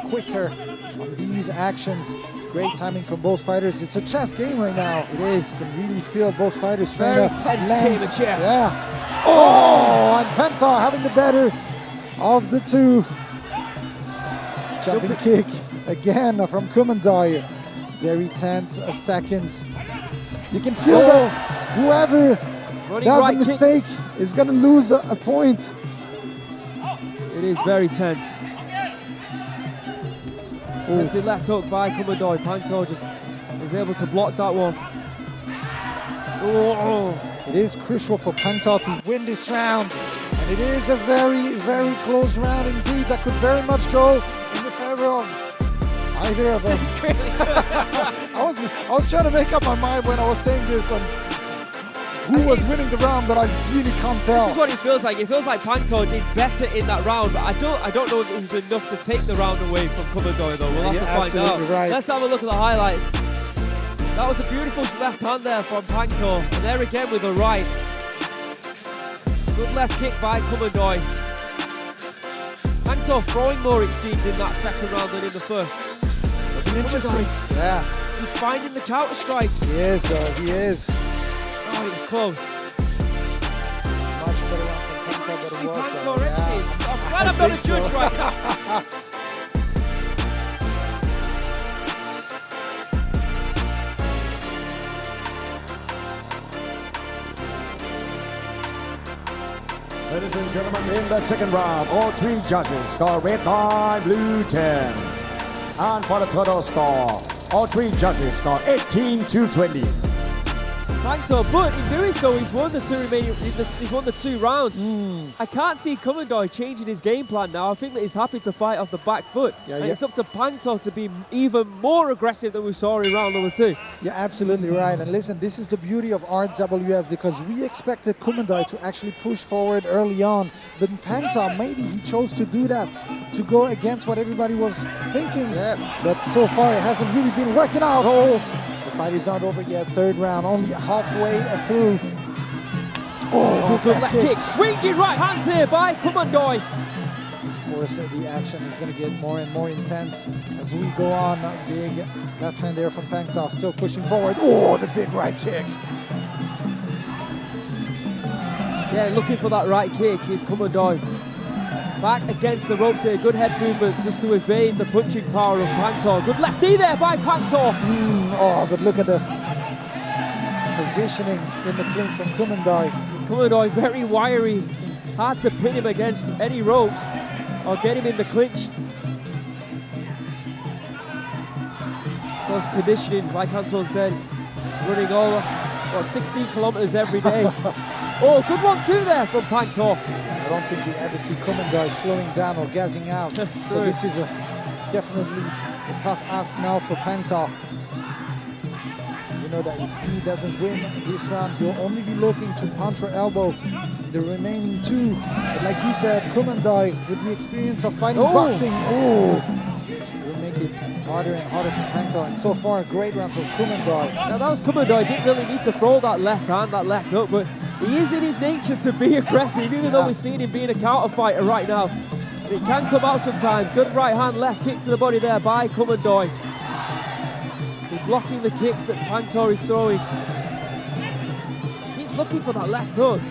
quicker on these actions. Great timing from both fighters. It's a chess game right now. It is. You can really feel both fighters trying Very to tense land. game of chess. Yeah. Oh, and Pangtor having the better of the two. Jumping kick again from Kumandoi. Very tense seconds. You can feel that whoever does a mistake is going to lose a point. It is very tense. Tempting left hook by Kumandoi. Pangtor just is able to block that one. Oh. It is crucial for Pangtor to win this round. And it is a very, very close round indeed that could very much go in the favor of either of them. I was trying to make up my mind when I was saying this on who was winning the round, but I really can't tell. This is what it feels like. It feels like Pangtor did better in that round, but I don't know if it was enough to take the round away from Kumandoi though. We'll have to find out. Right. Let's have a look at the highlights. That was a beautiful left hand there from Pangtor, and there again with the right. Good left kick by Kumandoi. Pangtor throwing more, it seemed, in that second round than in the first. Interesting. Yeah. He's finding the counter strikes. He is, though. He is. Oh, it was close. Much better round from Pangtor than it was. Pangtor edged. I'm glad I'm not a judge right now. Ladies and gentlemen, in the second round, all three judges score red 9, blue 10. And for the total score, all three judges score 18-20. Pangtor, but in doing so, he's won the two rounds. I can't see Kumandoi changing his game plan now. I think that he's happy to fight off the back foot. And it's up to Pangtor to be even more aggressive than we saw in round number 2. You're absolutely right. And listen, this is the beauty of RWS, because we expected Kumandoi to actually push forward early on. But Pangtor, maybe he chose to do that, to go against what everybody was thinking. But so far, it hasn't really been working out. The fight is not over yet. Third round, only halfway through. Good left kick. Swinging right hands here by Kumandoi. Of course, the action is going to get more and more intense as we go on. Big left hand there from Pangtor, still pushing forward. Oh, the big right kick. Yeah, looking for that right kick is Kumandoi. Back against the ropes here. Good head movement just to evade the punching power of Pangtor. Good left knee there by Pangtor. But look at the positioning in the clinch from Kumandoi. Kumandoi very wiry. Hard to pin him against any ropes or get him in the clinch. Of course, conditioning, like Anton said, running all 16 kilometers every day. Good 1-2 there from Pangtor. I don't think we ever see Kumandoi slowing down or gassing out. So this is definitely a tough ask now for Pangtor. You know that if he doesn't win this round, he'll only be looking to punch or elbow in the remaining two. But like you said, Kumandoi, with the experience of fighting boxing, will make it harder and harder for Pangtor. And so far, a great round for Kumandoi. Now that was Kumandoi. Didn't really need to throw that left hand, that left hook, but he is in his nature to be aggressive, even though we're seeing him being a counter fighter right now. It can come out sometimes. Good right hand, left kick to the body there by Kumandoi. blocking the kicks that Pangtor is throwing. Keeps looking for that left hook.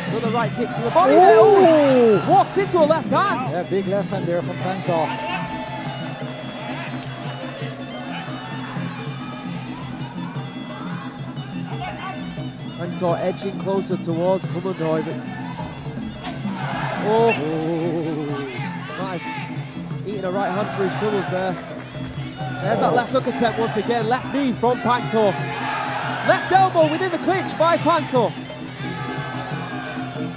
Another right kick to the body there. Oh! Walked into a left hand. Yeah, big left hand there from Pangtor. Pangtor edging closer towards Kumandoi, but might have eaten a right hand for his troubles there. There's that left hook attempt once again. Left knee from Pangtor. Left elbow within the clinch by Pangtor.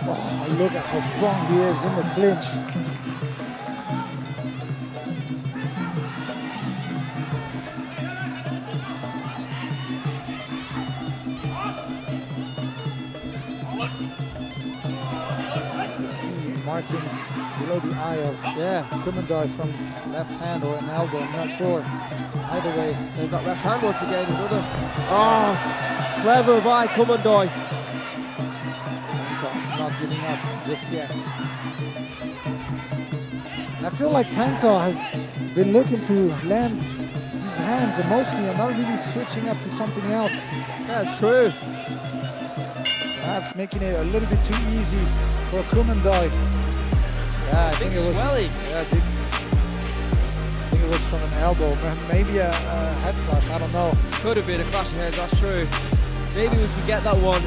Oh, look at how strong he is in the clinch. You can see markings below the eye of Kumandoi from left hand or an elbow, I'm not sure. Either way. There's that left hand once again. Another. Oh, clever by Kumandoi. Not giving up just yet. And I feel like Pangtor has been looking to land his hands mostly and not really switching up to something else. That's true. Perhaps making it a little bit too easy for Kumandoi. Yeah, I think it was swelling. Yeah, I think it was from an elbow, maybe a head clash. I don't know. Could have been a clash of heads. That's true. Maybe we can get that one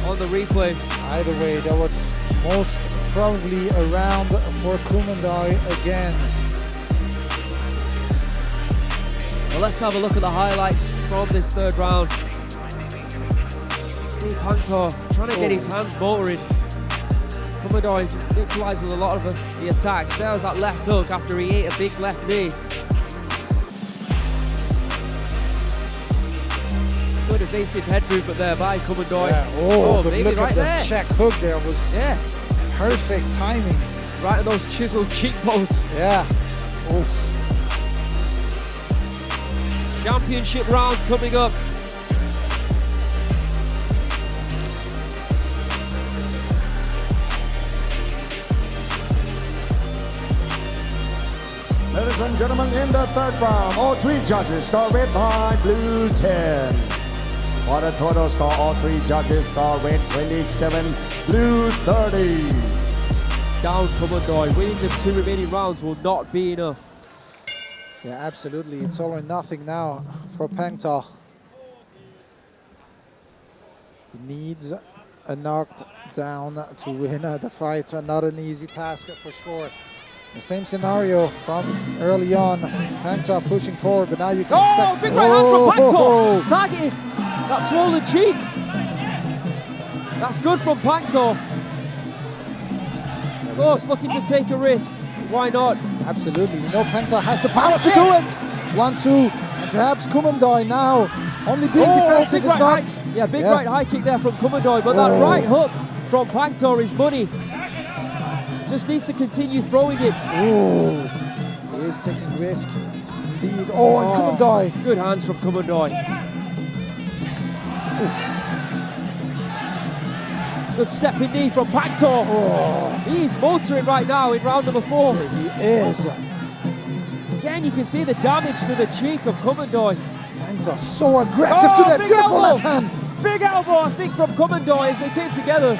on the replay. Either way, that was most probably a round for Kumandoi again. Well, let's have a look at the highlights from this third round. See Pangtor trying to get his hands motoring. Kumandoi neutralizing a lot of the attacks. There was that left hook after he ate a big left knee. Good evasive head movement there by Kumandoi. Yeah. Oh, but maybe look right at there. The check hook there was perfect timing. Right on those chiseled cheekbones. Yeah. Oh. Championship rounds coming up. Ladies and gentlemen, in the third round, all three judges score red by blue 10. For the total score, all three judges score red 27, blue 30. Down Kumandoi. Winning the two remaining rounds will not be enough. Yeah, absolutely. It's all or nothing now for Pangtor. He needs a knockdown to win the fight. Not an easy task for sure. The same scenario from early on. Pangtor pushing forward, but now you can expect... Big right hand from Pangtor! Targeted that swollen cheek. That's good from Pangtor. Of course, looking to take a risk. Why not? Absolutely. You know Pangtor has the power to do it. 1-2. And perhaps Kumandoi now only being defensive is not... Big right high kick there from Kumandoi, but that right hook from Pangtor is money. Just needs to continue throwing it. Oh, he is taking risk indeed. Oh, and Kumandoi. Good hands from Kumandoi. Good stepping knee from Pangtor. Oh. He's motoring right now in round number 4. Yeah, he is. Again, you can see the damage to the cheek of Kumandoi. Pangtor so aggressive to that beautiful left hand. Big elbow, I think, from Kumandoi as they came together.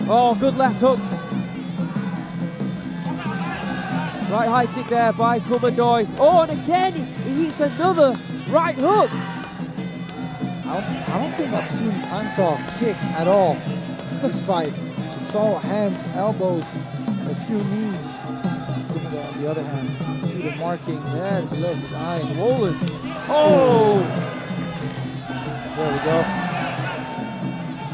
Oh, good left hook. Right high kick there by Kumandoi. Oh, and again, he eats another right hook. I don't think I've seen Pangtor kick at all in this fight. It's all hands, elbows, and a few knees. Kumandoi, on the other hand, you can see the marking below his eye. Swollen. Oh! There we go.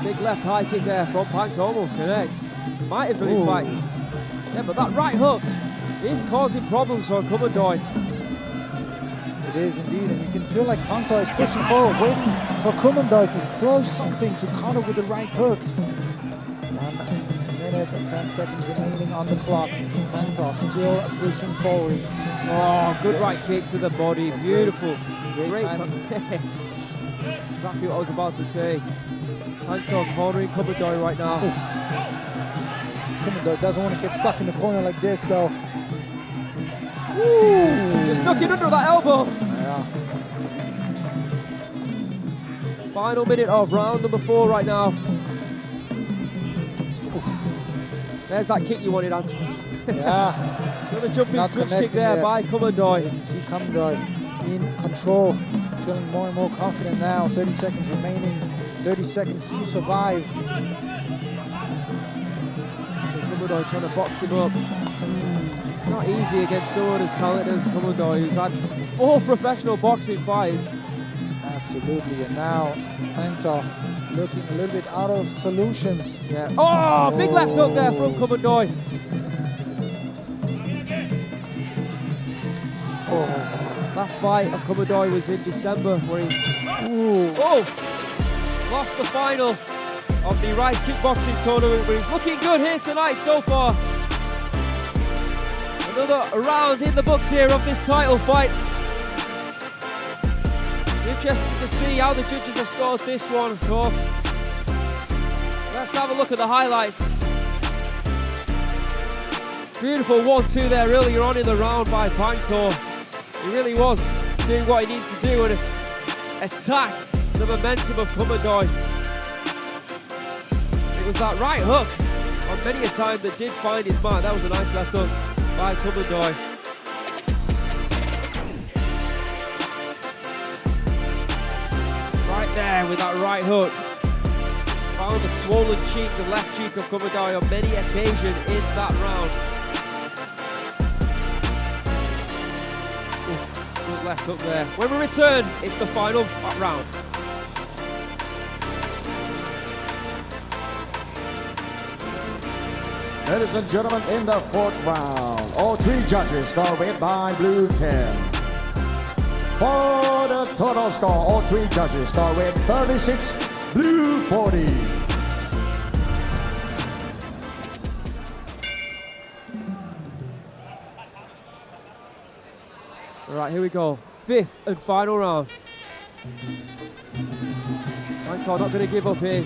Big left high kick there from Pangtor, almost connects. Might have done it fighting. Yeah, but that right hook is causing problems for Kumandoi. It is indeed, and you can feel like Pangtor is pushing forward, waiting for Kumandoi to throw something to counter with the right hook. 1 minute and 10 seconds remaining on the clock. Pangtor still pushing forward. Oh, good right kick to the body. Beautiful. Great timing. Exactly what I was about to say. Pangtor cornering Kumandoi right now. Kumandoi doesn't want to get stuck in the corner like this though. Ooh, just ducking under that elbow. Yeah. Final minute of round number 4 right now. Oof. There's that kick you wanted, Antoine. Yeah. Another jumping Not switch kick there yet. by Kumandoi. You can see Kumandoi in control, feeling more and more confident now. 30 seconds remaining, 30 seconds to survive. Kumandoi trying to box him up. Not easy against someone as talented as Kumandoi, who's had 4 professional boxing fights. Absolutely, and now Pangtor looking a little bit out of solutions. Yeah. Oh, big left hook there from Kumandoi. Oh, Last fight of Kumandoi was in December where he lost the final of the Rise Kickboxing tournament, but he's looking good here tonight so far. Another round in the books here of this title fight. Interesting to see how the judges have scored this one, of course. Let's have a look at the highlights. Beautiful 1-2 there earlier on in the round by Pangtor. He really was doing what he needs to do and attack the momentum of Kumandoi. It was that right hook on many a time that did find his mark. That was a nice left hook by Kumandoi. Right there with that right hook. Found the swollen cheek, the left cheek of Kumandoi on many occasions in that round. Good left hook there. When we return, it's the final round. Ladies and gentlemen, in the 4th round, all 3 judges score red by blue 10. For the total score, all 3 judges score red 36, blue 40. All right, here we go. 5th and final round. Pangtor not going to give up here.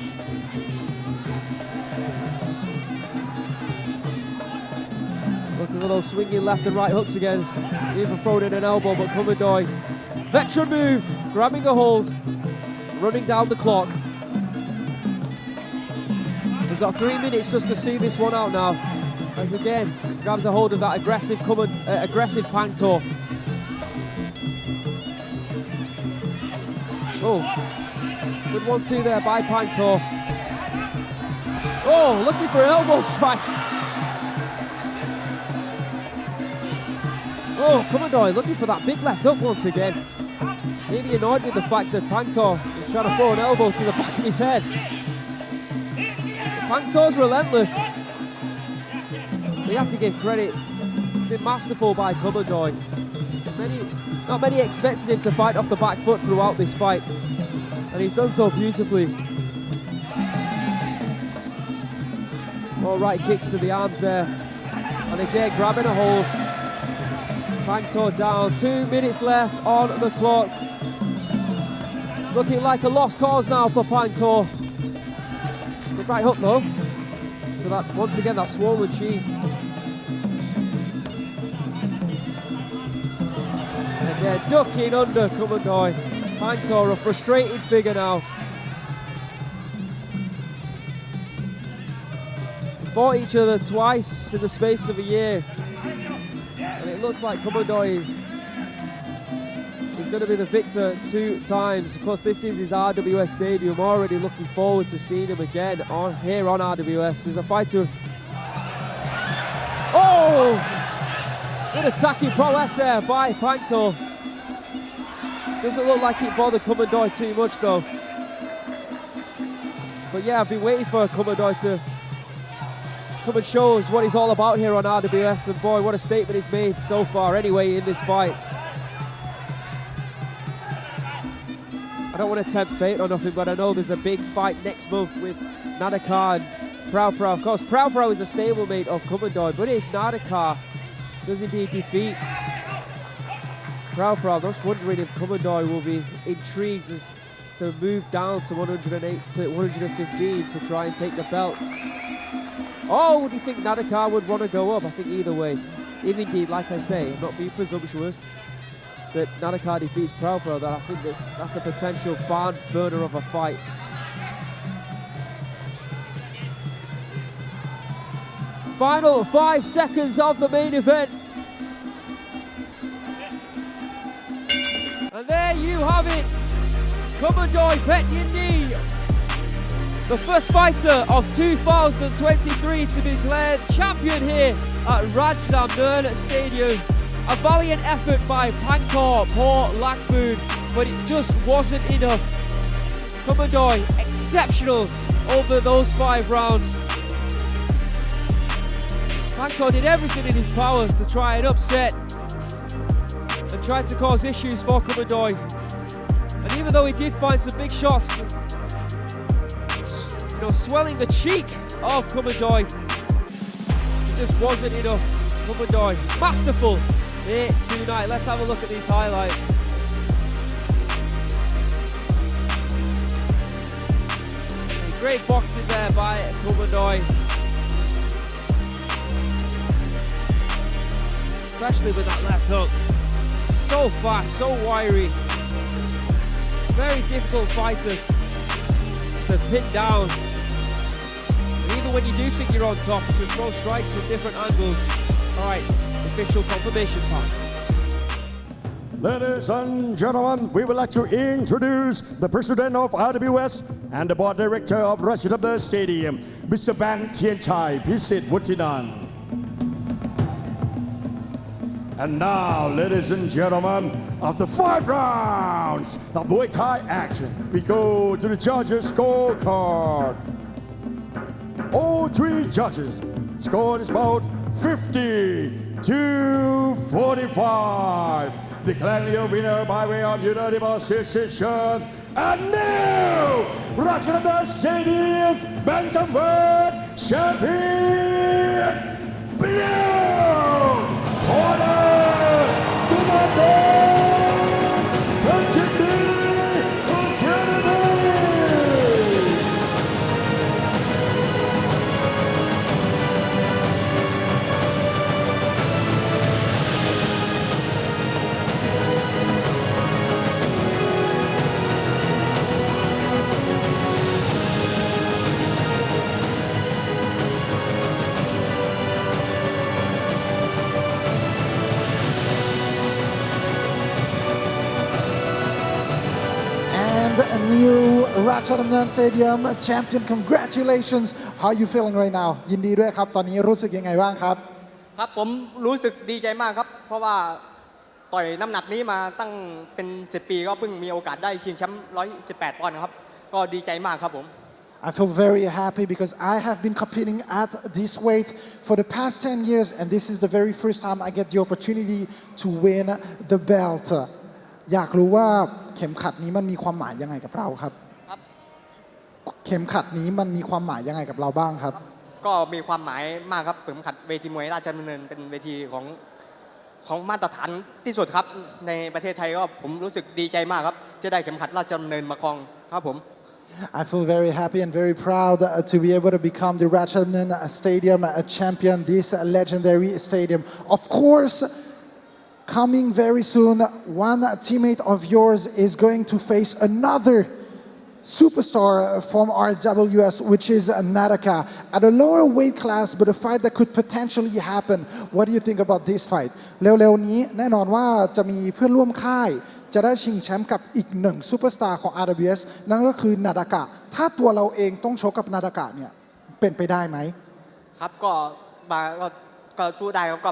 Looking for those swinging left and right hooks again. Even thrown in an elbow, but Kumandoi. Veteran move, grabbing a hold, running down the clock. He's got 3 minutes just to see this one out now. As again, grabs a hold of that aggressive Pangtor. Oh, good 1-2 there by Pangtor. Oh, looking for an elbow strike. Oh, Kumandoi looking for that big left hook once again. Maybe annoyed with the fact that Pangtor is trying to throw an elbow to the back of his head. Pangtor's relentless. We have to give credit. Been masterful by Kumandoi. Not many expected him to fight off the back foot throughout this fight, and he's done so beautifully. All right kicks to the arms there, and again grabbing a hold. Pangtor down, 2 minutes left on the clock. It's looking like a lost cause now for Pangtor. Good right hook though. So that once again that swollen cheek. Again, ducking under Kumandoi. Pangtor, a frustrated figure now. We fought each other twice in the space of a year. And it looks like Kumandoi is going to be the victor 2 times. Of course, this is his RWS debut. I'm already looking forward to seeing him again here on RWS. There's a fight to... Oh! Good attacking prowess there by Pangtor. Doesn't look like it bothered Kumandoi too much though. But yeah, I've been waiting for Kumandoi to come and show us what he's all about here on RWS, and boy, what a statement he's made so far anyway in this fight. I don't want to tempt fate or nothing, but I know there's a big fight next month with Nadekar and Prow. Of course, Prow is a stablemate of Kumandoi, but if Nadekar does indeed defeat Prow, I'm just wondering if Kumandoi will be intrigued to move down to 108 to 115 to try and take the belt. Or do you think Nadakar would want to go up? I think either way. If indeed, like I say, I'm not being presumptuous, that Nadakar defeats Paula, that I think that's a potential barn burner of a fight. Final 5 seconds of the main event. And there you have it. Kumandoi Petyindi, the first fighter of 2023 to be declared champion here at Rajadamnern Stadium. A valiant effort by Pangtor, Port Lakboon, but it just wasn't enough. Kumandoi, exceptional over those 5 rounds. Pangtor did everything in his power to try and upset and tried to cause issues for Kumandoi. And even though he did find some big shots, swelling the cheek of Kumandoi, it just wasn't enough. Kumandoi, masterful here tonight. Let's have a look at these highlights. Great boxing there by Kumandoi. Especially with that left hook. So fast, so wiry. Very difficult fighter to pin down. And even when you do think you're on top, you can throw strikes from different angles. Alright, official confirmation time. Ladies and gentlemen, we would like to introduce the president of RWS and the board director of Rajadamnern Stadium, Mr. Bang Tianchai Pisit Wattana. And now, ladies and gentlemen, after 5 rounds of Muay Thai action, we go to the judges' scorecard. All 3 judges scored is about 50 to 45. Declaring the winner by way of unanimous decision. And now, Rajadamnern Stadium Bantamweight Champion, Bout! Paula, Kumandoi, Petyindi, Academy. New Rajadamnern Stadium champion, congratulations. How are you feeling right now? ยินดีด้วยครับตอนนี้รู้สึกยังไงบ้างครับครับผมรู้สึกดีใจมากครับเพราะว่าต่อยน้ำหนักนี้มาตั้งเป็น10 ปีก็เพิ่งมีโอกาสได้ชิงแชมป์118 ปอนด์ครับก็ดีใจมากครับผม I feel very happy because I have been competing at this weight for the past 10 years and this is the very first time I get the opportunity to win the belt. อยากรู้ว่าเข็มขัดนี้มันมีความหมายยังไงกับเราครับเข็มขัดนี้มันมีความหมายยังไงกับเราบ้างครับก็มีความหมายมากครับเข็มขัดเวทีมวยราชดำเนินเป็นเวทีของมาตรฐานที่สุดครับในประเทศไทยก็ผมรู้สึกดีใจมากครับจะได้เข็มขัดราชดำเนินมาครองครับผม I feel very happy and very proud to be able to become the Rajadamnern Stadium champion, this legendary stadium. Of course, coming very soon, one teammate of yours is going to face another superstar from RWS, which is Nadaka, at a lower weight class, but a fight that could potentially happen. What do you think about this fight? เร็วๆนี้แน่นอนว่าจะมีเพื่อนร่วมค่ายจะได้ชิงแชมป์กับอีกหนึ่งซูเปอร์สตาร์ของ RWS นั่นก็คือนาดากะถ้าตัวเราเองต้องชกกับนาดากะเนี่ยเป็นไปได้ไหมครับก็สู้ได้ครับก็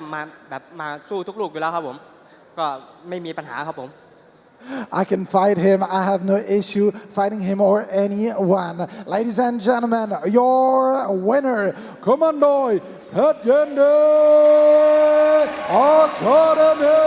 มาสู้ทุกลูกอยู่แล้วครับผมก็ไม่มีปัญหาครับผม I can fight him. I have no issue fighting him or anyone. Ladies and gentlemen, your winner, Kumandoi Petyindi Academy.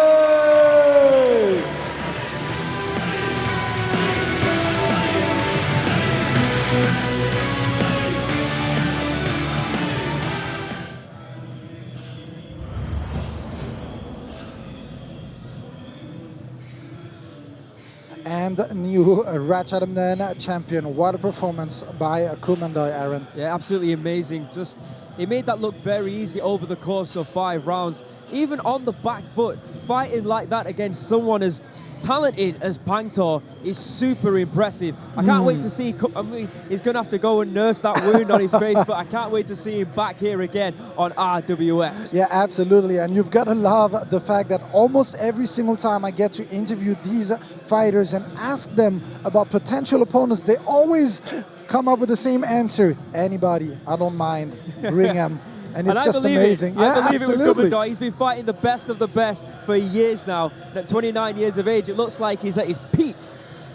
And new Rajadamnern champion. What a performance by Kumandoi, Aaron. Yeah, absolutely amazing. Just He made that look very easy over the course of 5 rounds. Even on the back foot, fighting like that against someone as talented as Pangtor is super impressive. I can't wait to see, I mean, he's going to have to go and nurse that wound on his face, but I can't wait to see him back here again on RWS. Yeah, absolutely. And you've got to love the fact that almost every single time I get to interview these fighters and ask them about potential opponents, they always come up with the same answer. Anybody, I don't mind, bring him. And it's just amazing. I believe it with absolutely. Kumandoi. He's been fighting the best of the best for years now. And at 29 years of age, it looks like he's at his peak.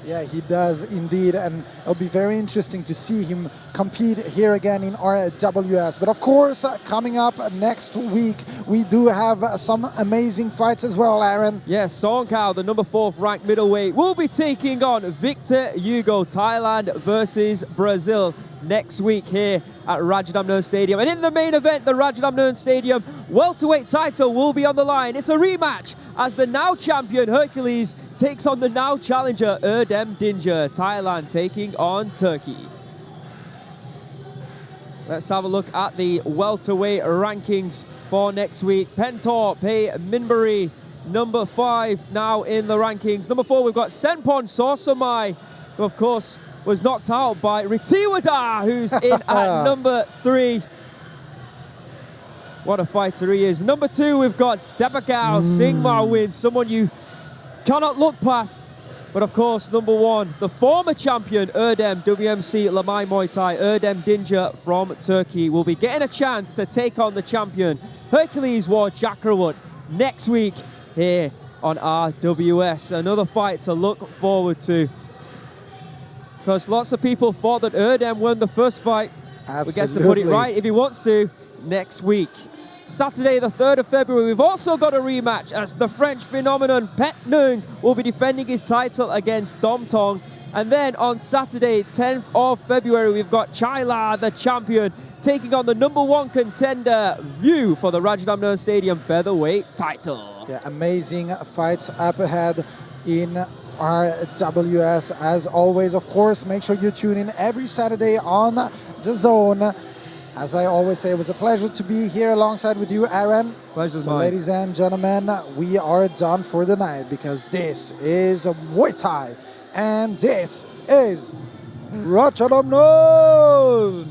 Yeah, he does indeed, and it'll be very interesting to see him compete here again in RWS. But of course, coming up next week, we do have some amazing fights as well, Aaron. Yes, Song Kao, the number 4th ranked middleweight, will be taking on Victor Hugo, Thailand versus Brazil next week here at Rajadamnern Stadium. And in the main event, the Rajadamnern Stadium welterweight title will be on the line. It's a rematch as the now champion Hercules takes on the now challenger Erdem Dinja, Thailand taking on Turkey. Let's have a look at the welterweight rankings for next week. Pangtor Pei Minbury, number 5 now in the rankings. Number 4, we've got Senpon Sosamai, who of course was knocked out by Ritiwada, who's in at number 3. What a fighter he is. Number 2, we've got Debakao Singmar wins, someone you cannot look past. But of course, number 1, the former champion, Erdem WMC Lamai Muay Thai, Erdem Dinja from Turkey, will be getting a chance to take on the champion, Hercules Ward Jakrawut, next week here on RWS. Another fight to look forward to, because lots of people thought that Erdem won the first fight. Absolutely. He gets to put it right if he wants to next week. Saturday, the 3rd of February, we've also got a rematch as the French phenomenon Pet Nung will be defending his title against Dom Tong. And then on Saturday, 10th of February, we've got Chaila, the champion, taking on the number 1 contender, View, for the Rajadamnern Stadium featherweight title. Yeah, amazing fights up ahead in RWS. As always, of course, make sure you tune in every Saturday on DAZN. As I always say, it was a pleasure to be here alongside with you, Aaron. Pleasure's So mine. ladies and gentlemen, we are done for the night because this is Muay Thai and this is Rajadamnern.